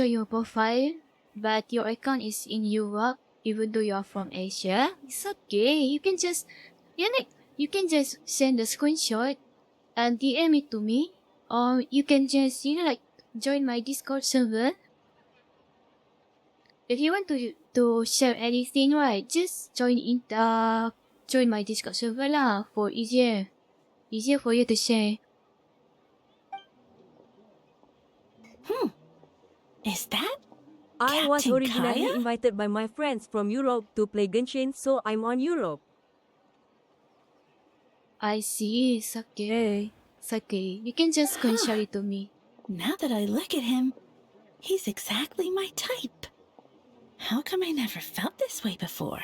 your profile, but your account is in Europe, even though you are from Asia. It's okay. You can just send a screenshot and DM it to me, or you can just join my Discord server. If you want to share anything, right, just join my Discord server lah, for easier for you to share. Is that I was Captain originally Kaya? invited by my friends from Europe to play Genshin, so I'm on Europe. I see. It's okay. It's okay. You can just screenshot it to me. Now that I look at him, he's exactly my type. How come I never felt this way before?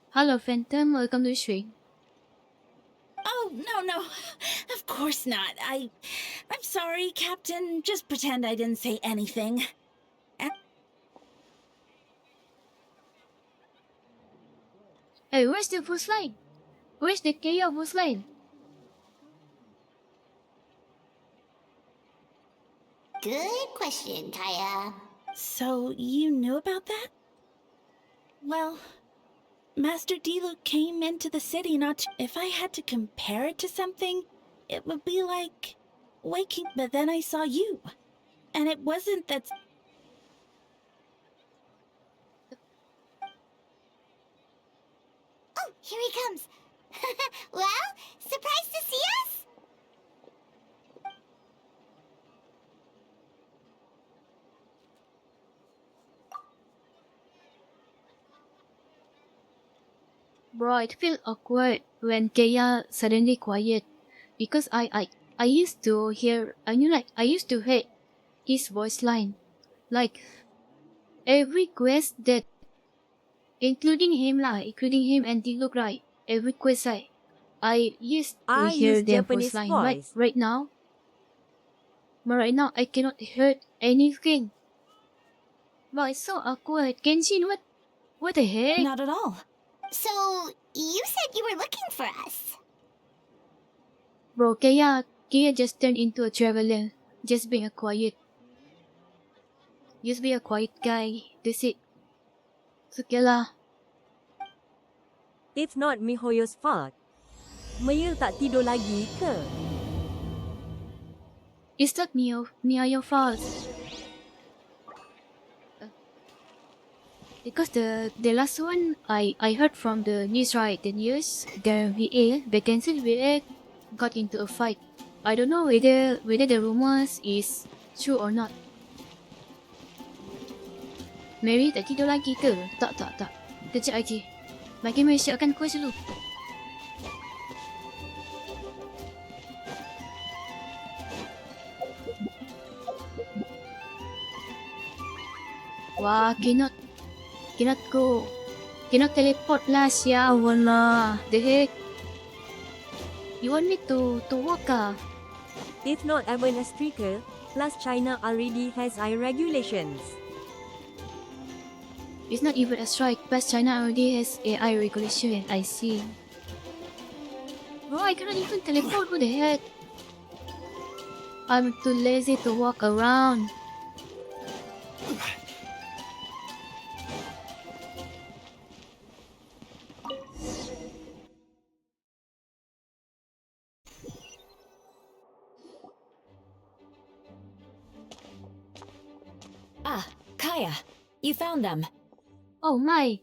Hello, Phantom. Welcome to the stream. Oh, no. Of course not. I'm sorry, Captain. Just pretend I didn't say anything. Hey, where's the first line? Where's the KO first line? Good question, Kaya. So, you knew about that? Well, Master Diluc came into the city not to... If I had to compare it to something, it would be like waking... But then I saw you. And it wasn't that... Oh, here he comes. Well, surprised to see us? Bro, it feels awkward when Kaya suddenly quiet, because I used to hear, I used to hear his voice line, like every quest that, including him and Diluc, right? Every quest I used to I hear use their Japanese voice line. voice. Right now, But right now I cannot hear anything. Wow, it's so awkward. Genshin, what the heck? Not at all. So, you said you were looking for us. Bro, Kaya just turned into a traveler. Just being a quiet. Just be a quiet guy. That's it. Sige lah. It's not Mihoyo's fault. Meryl tak tidur lagi ke? It's not your fault. Because the last one I heard from the news, right? The news, the vacancy VA got into a fight. I don't know whether the rumors is true or not. Mary tak tidur lagi ke? Tak. Kejap aja. Bagi Mary siapkan quest dulu. Wah, cannot go. Cannot teleport lah, sia. Wallah. The heck? You want me to walk ah? It's not even a stricter, plus China already has eye regulations. It's not even a strike, plus China already has AI regulation. I see. Bro, I cannot even teleport. What the heck? I'm too lazy to walk around. Ah, Kaya, you found them. Oh my.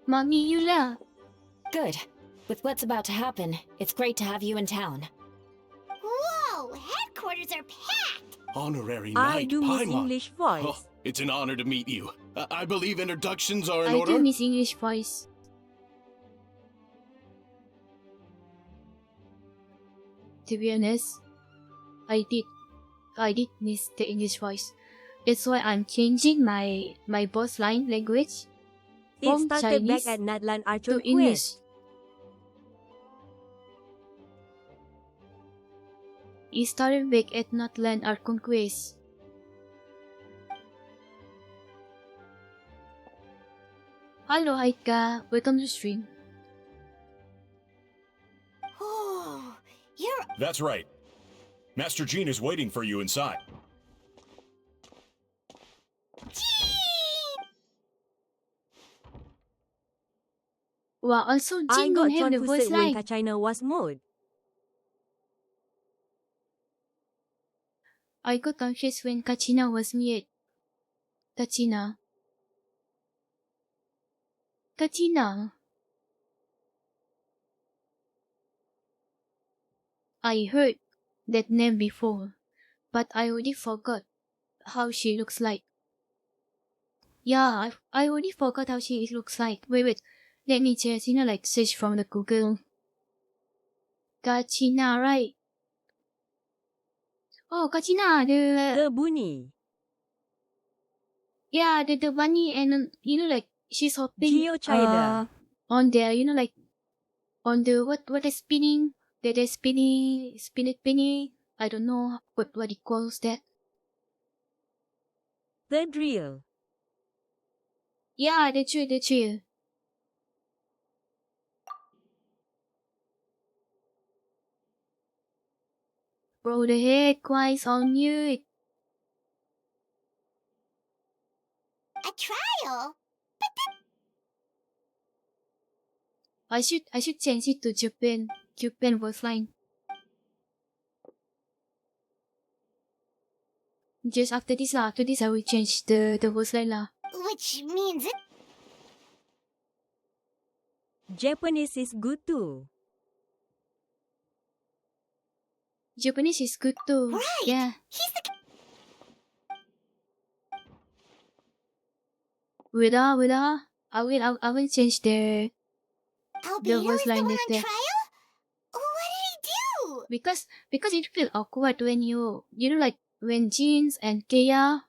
Mommy, you lah. Good. With what's about to happen, it's great to have you in town. Whoa, headquarters are packed! Honorary I Knight do miss Paimon. English voice. Oh, it's an honor to meet you. I believe introductions are in I order. do miss English voice. To be honest, I did miss the English voice. That's why I'm changing my boss line language It from started Chinese back at Natlan to Archon English. Quest. It started back at Natlan Archon Quest. Hello Haika, welcome to stream. Oh, you're... That's right. Master Jean is waiting for you inside. Wow, also I Jin got don't have the voice confused when line. Kachina was moved. I got confused when Kachina was mute. Kachina. I heard that name before, but I already forgot how she looks like. Yeah, I already forgot how she looks like. Wait. Let me just, like search from the Google. Kachina, right? Oh, Kachina, The bunny. Yeah, the bunny and like she's hopping Geochida. on there, like on the what is spinning? The spinning. I don't know what it calls that. The drill. Yeah, the tree. Bro, the heck, why is on mute? A trial? I should change it to Japan voice line. Just after this I will change the voice line lah. Which means it... Japanese is good too. Japanese is good too. Right! Yeah. He's the... Wait, I will change the voice line on later. trial? What did he do? Because it feels awkward when you like when Jeans and Kea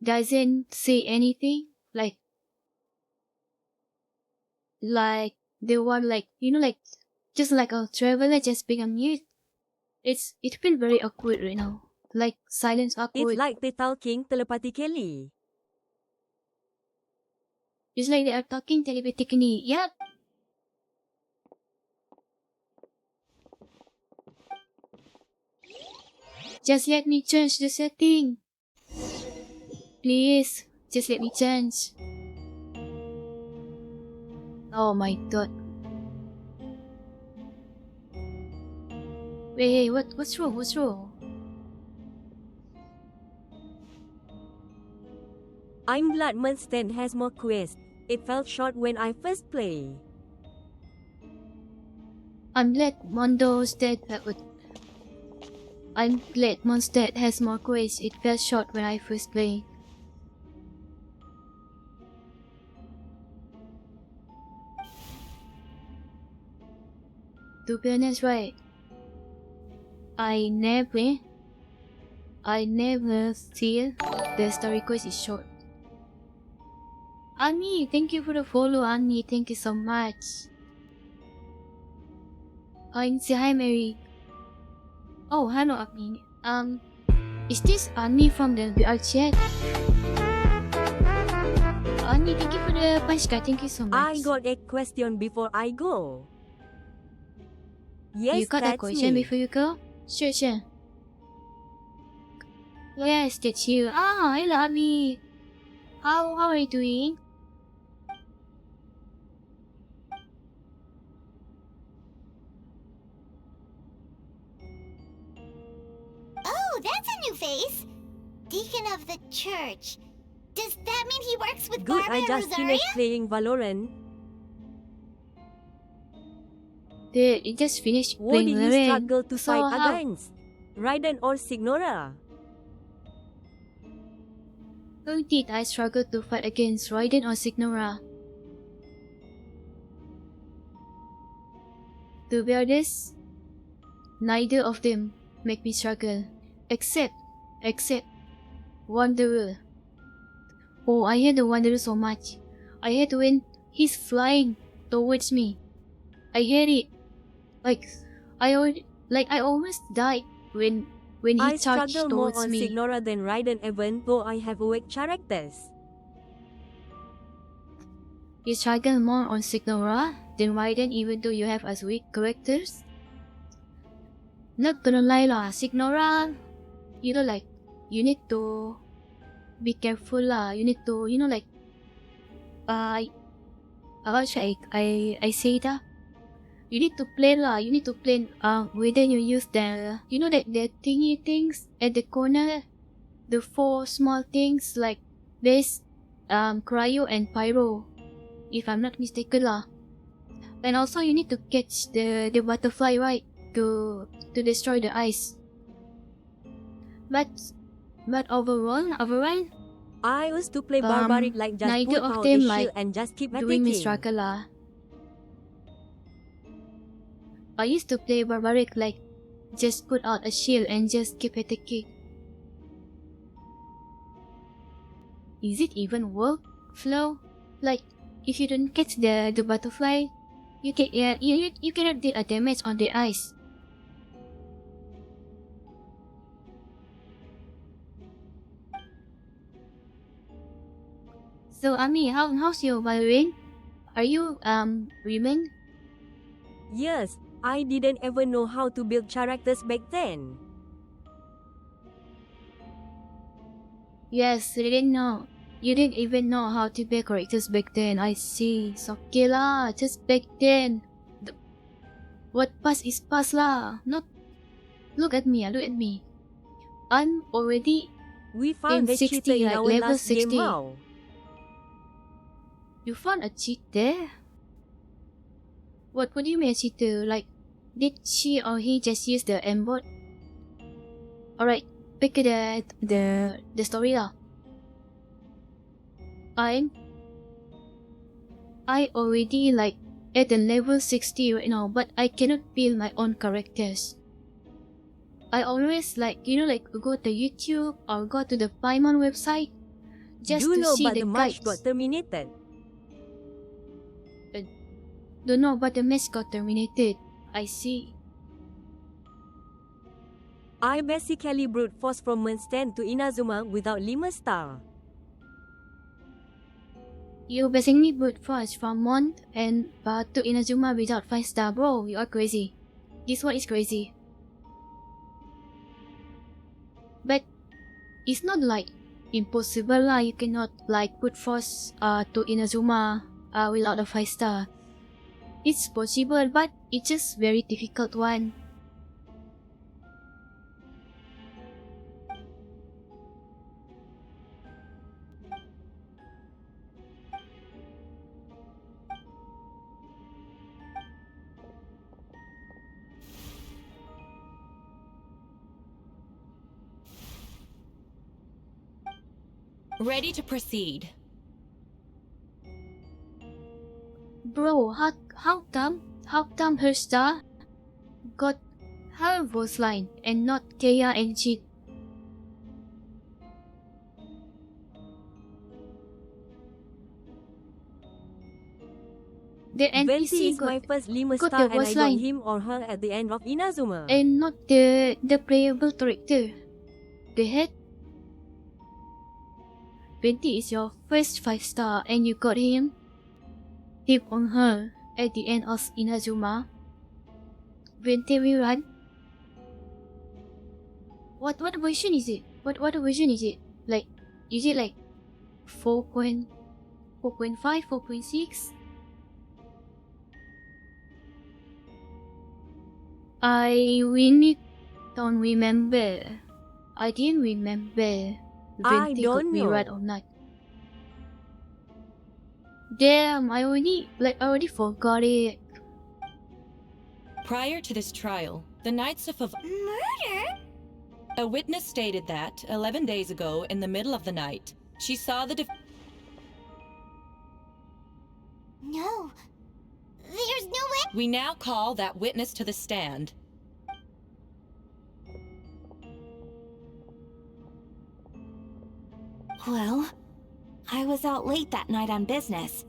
doesn't say anything, like they were like like just like a traveler just being on mute, It feels very awkward right now. Like silence awkward. It's like they talking telepathically. It's like they are talking telepathically. Yep. Just let me change the setting. Please, just let me change. Oh my god. Wait, what's wrong? What's wrong? I'm glad Munstead has more quests. It felt short when I first played. I'm glad Mondstadt has more quests. It felt short when I first played. To be honest, right? I never feel the story quest is short. Annie, thank you for the follow, Annie. Thank you so much. Say hi, Mary. Oh, hello, Annie. Is this Annie from the VR chat? Annie, thank you for the punch card. Thank you so much. I got a question before I go. Yes, you got a that's question me. before you go? Sure. Yes, that's you. I love me. How are you doing? Oh, that's a new face. Deacon of the church. Does that mean he works with Good, Barbara I and just Rosaria? finished playing Valorant. You just finished What playing did you Valorant. struggle to So fight how? against? Raiden or Signora? Who did I struggle to fight against, Raiden or Signora? To be honest, neither of them make me struggle, except Wanderer. Oh, I hate the Wanderer so much. I hate when he's flying towards me. I hate it. I almost died when he I charged struggle more towards on me. Signora than Raiden even though I have awake characters. You struggle more on Signora than Raiden even though you have as weak characters? Not gonna lie lah, Signora, you need to be careful lah. You need to, how should I say that? You need to plan lah. You need to plan whether you use the the thingy things at the corner, the 4 small things like this, cryo and pyro, if I'm not mistaken lah. And also you need to catch the butterfly right to destroy the ice. But overall, I used to play barbaric like just neither put of out them a like shield and just keep doing me attacking. struggle lah. I used to play barbaric like just put out a shield and just keep attacking. Is it even work, Flo? Like if you don't catch the butterfly, you cannot deal a damage on the ice. So Ami, how's your Valorant? Are you women? Yes, I didn't ever know how to build characters back then. Yes, you didn't know. You didn't even know how to build characters back then. I see. So okay lah, just back then. What past is past lah. Not. Look at me. Look at me. I'm already We found in a 60, cheater in like our level last 60. game. How? You found a cheat there? What do you mean a cheater? Like, did she or he just use the embot? Alright, back to the story lah. I already like at the level 60 right now, but I cannot build my own characters. I always like go to YouTube or go to the Paimon website just Do you to know see but the the match guides. got terminated? Don't know, but the match got terminated. I see. I basically brute force from Munstand to Inazuma without 5 star. You basically brute force from Mont and to Inazuma without 5 star, bro. You are crazy. This one is crazy. But it's not like impossible lah. You cannot like brute force to Inazuma without a 5 star. It's possible, but it's just very difficult one. Ready to proceed. Bro, how come her star got her voice line and not Kea and Jit? The Venti NPC is my first 5 got star the and I voice got line him or her at the end of Inazuma. and not the playable character. The head. Venti is your first 5 star and you got him on her at the end of Inazuma. Venti will run. What version is it? What version is it? Like, is it like 4.5, 4.6? I really don't remember. I didn't remember Venti could be right or not. Damn, I already forgot it. Prior to this trial, the Knights of Murder? A witness stated that, 11 days ago, in the middle of the night, she saw the No. There's no way. We now call that witness to the stand. Well, I was out late that night on business.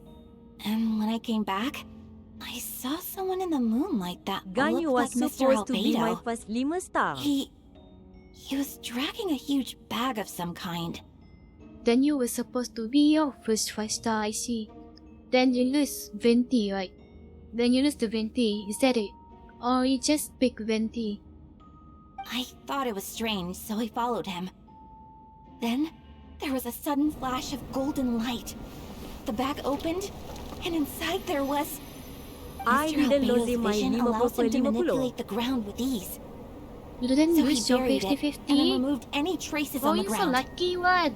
And when I came back, I saw someone in the moonlight that Ganyu was looked like Mr. supposed to be my Albedo. first 5 star. He was dragging a huge bag of some kind. Then you were supposed to be your first 5 star, I see. Then you lose Venti, right? Then you lose the Venti, is that it? Or you just pick Venti? I thought it was strange, so I followed him. Then, there was a sudden flash of golden light. The bag opened, and inside there was... I Mr. didn't Albedo's lose my vision 5 allows him to 50. manipulate the ground with ease. You didn't So lose he your buried 50-50? it, and then removed any traces Oh, on the you're so ground. lucky one.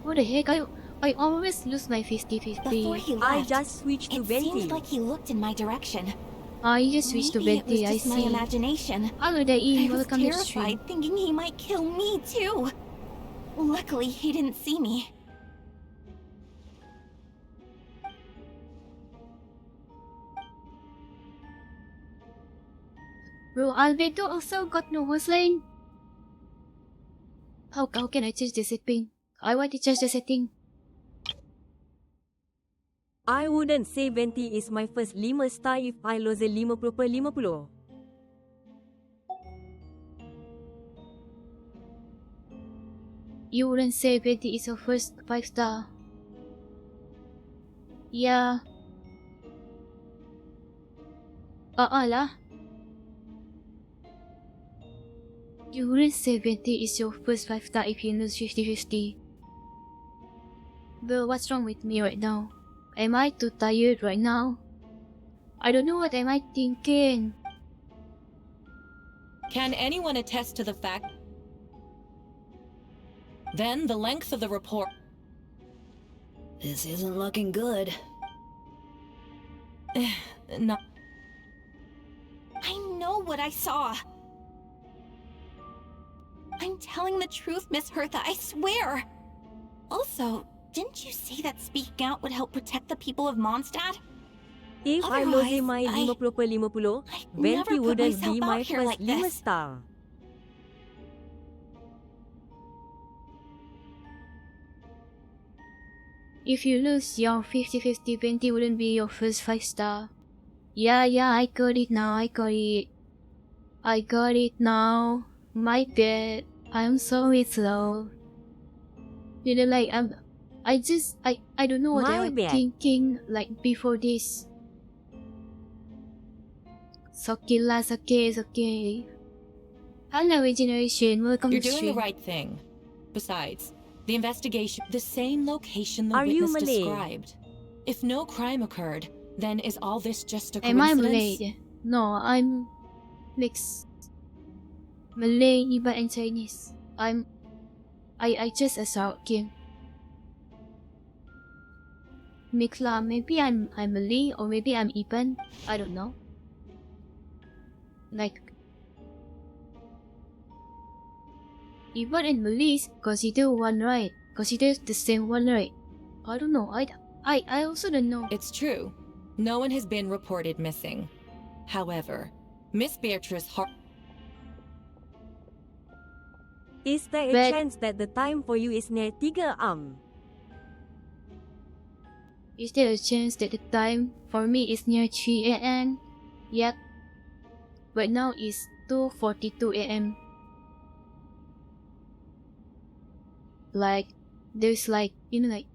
What the heck? I always lose my 50-50. Before he left, I just switched to it Venti. seemed like he looked in my direction. I just switched to Maybe Venti, it I was just my see. imagination. Hello there, I Ian. was Welcome to the stream. terrified, thinking he might kill me too. Luckily, he didn't see me. Bro, Albedo also got no voice line. How can I change the setting? I want to change the setting. I wouldn't say Venti is my first 5 star if I lose 50/50. You wouldn't say Venti is your first 5 star. Yeah. Lah. You wouldn't say Venti is your first 5 star if you lose 50-50. But what's wrong with me right now? Am I too tired right now? I don't know what am I thinking. Can anyone attest to the fact? Then the length of the report. This isn't looking good. No. I know what I saw. I'm telling the truth, Miss Hertha, I swear. Also, didn't you say that speaking out would help protect the people of Mondstadt? If I lose my 50/50, Venti wouldn't be my first 5 star. If you lose your 50-50, Venti wouldn't be your first 5 star. Yeah, I got it now, I got it now. My bad. I'm sorry, slow. You know, like I don't know what I My was bad. thinking like before this. Sake lah, sake. Hello, Regeneration. Welcome You're to doing the stream. right thing. Besides, the investigation, the same location the Are you witness Malay? described. If no crime occurred, then is all this just a Am I coincidence? Malay? No, I'm mixed. Malay, Iba, and Chinese. I just a South King. Mix lah. Maybe I'm Malay or maybe I'm Iban. I don't know. Like Iban and Malay consider one, right? Consider the same one, right? I don't know. I also don't know. It's true. No one has been reported missing. However, Miss Beatrice Hart. Is there a chance that the time for you is near 3 am? Is there a chance that the time for me is near 3 a.m.? Yep. Right now it's 2:42 a.m. Like, there's like, you know, like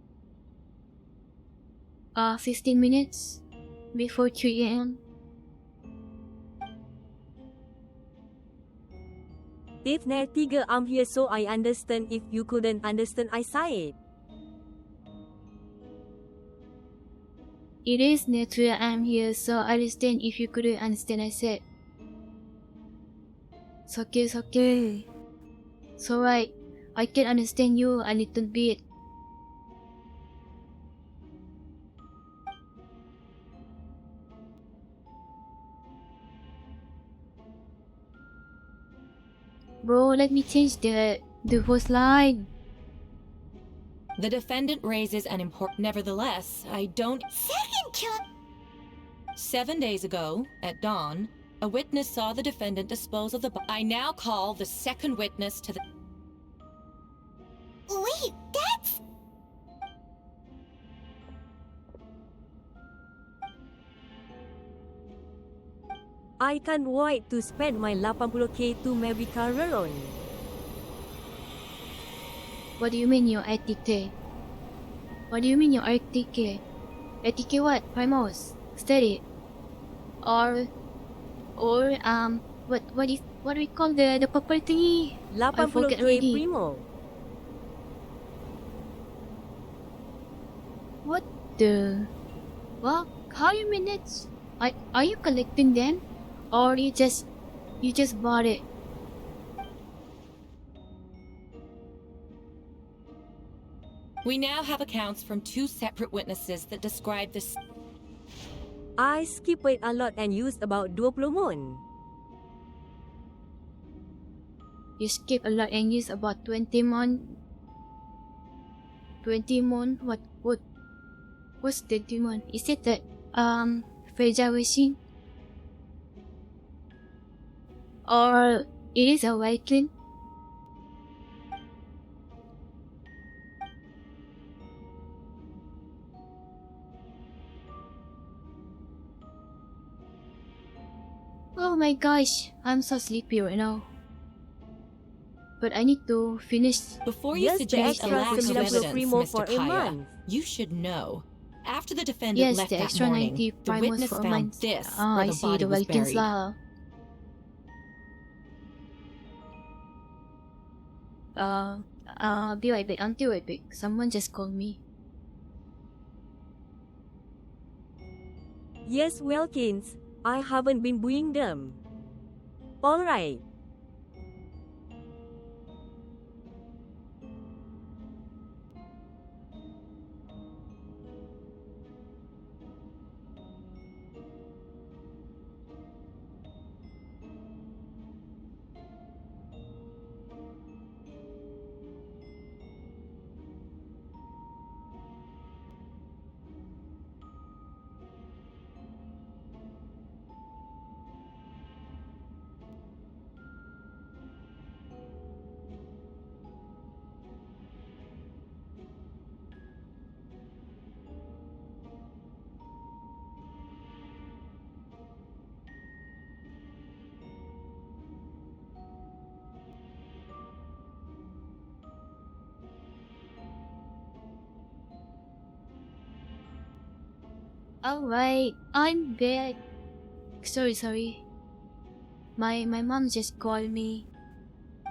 15 minutes before 3 a.m. If near 3 am here, so I understand. If you couldn't understand, I say it. It is near 3 a.m. here, so I understand. If you couldn't understand, I said. Sake. So right, I can understand you a little bit. Bro, let me change the voice line. The defendant raises an important. Nevertheless, I don't. Second chop. 7 days ago, at dawn, a witness saw the defendant dispose of the. I now call the second witness to the. Wait, that's... I can't wait to spend my 80k to marry Careron. What do you mean your ATK? What do you mean your ATK? ATK what? Primos? Steady? Or what do we call the purple thingy? I forget 80k already. primo. What the? Well, how you mean it? Are you collecting them, or you just bought it? We now have accounts from 2 separate witnesses that describe this. I skip it a lot and used about 20 mon. You skip a lot and use about 20 mon. 20 mon? What's 20 mon? Is it the fragile machine? Or it is a white clean? Oh my gosh, I'm so sleepy right now. But I need to finish. Before you Yes, the suggest a extra lack of 90 evidence, primo Mr. for a Kaya, month. you should know. After the defendant Yes, left the that extra morning, 90 the primos witness for a found month. this Ah, where I the see, body the was Wilkins buried. lah. Be right back. Until right back. Someone just called me. Yes, Wilkins. I haven't been doing them. Alright. Alright, I'm back. Sorry. My mom just called me.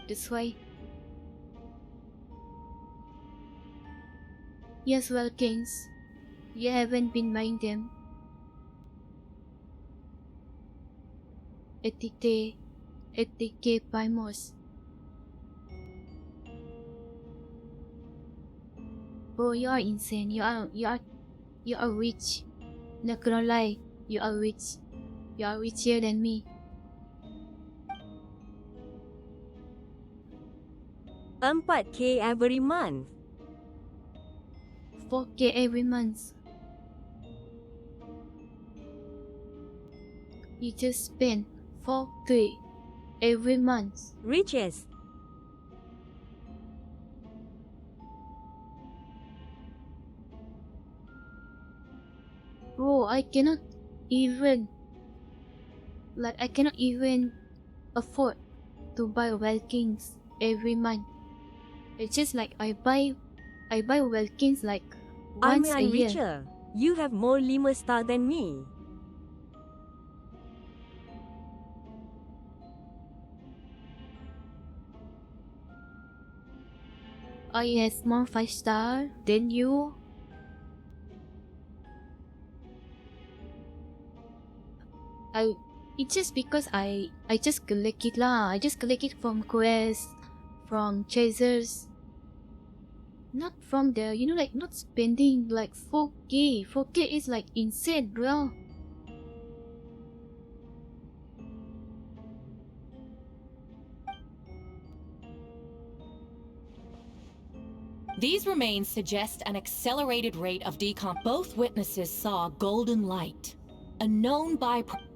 That's why. Yes, well, Kings. You haven't been buying them. Etike Primos. Bro, you are insane. You are rich. Not gonna lie, you are rich. You are richer than me. 4K every month. 4K every month. You just spend 4K every month. Riches. Bro, I cannot even afford to buy Welkins every month. It's just like I buy Welkins like I'm once a year. richer. You have more 5 star than me. I have more 5 star than you. It's just because I just collect it lah. I just collect it from quests, from chasers. Not from the, like not spending like 4K. 4K is like insane, bro. These remains suggest an accelerated rate of decomp. Both witnesses saw golden light, a known byproduct.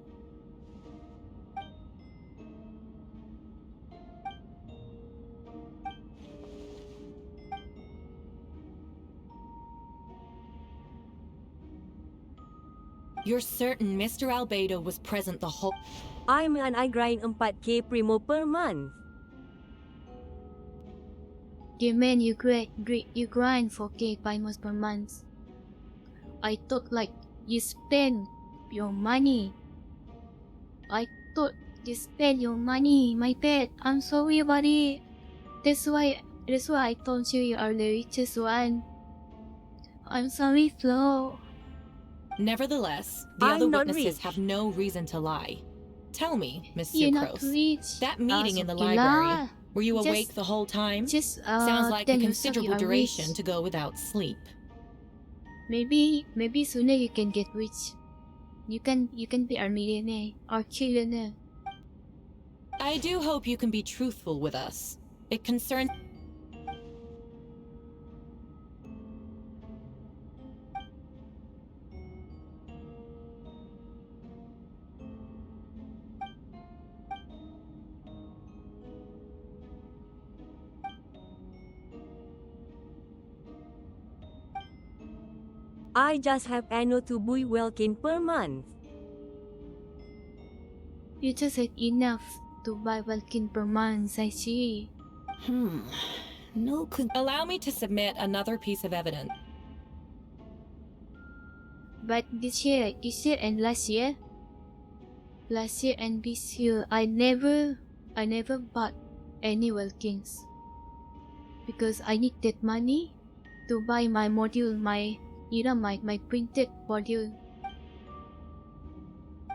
You're certain Mr. Albedo was present the whole... I grind 4K primo per month. You mean you grind 4K primos per month. I thought like you spend your money. I thought you spend your money. My bad. I'm sorry, buddy. That's why I told you you are the richest one. I'm sorry, Flo. Nevertheless, the I'm other not witnesses rich. have no reason to lie. Tell me, Monsieur You're not Croce, rich. that meeting in the Okay library, lah. were you Just- awake the whole time? Just Sounds like tell a yourself you considerable are duration rich. to go without sleep. Maybe sooner you can get rich. You can be a millionaire or trillionaire. I do hope you can be truthful with us. It concerns... I just have anno to buy Welkin per month. You just had enough to buy Welkin per month, I see. No Allow me to submit another piece of evidence. But this year and last year and this year, I never bought any Welkins because I need that money to buy my module, my printed module.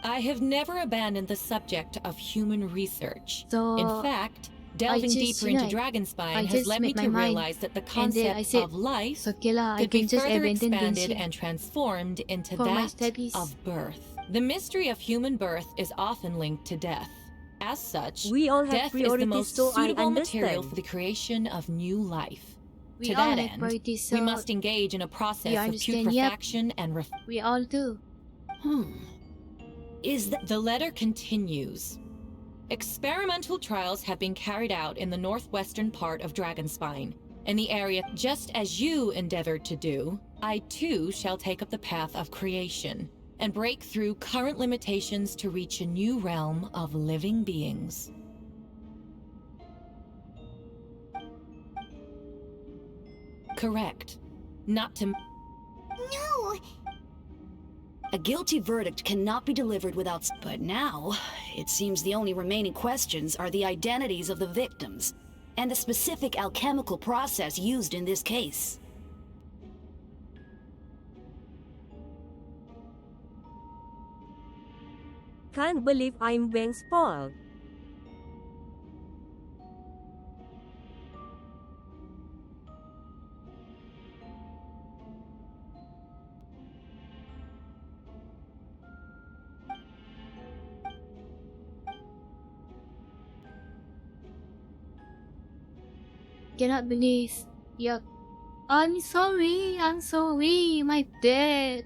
I have never abandoned the subject of human research. So, in fact, delving just, deeper into Dragonspine has led me made my to mind. realize that the And then I concept said, of life okay lah, I could be can just further abandon expanded Genshin and transformed into for my that studies. of birth. The mystery of human birth is often linked to death. As such, We all have death is the priorities, most so I suitable material understand. for the creation of new life. We To all that have end, priorities, we so must engage in a process of understand, yep. putrefaction and We all do. Is that the letter continues? Experimental trials have been carried out in the northwestern part of Dragonspine. In the area, just as you endeavored to do, I too shall take up the path of creation and break through current limitations to reach a new realm of living beings. Correct. Not to... No! A guilty verdict cannot be delivered without... But now, it seems the only remaining questions are the identities of the victims, and the specific alchemical process used in this case. Can't believe I'm being spoiled. Cannot believe. Yuck. I'm sorry. My bed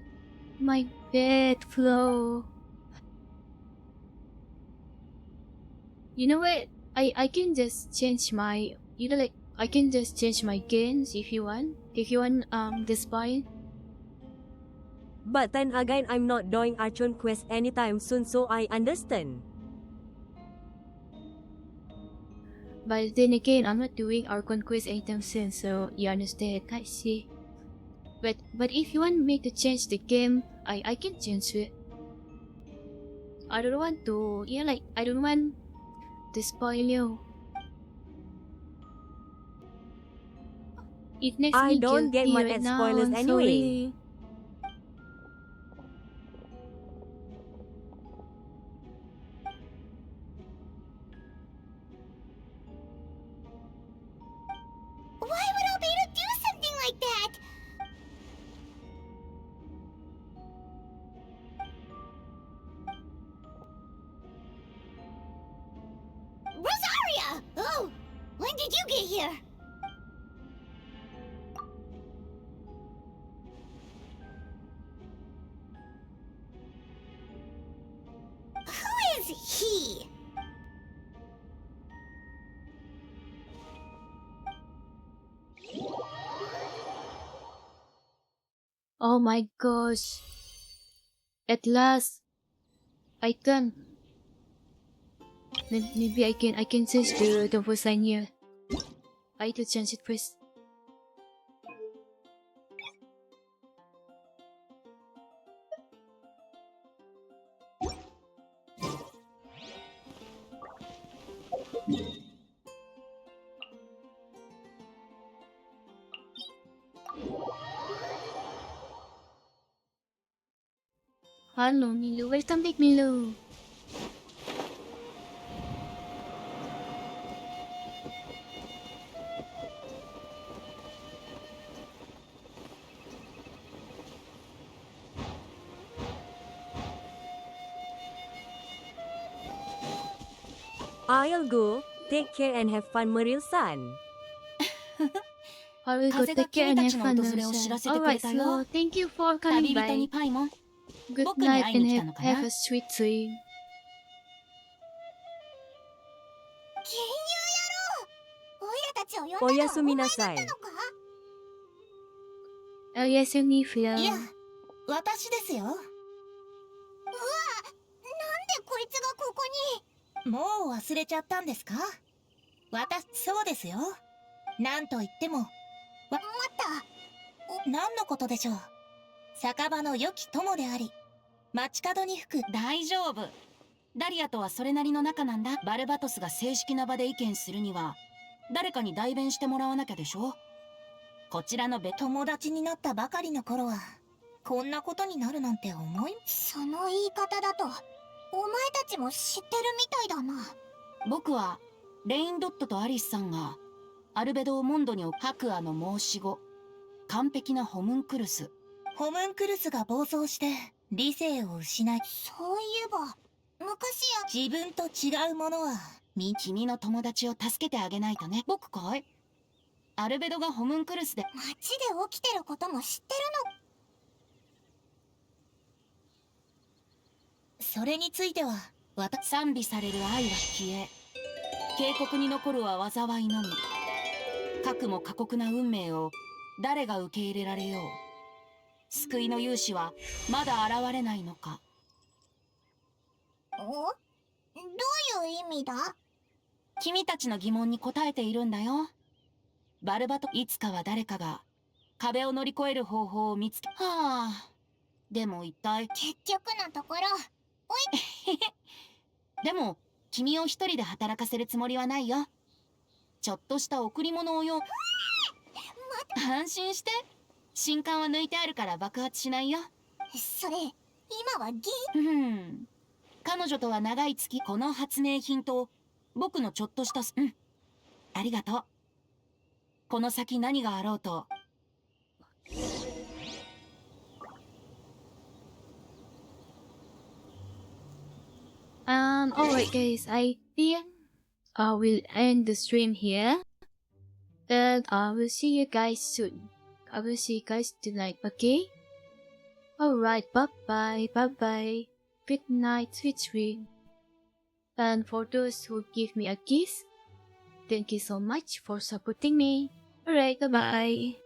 flow. You know what? I can just change my, I can just change my gains if you want. If you want this point. But then again, I'm not doing Archon quest anytime soon, so I understand. But then again, I'm not doing our conquest anytime soon, so you understand, I see. But if you want me to change the game, I can change it. I don't want to, I don't want to spoil you. It makes I me don't get guilty mad right at now, spoilers I'm anyway. sorry. Why would Albedo do something like that? Rosaria! Oh, when did you get here? Who is he? Oh my gosh. At last, I can. Maybe I can change the voice line here. I need to change it first. Hello Milu, welcome back Milu. I'll go. Take care and have fun, Meryl-san. I will go take care and have fun. Alright, so thank you for coming by. Good night and have a sweet dream. 金融野郎親たちを呼んだのはおやすみなお前ださい。ったのか Oh yes, you need いや、私ですよ。うわ、なんでこいつがここに。もう忘れちゃったんですか？そうですよ。なんと言っても、待った。何のことでしょう。酒場の良き友であり、街角に吹く。大丈夫。ダリアとはそれなりの仲なんだ。バルバトスが正式な場で意見するには、誰かに代弁してもらわなきゃでしょ。こちらの友達になったばかりの頃は、こんなことになるなんてその言い方だと、お前たちも知ってるみたいだな。僕は、レインドットとアリスさんが、アルベドをモンドに白亜の申し子、完璧なホムンクルス。ホムンクルスが暴走して、理性を失い。そういえば、昔自分と違うものは、君の友達を助けてあげないとね。僕かい？アルベドがホムンクルスで。街で起きてることも知ってるの？それについては、賛美される愛は消え、渓谷に残るは災いのみ。かくも過酷な運命を誰が受け入れられよう。救いの勇士はまだ現れないのか。どういう意味だ？君たちの疑問に答えているんだよ。バルバト、いつかは誰かが壁を乗り越える方法を見つけ。はあ、でも一体結局のところ、でも君を一人で働かせるつもりはないよ。ちょっとした贈り物をよ。安心して。新刊は抜いてあるから爆発しないよ。それ、今は彼女とは長い月、この発明品と僕のちょっとしたありがとう。この先何があろうと。Alright guys, I think I will end the stream here. And I will see you guys soon. I will see you guys tonight, okay? Alright, bye bye, bye bye. Good night, sweet dream. And for those who give me a kiss, thank you so much for supporting me. Alright, bye bye.